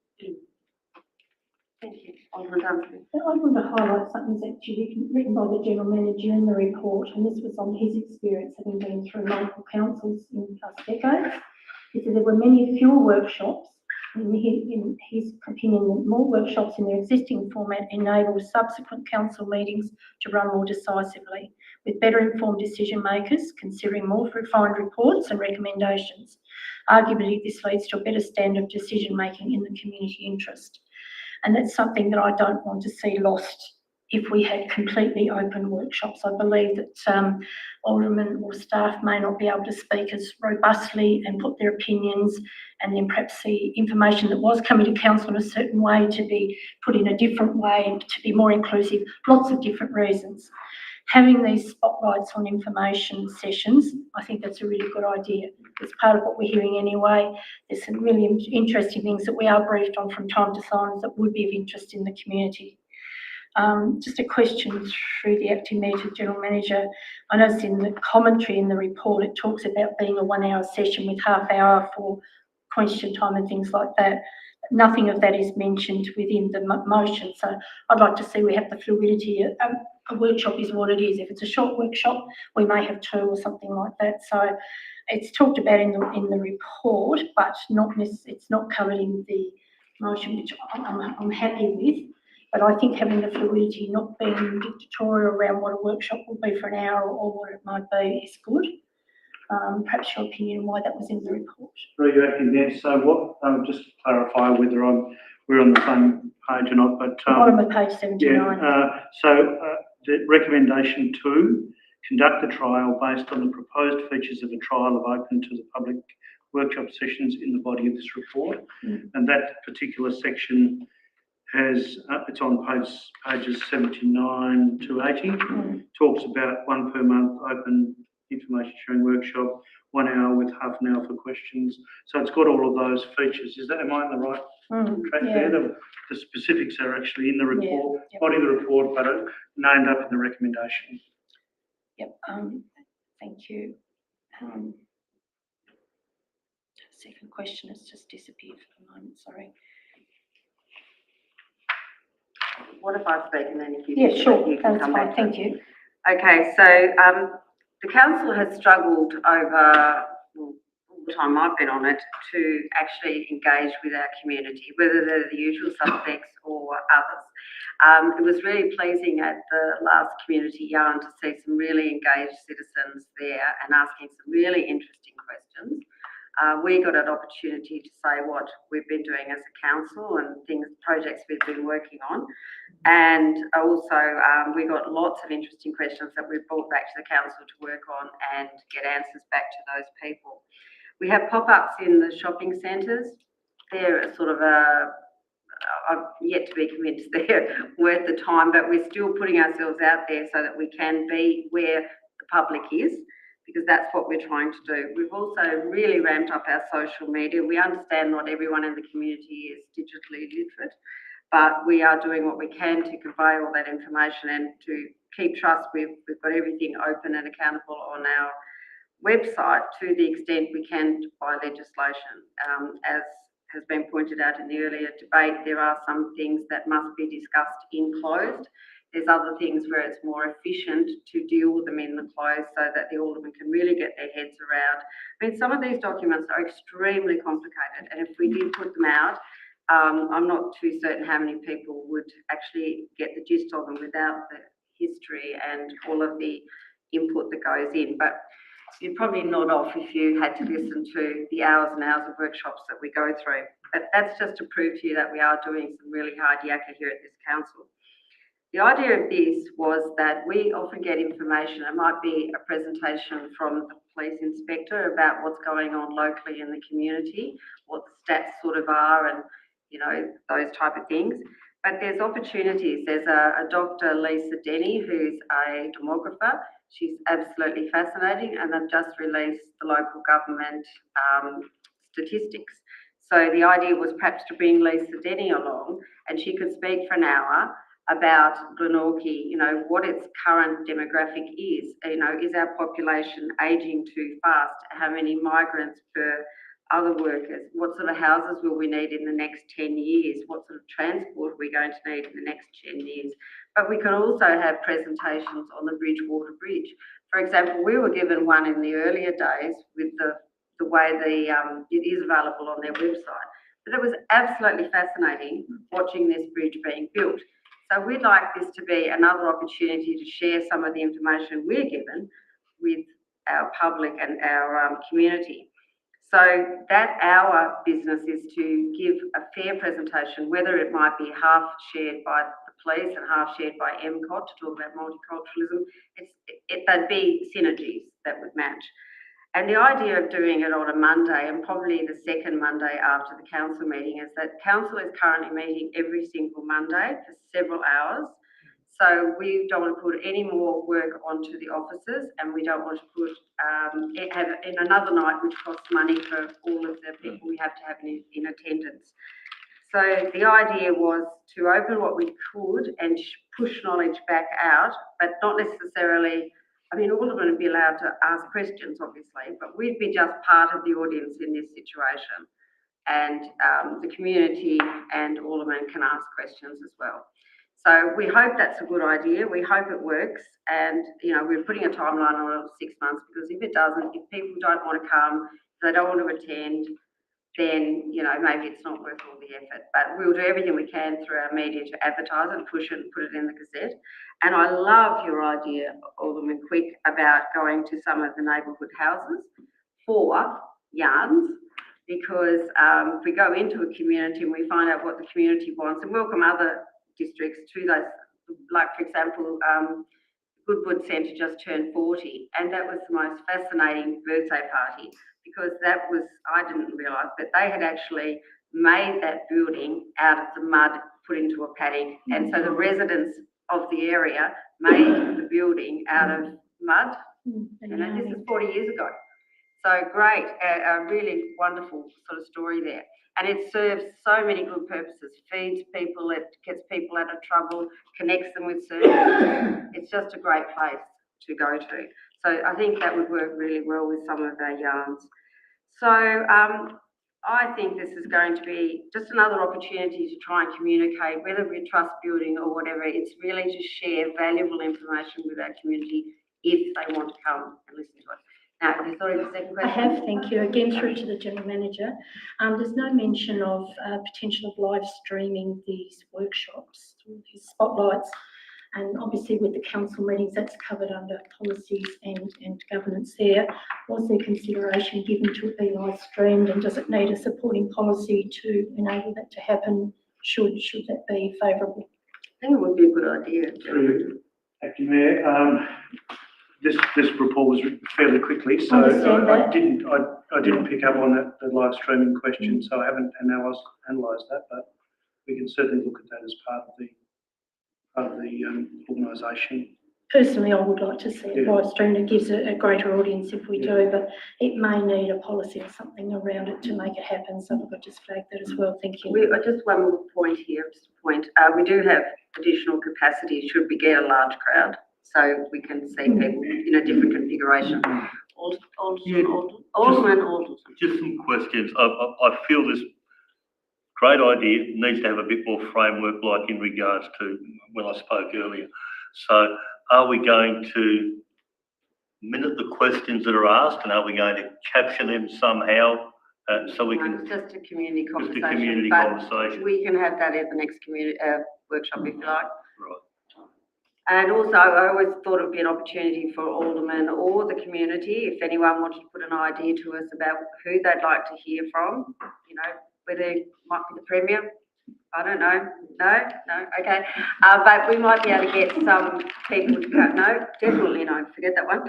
Thank you. Alderman Dunphy. I want to highlight something that's actually written by the General Manager in the report, and this was on his experience having been through local councils in past decades. He said there were many fewer workshops in his opinion, that more workshops in their existing format enable subsequent council meetings to run more decisively, with better informed decision makers considering more refined reports and recommendations. Arguably, this leads to a better standard of decision making in the community interest. And that's something that I don't want to see lost if we had completely open workshops. I believe that aldermen or staff may not be able to speak as robustly and put their opinions, and then perhaps the information that was coming to council in a certain way to be put in a different way and to be more inclusive, lots of different reasons. Having these spotlights on information sessions, I think that's a really good idea. It's part of what we're hearing anyway. There's some really interesting things that we are briefed on from time to time that would be of interest in the community. Just a question through the acting mayor to general manager. I noticed in the commentary in the report, it talks about being a 1 hour session with half hour for question time and things like that. Nothing of that is mentioned within the motion. So I'd like to see we have the fluidity. A workshop is what it is. If it's a short workshop, we may have 2 or something like that. So it's talked about in the report, but it's not covered in the motion, which I'm happy with. But I think having the fluidity, not being dictatorial around what a workshop will be for an hour or what it might be, is good. Perhaps your opinion on why that was in the report. Through you, acting there. So what? Just to clarify whether we're on the same page or not. But bottom of page 79. Yeah. The recommendation 2: conduct the trial based on the proposed features of the trial of open to the public workshop sessions in the body of this report, and that particular section has, it's on pages 79 to 80, talks about 1 per month open information sharing workshop, 1 hour with half an hour for questions. So it's got all of those features. Am I on the right track there? The specifics are actually in the report, body of the report, but named up in the recommendation. Yep. Thank you. Second question has just disappeared for a moment. Sorry. What if I speak and then if you... Yeah, sure. You can That's come fine. back. Thank you. Okay, so the council has struggled over all the time I've been on it to actually engage with our community, whether they're the usual suspects or others. It was really pleasing at the last community yarn to see some really engaged citizens there and asking some really interesting questions. We got an opportunity to say what we've been doing as a council and projects we've been working on. And also we got lots of interesting questions that we've brought back to the council to work on and get answers back to those people. We have pop-ups in the shopping centres. They're sort of I've yet to be convinced they're worth the time, but we're still putting ourselves out there so that we can be where the public is, because that's what we're trying to do. We've also really ramped up our social media. We understand not everyone in the community is digitally literate, but we are doing what we can to convey all that information and to keep trust. We've got everything open and accountable on our website to the extent we can by legislation. As has been pointed out in the earlier debate, there are some things that must be discussed in closed. There's other things where it's more efficient to deal with them in the closed so that the aldermen can really get their heads around. I mean, some of these documents are extremely complicated, and if we did put them out, I'm not too certain how many people would actually get the gist of them without the history and all of the input that goes in. But you'd probably nod off if you had to listen to the hours and hours of workshops that we go through. But that's just to prove to you that we are doing some really hard yakka here at this council. The idea of this was that we often get information. It might be a presentation from the police inspector about what's going on locally in the community, what the stats sort of are, and those type of things. But there's opportunities. There's a Dr. Lisa Denny, who's a demographer. She's absolutely fascinating, and they've just released the local government statistics. So the idea was perhaps to bring Lisa Denny along, and she could speak for an hour about Glenorchy, what its current demographic is. Is our population ageing too fast? How many migrants per other workers? What sort of houses will we need in the next 10 years? What sort of transport are we going to need in the next 10 years? But we could also have presentations on the Bridgewater Bridge. For example, we were given one in the earlier days with the way it is available on their website. But it was absolutely fascinating watching this bridge being built. So we'd like this to be another opportunity to share some of the information we're given with our public and our community. So that our business is to give a fair presentation, whether it might be half shared by the police and half shared by MCOT to talk about multiculturalism. There'd be synergies that would match. And the idea of doing it on a Monday, and probably the second Monday after the council meeting, is that council is currently meeting every single Monday for several hours. So we don't want to put any more work onto the officers, and we don't want to put have in another night, which costs money for all of the people we have to have in attendance. So the idea was to open what we could and push knowledge back out, but not necessarily. I mean, all of them would be allowed to ask questions, obviously, but we'd be just part of the audience in this situation. And the community and all of them can ask questions as well. So we hope that's a good idea. We hope it works. And, you know, we're putting a timeline on it of 6 months, because if it doesn't, if people don't want to come, if they don't want to attend, then, you know, maybe it's not worth all the effort. But we'll do everything we can through our media to advertise and push it and put it in the Gazette. And I love your idea, Alderman Quick, about going to some of the neighbourhood houses for yarns, because if we go into a community and we find out what the community wants, and welcome other districts to those, like for example, Goodwood Centre just turned 40, and that was the most fascinating birthday party, because that was, I didn't realise, but they had actually made that building out of the mud put into a paddock, and so the residents of the area made the building out of mud. You know, this is 40 years ago. So great, a really wonderful sort of story there. And it serves so many good purposes, feeds people, it gets people out of trouble, connects them with services. It's just a great place to go to. So I think that would work really well with some of our yarns. So I think this is going to be just another opportunity to try and communicate, whether we're trust building or whatever. It's really to share valuable information with our community if they want to come and listen to it. Now, have you thought of the second question? I have, thank you. Again, through to the General Manager. There's no mention of potential of live streaming these workshops, these spotlights, and obviously with the council meetings, that's covered under policies and governance there. Was there consideration given to it be live streamed, and does it need a supporting policy to enable that to happen, should that be favourable? I think it would be a good idea. Thank you, Mayor. This report was fairly quickly, so I didn't pick up on that, the live streaming question, so I haven't analysed that, but we can certainly look at that as part of the organisation. Personally, I would like to see it live streamed. It gives a greater audience if we do, but it may need a policy or something around it to make it happen. So I've just flagged that as well. Thank you. Just one more point here. Just a point. We do have additional capacity should we get a large crowd, so we can see people in a different configuration. Alderman. Just some questions. I feel this great idea needs to have a bit more framework, like in regards to when I spoke earlier. So are we going to minute the questions that are asked, and are we going to capture them somehow so we can... Just a community conversation. Just a community conversation. We can have that at the next community workshop if you like. Right. And also, I always thought it would be an opportunity for aldermen or the community, if anyone wanted to put an idea to us about who they'd like to hear from, you know, whether it might be the Premier, I don't know, no, okay. But we might be able to get some people to go, no, definitely no, forget that one.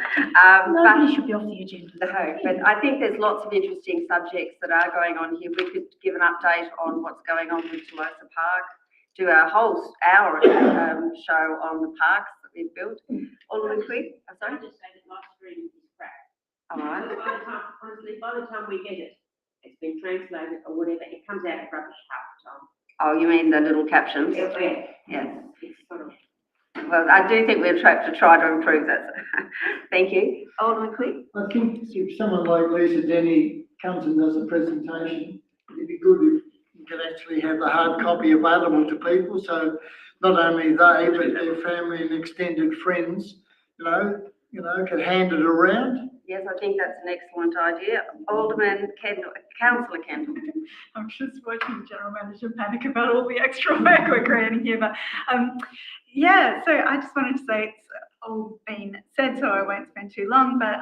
Nobody should be off the agenda. No, but I think there's lots of interesting subjects that are going on here. We could give an update on what's going on with Tolosa Park, do our whole hour show on the parks that we've built. Alderman Quick, I'm sorry? Just say that live stream is crap. All right. Honestly, by the time we get it, it's been translated or whatever, it comes out of rubbish half the time. Oh, you mean the little captions? Yeah. Yes. It's sort of... Well, I do think we're trying to try to improve that. Thank you. Alderman Quick? I think if someone like Lisa Denny comes and does a presentation, it'd be good if you could actually have the hard copy available to people, so not only they, but their family and extended friends, you know, can hand it around. Yes, I think that's an excellent idea. Alderman Kendall, Councillor Kendall. I'm just watching General Manager panic about all the extra work we're creating here, but yeah, so I just wanted to say it's all been said, so I won't spend too long, but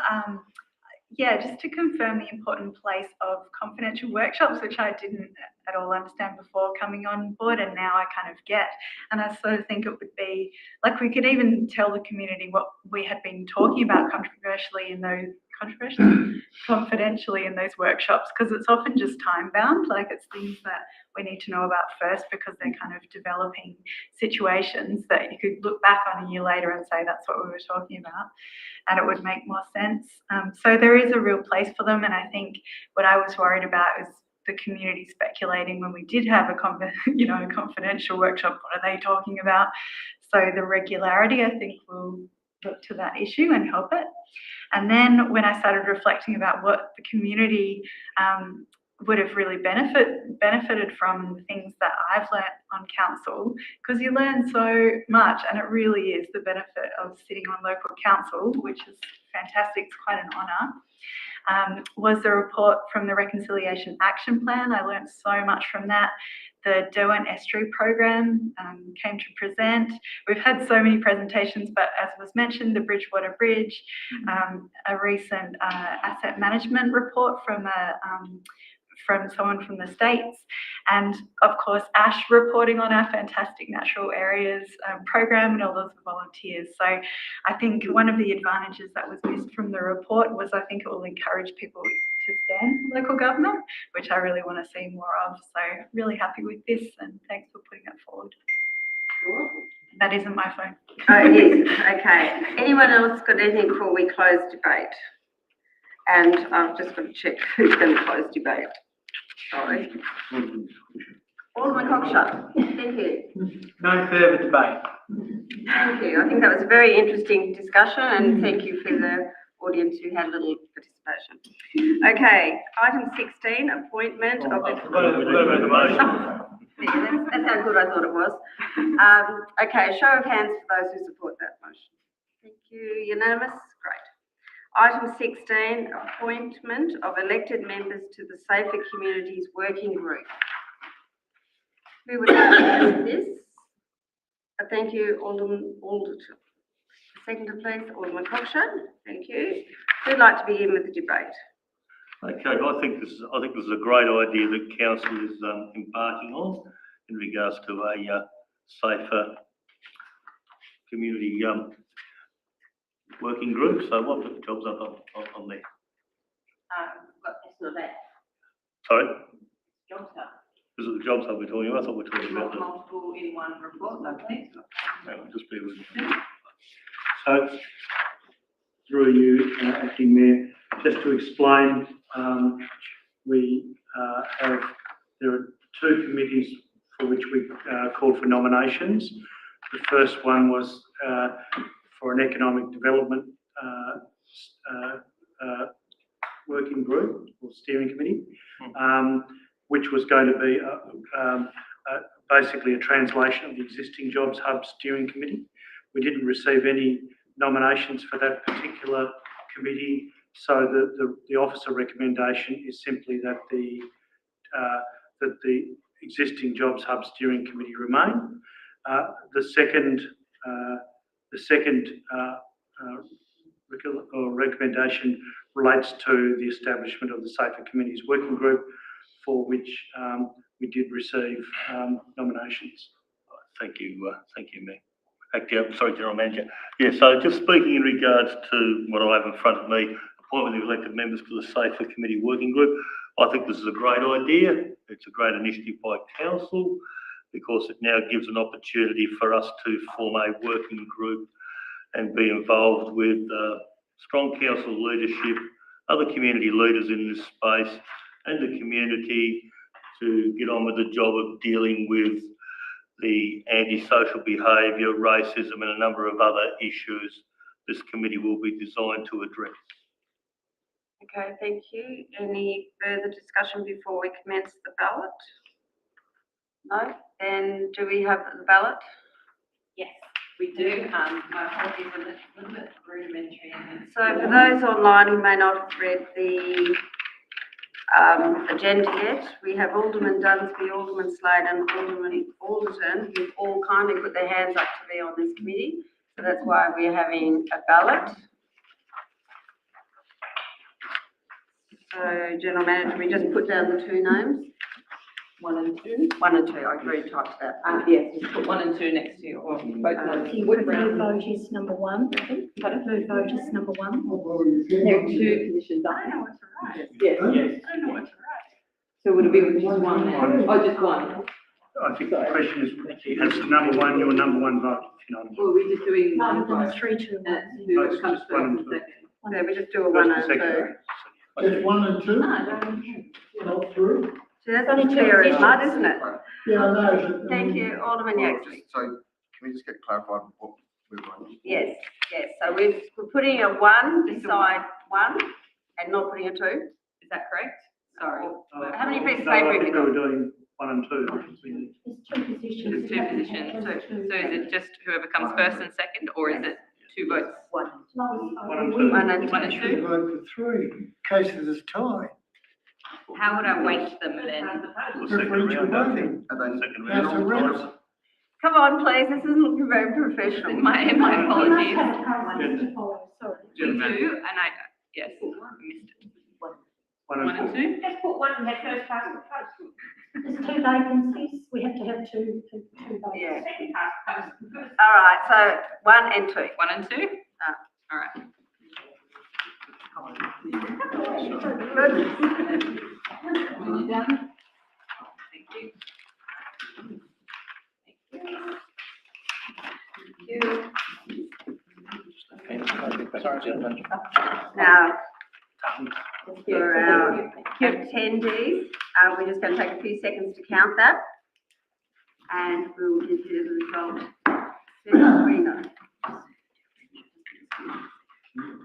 yeah, just to confirm the important place of confidential workshops, which I didn't at all understand before coming on board, and now I kind of get. And I sort of think it would be, like, we could even tell the community what we had been talking about confidentially in those workshops, because it's often just time bound, like it's things that we need to know about first, because they're kind of developing situations that you could look back on a year later and say that's what we were talking about, and it would make more sense. So there is a real place for them, and I think what I was worried about is the community speculating when we did have a confidential workshop, what are they talking about? So the regularity, I think, will look to that issue and help it. And then when I started reflecting about what the community would have really benefited from, the things that I've learnt on council, because you learn so much, and it really is the benefit of sitting on local council, which is fantastic, it's quite an honour, was the report from the Reconciliation Action Plan. I learnt so much from that. The Derwent Estuary Program came to present. We've had so many presentations, but as was mentioned, the Bridgewater Bridge, a recent asset management report from someone from the States, and of course ASH reporting on our fantastic natural areas program and all those volunteers. So I think one of the advantages that was missed from the report was, I think it will encourage people to stand local government, which I really want to see more of. So really happy with this, and thanks for putting that forward. That isn't my phone. Oh, it is. Okay. Anyone else got anything before we close debate? And I've just got to check who's going to close debate. Sorry. Alderman Cockshott. Thank you. No further debate. Thank you. I think that was a very interesting discussion, and thank you for the audience who had little participation. Okay, item 16, appointment of the... Yeah, that's how good I thought it was. Okay, show of hands for those who support that motion. Thank you. Unanimous? Great. Item 16, appointment of elected members to the Safer Communities Working Group. Who would like to do this? Thank you, Alderman. Seconder, please, Alderman Cockshott. Thank you. Who'd like to begin with the debate? Okay, I think this is a great idea that council is embarking on in regards to a safer community working group. So what the jobs up on there? But it's not that. Sorry? Jobs up. Is it the jobs hub we're talking about? I thought we were talking about Multiple in one report, I think. just bear with me. So, through you, Acting Mayor, just to explain, there are two committees for which we called for nominations. The first one was for an economic development working group or steering committee, which was going to be basically a translation of the existing Jobs Hub steering committee. We didn't receive any nominations for that particular committee, so the officer recommendation is simply that the existing Jobs Hub steering committee remain. The second recommendation relates to the establishment of the Safer Communities Working Group, for which we did receive nominations. Thank you, Mayor. Sorry, General Manager. Yeah, so just speaking in regards to what I have in front of me, appointment of elected members to the Safer Committee Working Group, I think this is a great idea. It's a great initiative by Council, because it now gives an opportunity for us to form a working group and be involved with strong council leadership, other community leaders in this space, and the community to get on with the job of dealing with the antisocial behaviour, racism, and a number of other issues this committee will be designed to address. Okay, thank you. Any further discussion before we commence the ballot? No? Then do we have the ballot? Yes, we do. My apologies, a little bit rudimentary in So for those online who may not have read the agenda yet, we have Alderman Dunsby, Alderman Slade and Alderman Alderton who've all kindly put their hands up to be on this committee. So that's why we're having a ballot. So General Manager, we just put down the two names. 1 and 2. 1 and 2, I agree, type that. Yes, just put 1 and 2 next to you, or both of them. Preferred vote is number 1. Preferred vote is number 1. There are 2 positions, I know it's all right. Yes. Yes. I know it's all right. So would it be with just 1 then? Oh, just 1? I think the question is, has number one, your number one vote, if you know what I mean? Or are we just doing Rather one than vote? 3, 2, 1. Who It's comes just first 1 and and 2. second? So we just do a 1 First and and 2. second. Just 1 and 2? Not 3? So that's Only as two clear as positions. mud, isn't it? Yeah, I know. Thank you, Alderman Yaxley. So can we just get clarified what we're doing? Yes, yes, so we're putting a 1 beside 1 and not putting a 2, is that correct? Sorry. How many pieces of No, paper I have think you we were got? doing 1 and 2. There's 2 positions. There's 2 positions, so is it just whoever comes first and second, or is it 2 votes? 1. and 2. 1 and 2. 1 and 2? Vote for 3, in case there's a tie. How would I weight them then? The second round, I think. And then Second That's a round. rep. Come on, please, this isn't looking very professional. My You must apologies. have a process to follow, sorry. Me too, and yes, missed it. 1 1 and 2? Just put 1 and have first past the post. There's 2 vacancies, we have to have 2 votes. Yeah. All right, so 1 and 2. 1 and 2? All right. Good. Thank you. Now, for our attendees, we're just going to take a few seconds to count that. And we will give you the result as soon as we know.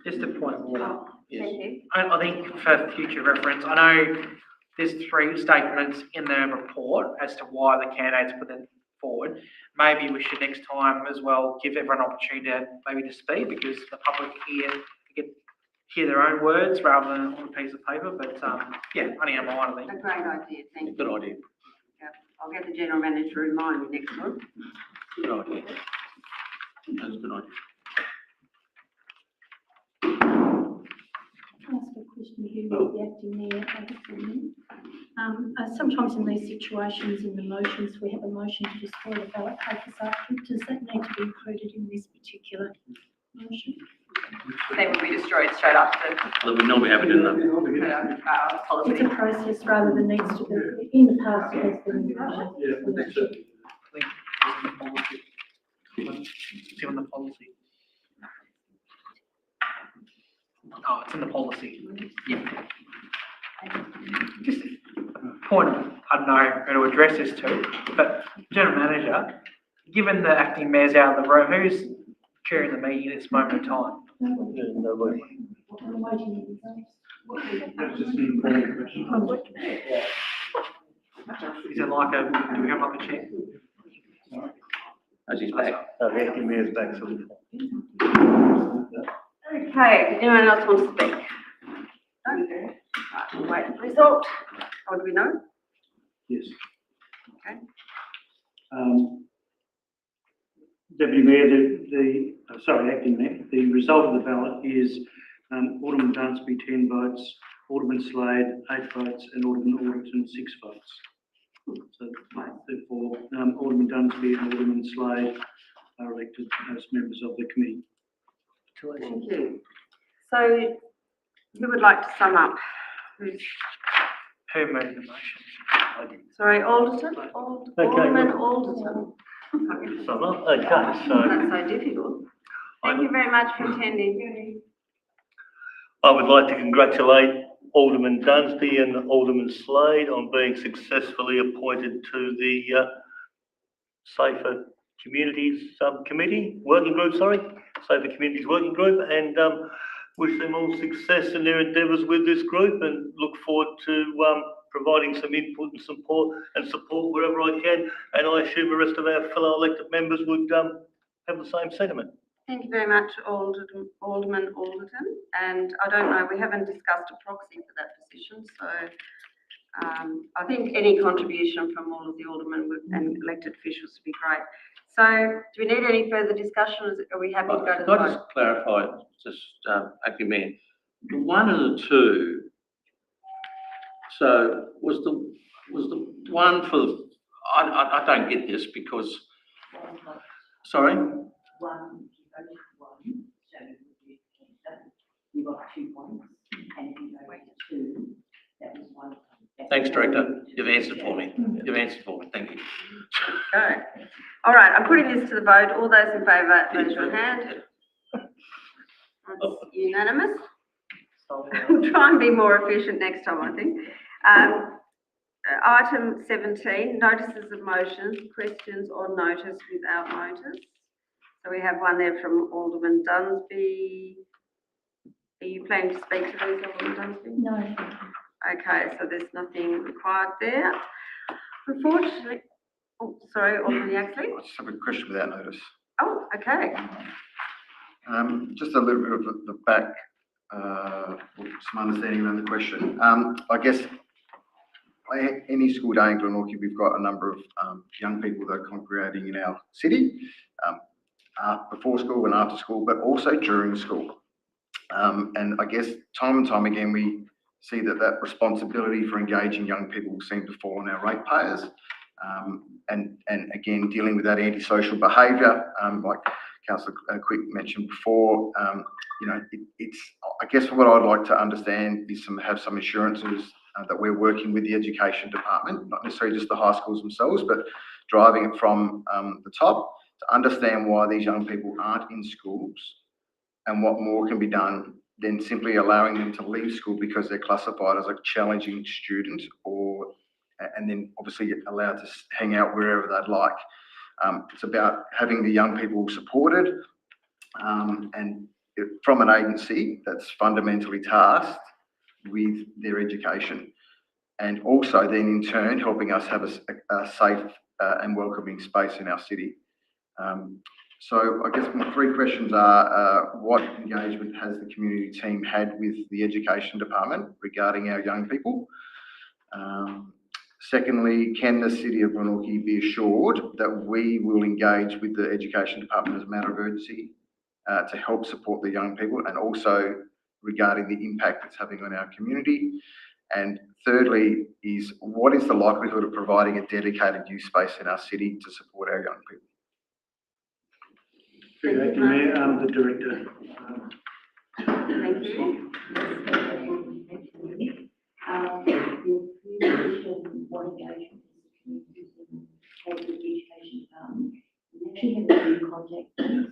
Just a point of order. Thank you. I think for future reference, I know there's 3 statements in the report as to why the candidates put them forward. Maybe we should next time as well give everyone an opportunity to maybe to speak, because the public hear their own words rather than on a piece of paper. But yeah, only a minor thing. A great idea, thank you. Good idea. Yeah, I'll get the general manager to remind me next month. Good idea. That's a good idea. Can I ask a question here with the acting mayor? Sometimes in these situations, in the motions, we have a motion to destroy the ballot papers after. Does that need to be included in this particular motion? They will be destroyed straight after. Well, we normally have it in the, It's Policy. a process rather than needs to be, in the past, it has been. It's in the policy. Oh, it's in the policy. Yeah. Just a point, I don't know who to address this to, but General Manager, given the acting mayor's out of the room, who's chairing the meeting at this moment in time? Nobody. I'm waiting. That's just an informal question. Is it like a, do we have like a chair? as he's back. The acting mayor's back, so we Okay, anyone else want to speak? No? Right, we'll wait for the result. What do we know? Yes. Okay. Deputy Mayor, Acting Mayor, the result of the ballot is Alderman Dunsby 10 votes, Alderman Slade 8 votes, and Alderman Alderton 6 votes. So therefore, Alderman Dunsby and Alderman Slade are elected as members of the committee. Thank you. So, who would like to sum up? Who made the motion? Sorry, Alderton? Alderman Alderton. sum up. Okay, so That's so difficult. Thank you very much for attending. I would like to congratulate Alderman Dunsby and Alderman Slade on being successfully appointed to the Safer Communities Working Group, Safer Communities Working Group, and wish them all success in their endeavours with this group, and look forward to providing some input and support wherever I can, and I assume the rest of our fellow elected members would have the same sentiment. Thank you very much, Alderman Alderton. And I don't know, we haven't discussed a proxy for that position, so I think any contribution from all of the aldermen and elected officials would be great. So do we need any further discussion? Are we happy to go to the Can I vote? just clarify, Acting Mayor, the 1 and the 2, so was the one for the, I don't get this because, sorry? One, if you voted for one, so you got 2 points, and if you voted for 2, that was 1 point. Thanks, Director. You've answered for me. You've answered for me. Thank you. Go. All right, I'm putting this to the vote. All those in favour, raise your hand. That's unanimous. We'll try and be more efficient next time, I think. Item 17, notices of motions, questions or notice without notice. So we have one there from Alderman Dunsby. Are you planning to speak to these, Alderman Dunsby? No. Okay, so there's nothing required there. Unfortunately, oh, sorry, Alderman Yaxley. I just have a question without notice. Oh, okay. Just a little bit of the back, some understanding around the question. I guess any school day in Glenorchy, we've got a number of young people that are congregating in our city, before school and after school, but also during school. And I guess time and time again, we see that responsibility for engaging young people seem to fall on our ratepayers. And again, dealing with that antisocial behaviour, like Councillor Quick mentioned before, it's, I guess what I'd like to understand is have some assurances that we're working with the education department, not necessarily just the high schools themselves, but driving it from the top to understand why these young people aren't in schools and what more can be done than simply allowing them to leave school because they're classified as a challenging student, and then obviously allowed to hang out wherever they'd like. It's about having the young people supported, and from an agency that's fundamentally tasked with their education, and also then in turn helping us have a safe and welcoming space in our city. So I guess my 3 questions are, what engagement has the community team had with the education department regarding our young people? Secondly, can the City of Glenorchy be assured that we will engage with the education department as a matter of urgency to help support the young people, and also regarding the impact it's having on our community? And thirdly is, what is the likelihood of providing a dedicated youth space in our city to support our young people? Thank you, Mayor. The Director. Thank you. Your position, what engagement is the education department? We actually have a few contact points.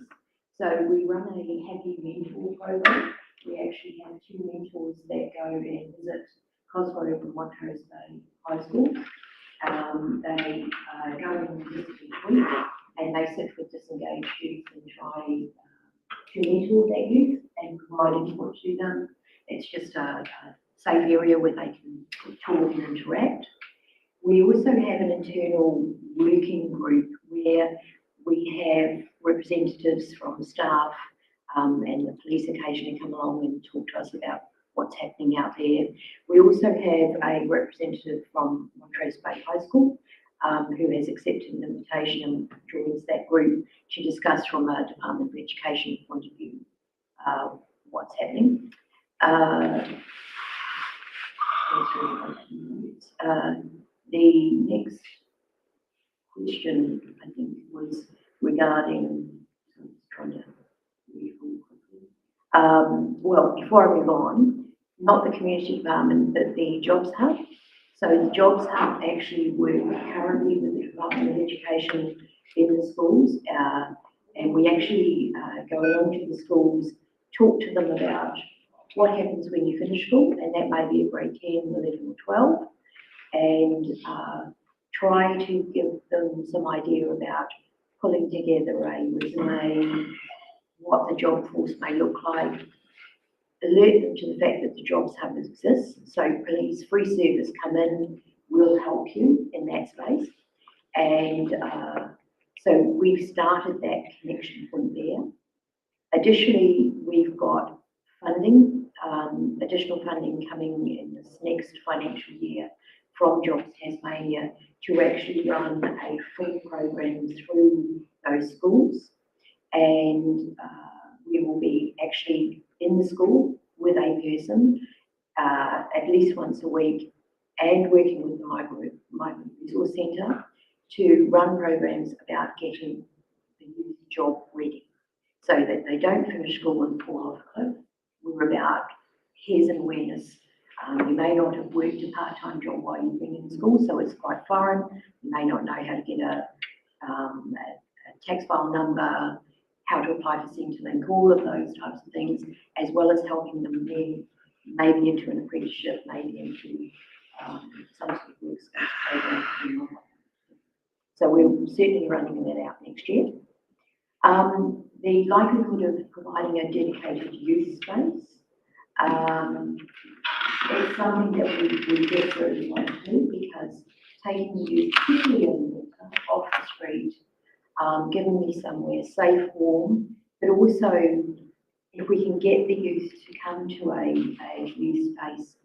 So we run a Happy Mentor program. We actually have 2 mentors that go and visit Cosgrove and Montrose Bay High School. They go and visit each week, and they sit with disengaged youth and try to mentor that youth and provide input to them. It's just a safe area where they can talk and interact. We also have an internal working group where we have representatives from staff and the police occasionally come along and talk to us about what's happening out there. We also have a representative from Montrose Bay High School who has accepted an invitation and joins that group to discuss from a Department of Education point of view what's happening. The next question, I think, was regarding, I'm just trying to read all quickly. Well, before I move on, not the community department, but the Jobs Hub. So the Jobs Hub actually work currently with the Department of Education in the schools, and we actually go along to the schools, talk to them about what happens when you finish school, and that may be a grade 10, 11 or 12, and try to give them some idea about pulling together a resume, what the job force may look like, alert them to the fact that the Jobs Hub exists. So please, free service, come in, we'll help you in that space. And so we've started that connection point there. Additionally, we've got funding, additional funding coming in this next financial year from Jobs Tasmania to actually run a free program through those schools. And we will be actually in the school with a person at least once a week and working with the Migrant Resource Centre to run programs about getting the youth job ready so that they don't finish school and fall off a cliff. We're about, here's an awareness. You may not have worked a part-time job while you've been in school, so it's quite foreign. You may not know how to get a tax file number, how to apply for Centrelink, all of those types of things, as well as helping them then maybe into an apprenticeship, maybe into some sort of work space program. So we're certainly running that out next year. The likelihood of providing a dedicated youth space is something that we desperately want to do, because taking the youth quickly in the winter off the street, giving me somewhere safe, warm, but also if we can get the youth to come to a youth space,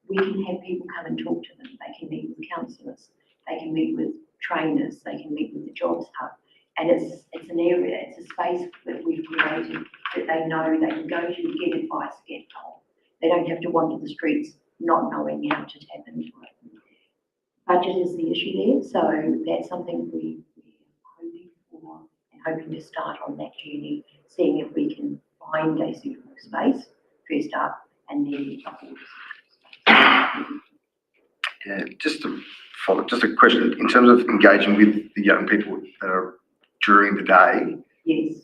we can have people come and talk to them. They can meet with counsellors, they can meet with trainers, they can meet with the Jobs Hub. And it's an area, it's a space that we've created that they know they can go to, get advice, get help. They don't have to wander the streets not knowing how to tap into it. Budget is the issue there, so that's something we're hoping for and hoping to start on that journey, seeing if we can find a suitable space first up and then Yeah, just to follow, just a question, in terms of engaging with the young people that are during the day. Yes.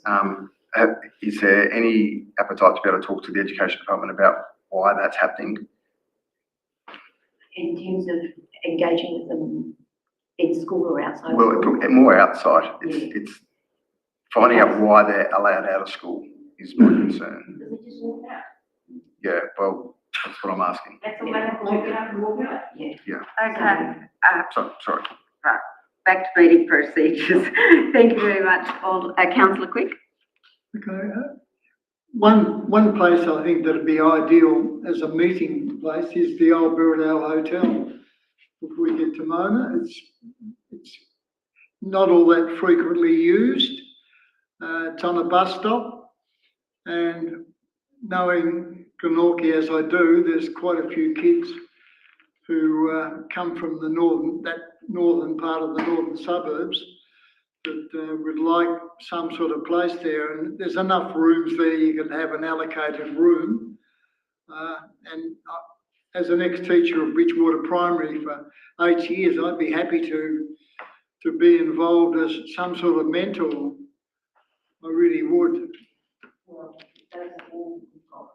Is there any appetite to be able to talk to the Education Department about why that's happening? In terms of engaging with them in school or outside Well, school? more outside. Yeah. It's finding out why they're allowed out of school is my concern. Does it just walk out? Yeah, well, that's what I'm asking. That's all they have to walk out and walk out? Yeah. Yeah. Okay, Sorry. right, back to meeting procedures. Thank you very much, Councillor Quick. Okay, one place I think that'd be ideal as a meeting place is the old Birradale Hotel. If we get to Mona, it's not all that frequently used. It's on a bus stop, and knowing Glenorchy as I do, there's quite a few kids who come from the northern part of the northern suburbs that would like some sort of place there, and there's enough rooms there. You can have an allocated room, and as an ex-teacher of Bridgewater Primary for 8 years, I'd be happy to be involved as some sort of mentor. I really would. Well, those are all, we've got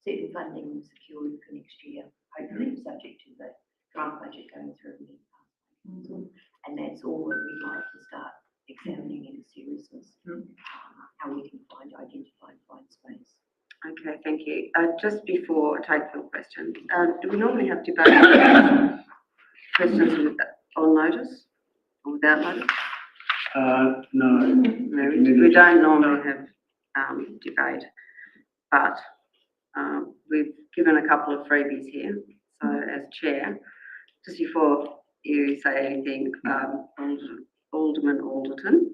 certain funding secured for next year, hopefully subject to the draft budget going through the council. And that's all that we'd like to start examining in seriousness, how we can identify and find space. Okay, thank you. Just before I take your question, do we normally have debate questions on notice or without notice? No. No, we don't normally have debate, but we've given a couple of freebies here. So as chair, just before you say anything, Alderman Alderton,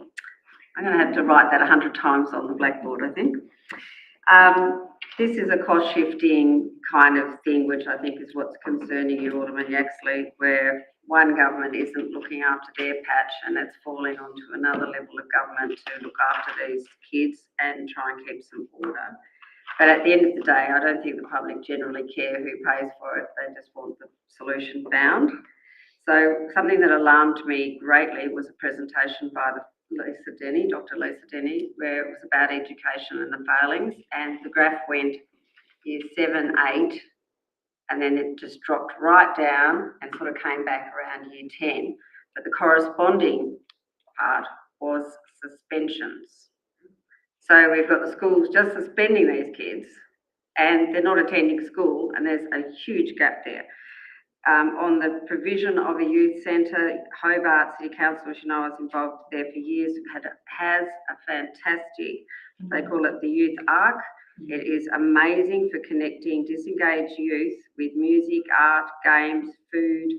I'm going to have to write that 100 times on the blackboard, I think. This is a cost shifting kind of thing, which I think is what's concerning you, Alderman Yaxley, where one government isn't looking after their patch and it's falling onto another level of government to look after these kids and try and keep some order. But at the end of the day, I don't think the public generally care who pays for it. They just want the solution found. So something that alarmed me greatly was a presentation by Dr. Lisa Denny, where it was about education and the failings, and the graph went year 7, 8, and then it just dropped right down and sort of came back around year 10. But the corresponding part was suspensions. So we've got the schools just suspending these kids and they're not attending school, and there's a huge gap there. On the provision of a youth centre, Hobart City Council, as you know, I was involved there for years, has a fantastic They call it the Youth Arc. It is amazing for connecting disengaged youth with music, art, games, food,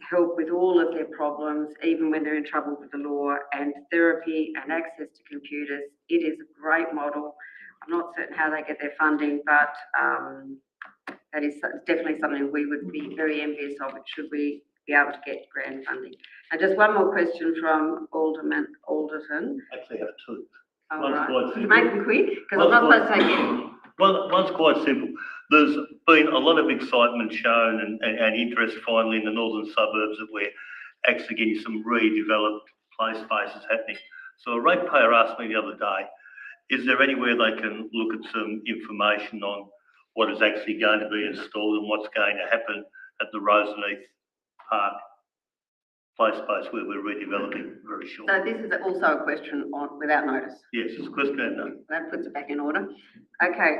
help with all of their problems, even when they're in trouble with the law, and therapy and access to computers. It is a great model. I'm not certain how they get their funding, but that is definitely something we would be very envious of, should we be able to get grant funding. And just one more question from Alderton. Actually have two. All One's right. quite Could you simple. make them quick? Because I'm not supposed to take it. One's quite simple. There's been a lot of excitement shown and interest finally in the northern suburbs that we're actually getting some redeveloped play spaces happening. So a ratepayer asked me the other day, is there anywhere they can look at some information on what is actually going to be installed and what's going to happen at the Roseneath Park play space where we're redeveloping very shortly? So this is also a question on without notice. Yes, it's a question and no. That puts it back in order. Okay,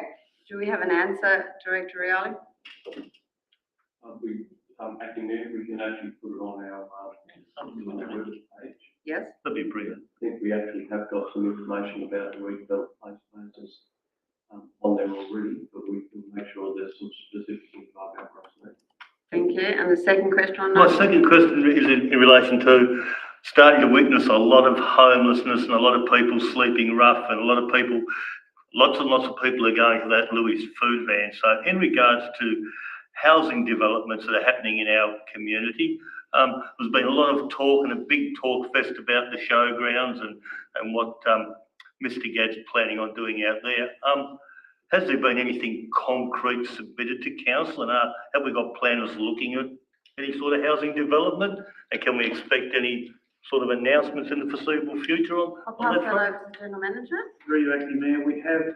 do we have an answer, Director Rioli? Acting there, we can actually put it on our web page. Yes? That'd be brilliant. I think we actually have got some information about the redeveloped place spaces on there already, but we can make sure there's some specific info about Roseneath. Thank you. And the second question on My that? second question is in relation to starting to witness a lot of homelessness and a lot of people sleeping rough and a lot of people, lots and lots of people are going to that Louis food van. So in regards to housing developments that are happening in our community, there's been a lot of talk and a big talk fest about the showgrounds and what Mr. Gadd's planning on doing out there. Has there been anything concrete submitted to council, and have we got planners looking at any sort of housing development? And can we expect any sort of announcements in the foreseeable future on I'll pass that that front? over to the General Manager. Through you, Acting Mayor, we have,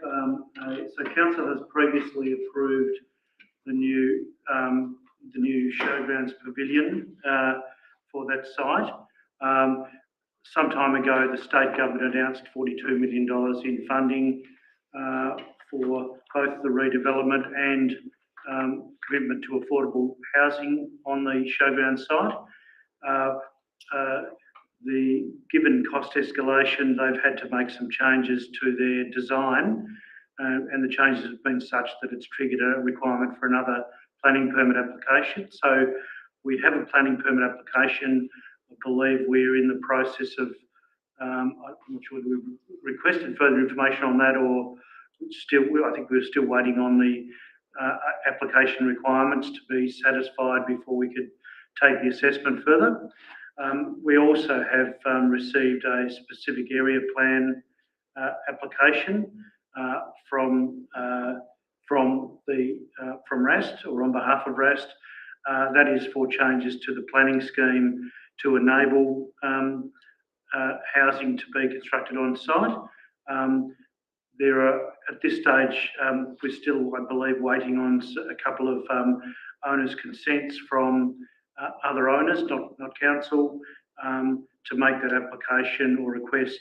so council has previously approved the new showgrounds pavilion for that site. Some time ago, the state government announced $42 million in funding for both the redevelopment and commitment to affordable housing on the showground site. Given cost escalation, they've had to make some changes to their design, and the changes have been such that it's triggered a requirement for another planning permit application. So we have a planning permit application. I believe we're in the process of, I'm not sure whether we've requested further information on that or still, I think we're still waiting on the application requirements to be satisfied before we could take the assessment further. We also have received a specific area plan application from RAST, or on behalf of RAST. That is for changes to the planning scheme to enable housing to be constructed on site. There are, at this stage, we're still, I believe, waiting on a couple of owners' consents from other owners, not council, to make that application or request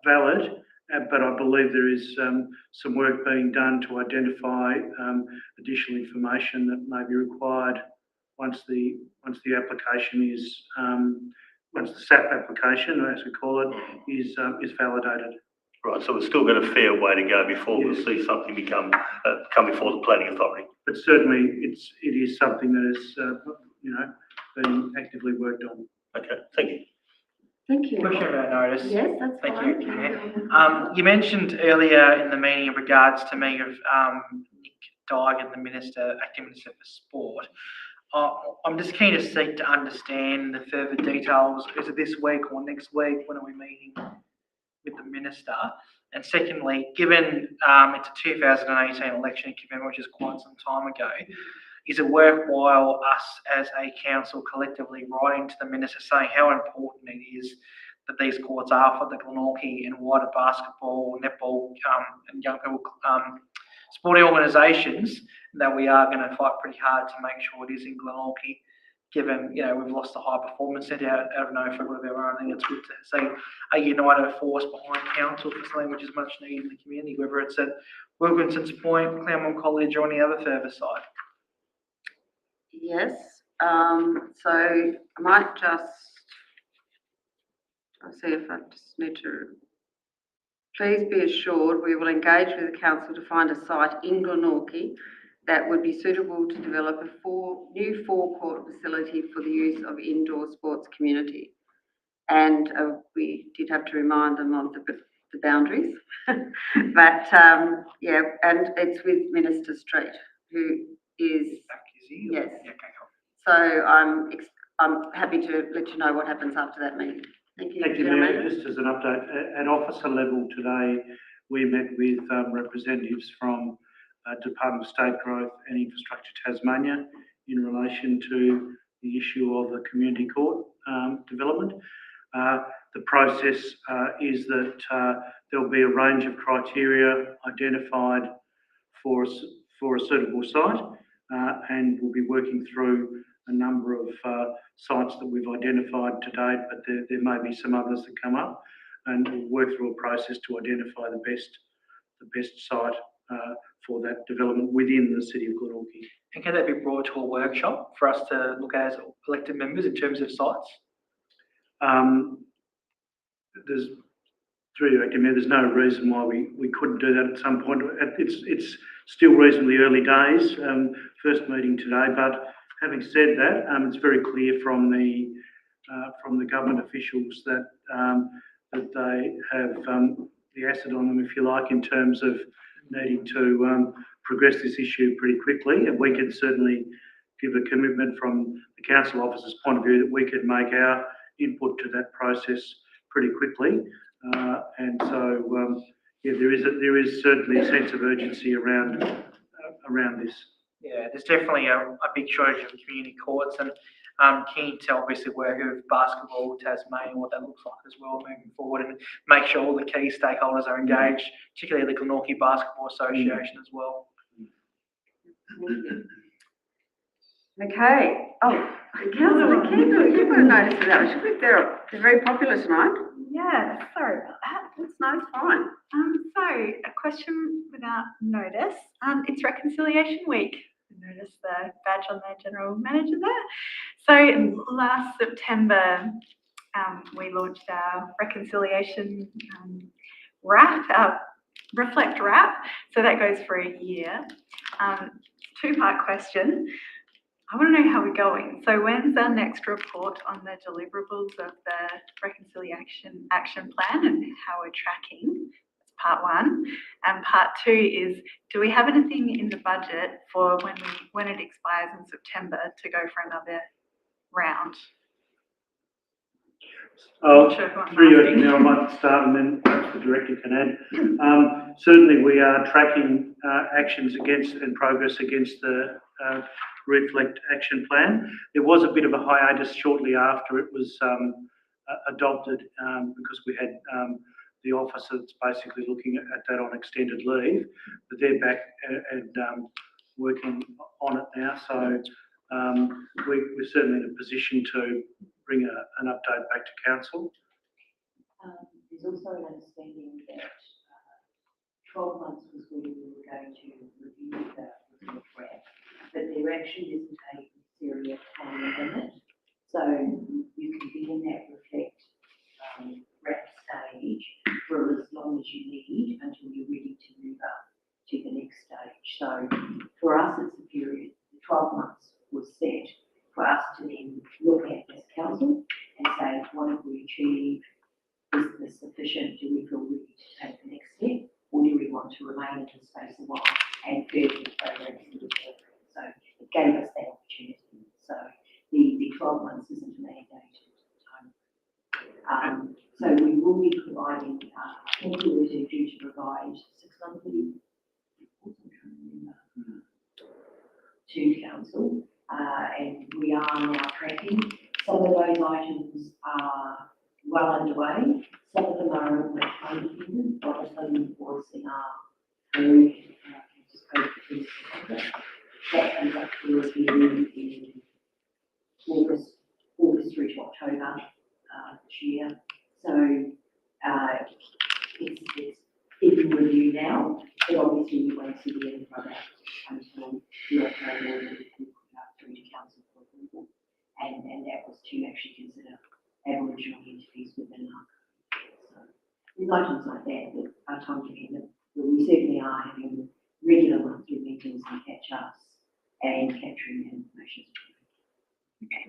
valid. But I believe there is some work being done to identify additional information that may be required once the application is once the SAP application, as we call it, is validated. Right, so we've still got a fair way to go before we'll see something come before the planning authority. But certainly, it is something that is, being actively worked on. Okay, thank you. Thank you. Question about notice. Yes, that's Thank fine. you. Yeah. You mentioned earlier in the meeting in regards to me of Nick Dygan, the Minister, Acting Minister for Sport. I'm just keen to seek to understand the further details. Is it this week or next week? When are we meeting with the Minister? And secondly, given it's a 2018 election commitment, which is quite some time ago, is it worthwhile us as a council collectively writing to the Minister saying how important it is that these courts are for the Glenorchy and wider basketball, netball and young people sporting organisations, that we are going to fight pretty hard to make sure it is in Glenorchy, given, we've lost the high performance centre out of Norfolk, whatever. I think it's good to see a united force behind council for something which is much needed in the community, whether it's at Wilkinson's Point, Claremont College or any other further site. Yes, so I might just, I'll see if I just need to please be assured we will engage with the council to find a site in Glenorchy that would be suitable to develop a new forecourt facility for the use of indoor sports community. And we did have to remind them of the boundaries. But yeah, and it's with Minister Street, who is, yes. So I'm happy to let you know what happens after that meeting. Thank you. Thank you, Mayor. Just as an update, at officer level today, we met with representatives from Department of State Growth and Infrastructure Tasmania in relation to the issue of the community court development. The process is that there'll be a range of criteria identified for a suitable site, and we'll be working through a number of sites that we've identified to date, but there may be some others that come up, and we'll work through a process to identify the best site for that development within the city of Glenorchy. And can that be brought to a workshop for us to look at as elected members in terms of sites? There's no reason why we couldn't do that at some point. It's still reasonably early days, first meeting today, but having said that, it's very clear from the government officials that they have the acid on them, if you like, in terms of needing to progress this issue pretty quickly. And we can certainly give a commitment from the council officer's point of view that we could make our input to that process pretty quickly. And so, yeah, there is certainly a sense of urgency around this. Yeah, there's definitely a big shortage of community courts, and I'm keen to obviously work with Basketball Tasmania, what that looks like as well moving forward, and make sure all the key stakeholders are engaged, particularly the Glenorchy Basketball Association as well. Okay. Oh, Councillor Kendall, you've got a notice of that. They're very popular tonight. Yeah, sorry about that. It's no, it's fine. So a question without notice. It's Reconciliation Week. Notice the badge on the General Manager there. So last September, we launched our Reconciliation wrap, our Reflect wrap. So that goes for a year. Two-part question. I want to know how we're going. So when's our next report on the deliverables of the Reconciliation Action Plan and how we're tracking? That's part one. And part two is, do we have anything in the budget for when it expires in September to go for another round? Now I might start and then perhaps the director can add. Certainly we are tracking actions against and progress against the Reflect Action Plan. There was a bit of a hiatus shortly after it was adopted because we had the officer that's basically looking at that on extended leave, but they're back and working on it now. So we're certainly in a position to bring an update back to council. There's also an understanding that 12 months was when we were going to review the grant, but there actually isn't a serious time limit. So you can be in that Reflect wrap stage for as long as you need until you're ready to move up to the next stage. So for us, it's a period, 12 months was set for us to then look at as council and say, what have we achieved? Is this sufficient? Do we feel ready to take the next step? Or do we want to remain in this space a while and further the program? So it gave us that opportunity. So the 12 months isn't mandated time. So we will be providing, I think we were due to provide 6 monthly to council, and we are now tracking. Some of those items are well underway. Some of them are in the time dependent. Obviously, was in our very that comes up to review in August through to October this year. So it's in review now, but obviously we won't see the end product until the October when we put up through to council for approval. And that was to actually consider Aboriginal entities within our. So there's items like that regular monthly meetings and catch-ups and capturing that information.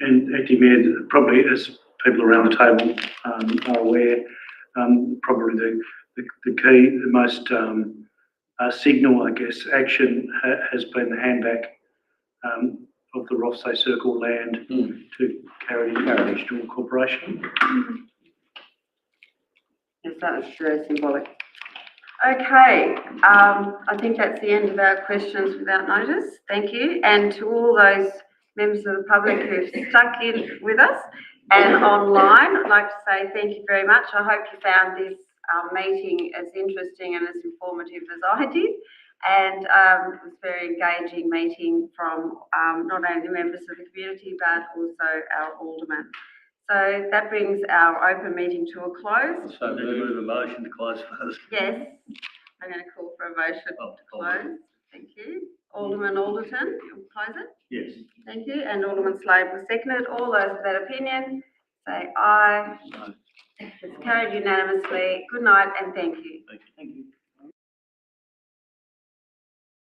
And Acting Mayor, probably as people around the table are aware, probably the key, the most signal, I guess, action has been the handback of the Rothsay Circle land to Carity Regional Corporation. Yes, that was very symbolic. Okay, I think that's the end of our questions without notice. Thank you. And to all those members of the public who've stuck in with us and online, I'd like to say thank you very much. I hope you found this meeting as interesting and as informative as I did. And it was a very engaging meeting from not only the members of the community, but also our aldermen. So that brings our open meeting to a close. So move a motion to close first. Yes, I'm going to call for a motion to close. Thank you. Alderman Alderton, you'll close it? Yes. Thank you. And Alderman Slade will second it. All those of that opinion, say aye. No. It's carried unanimously. Good night and thank you. Thank you.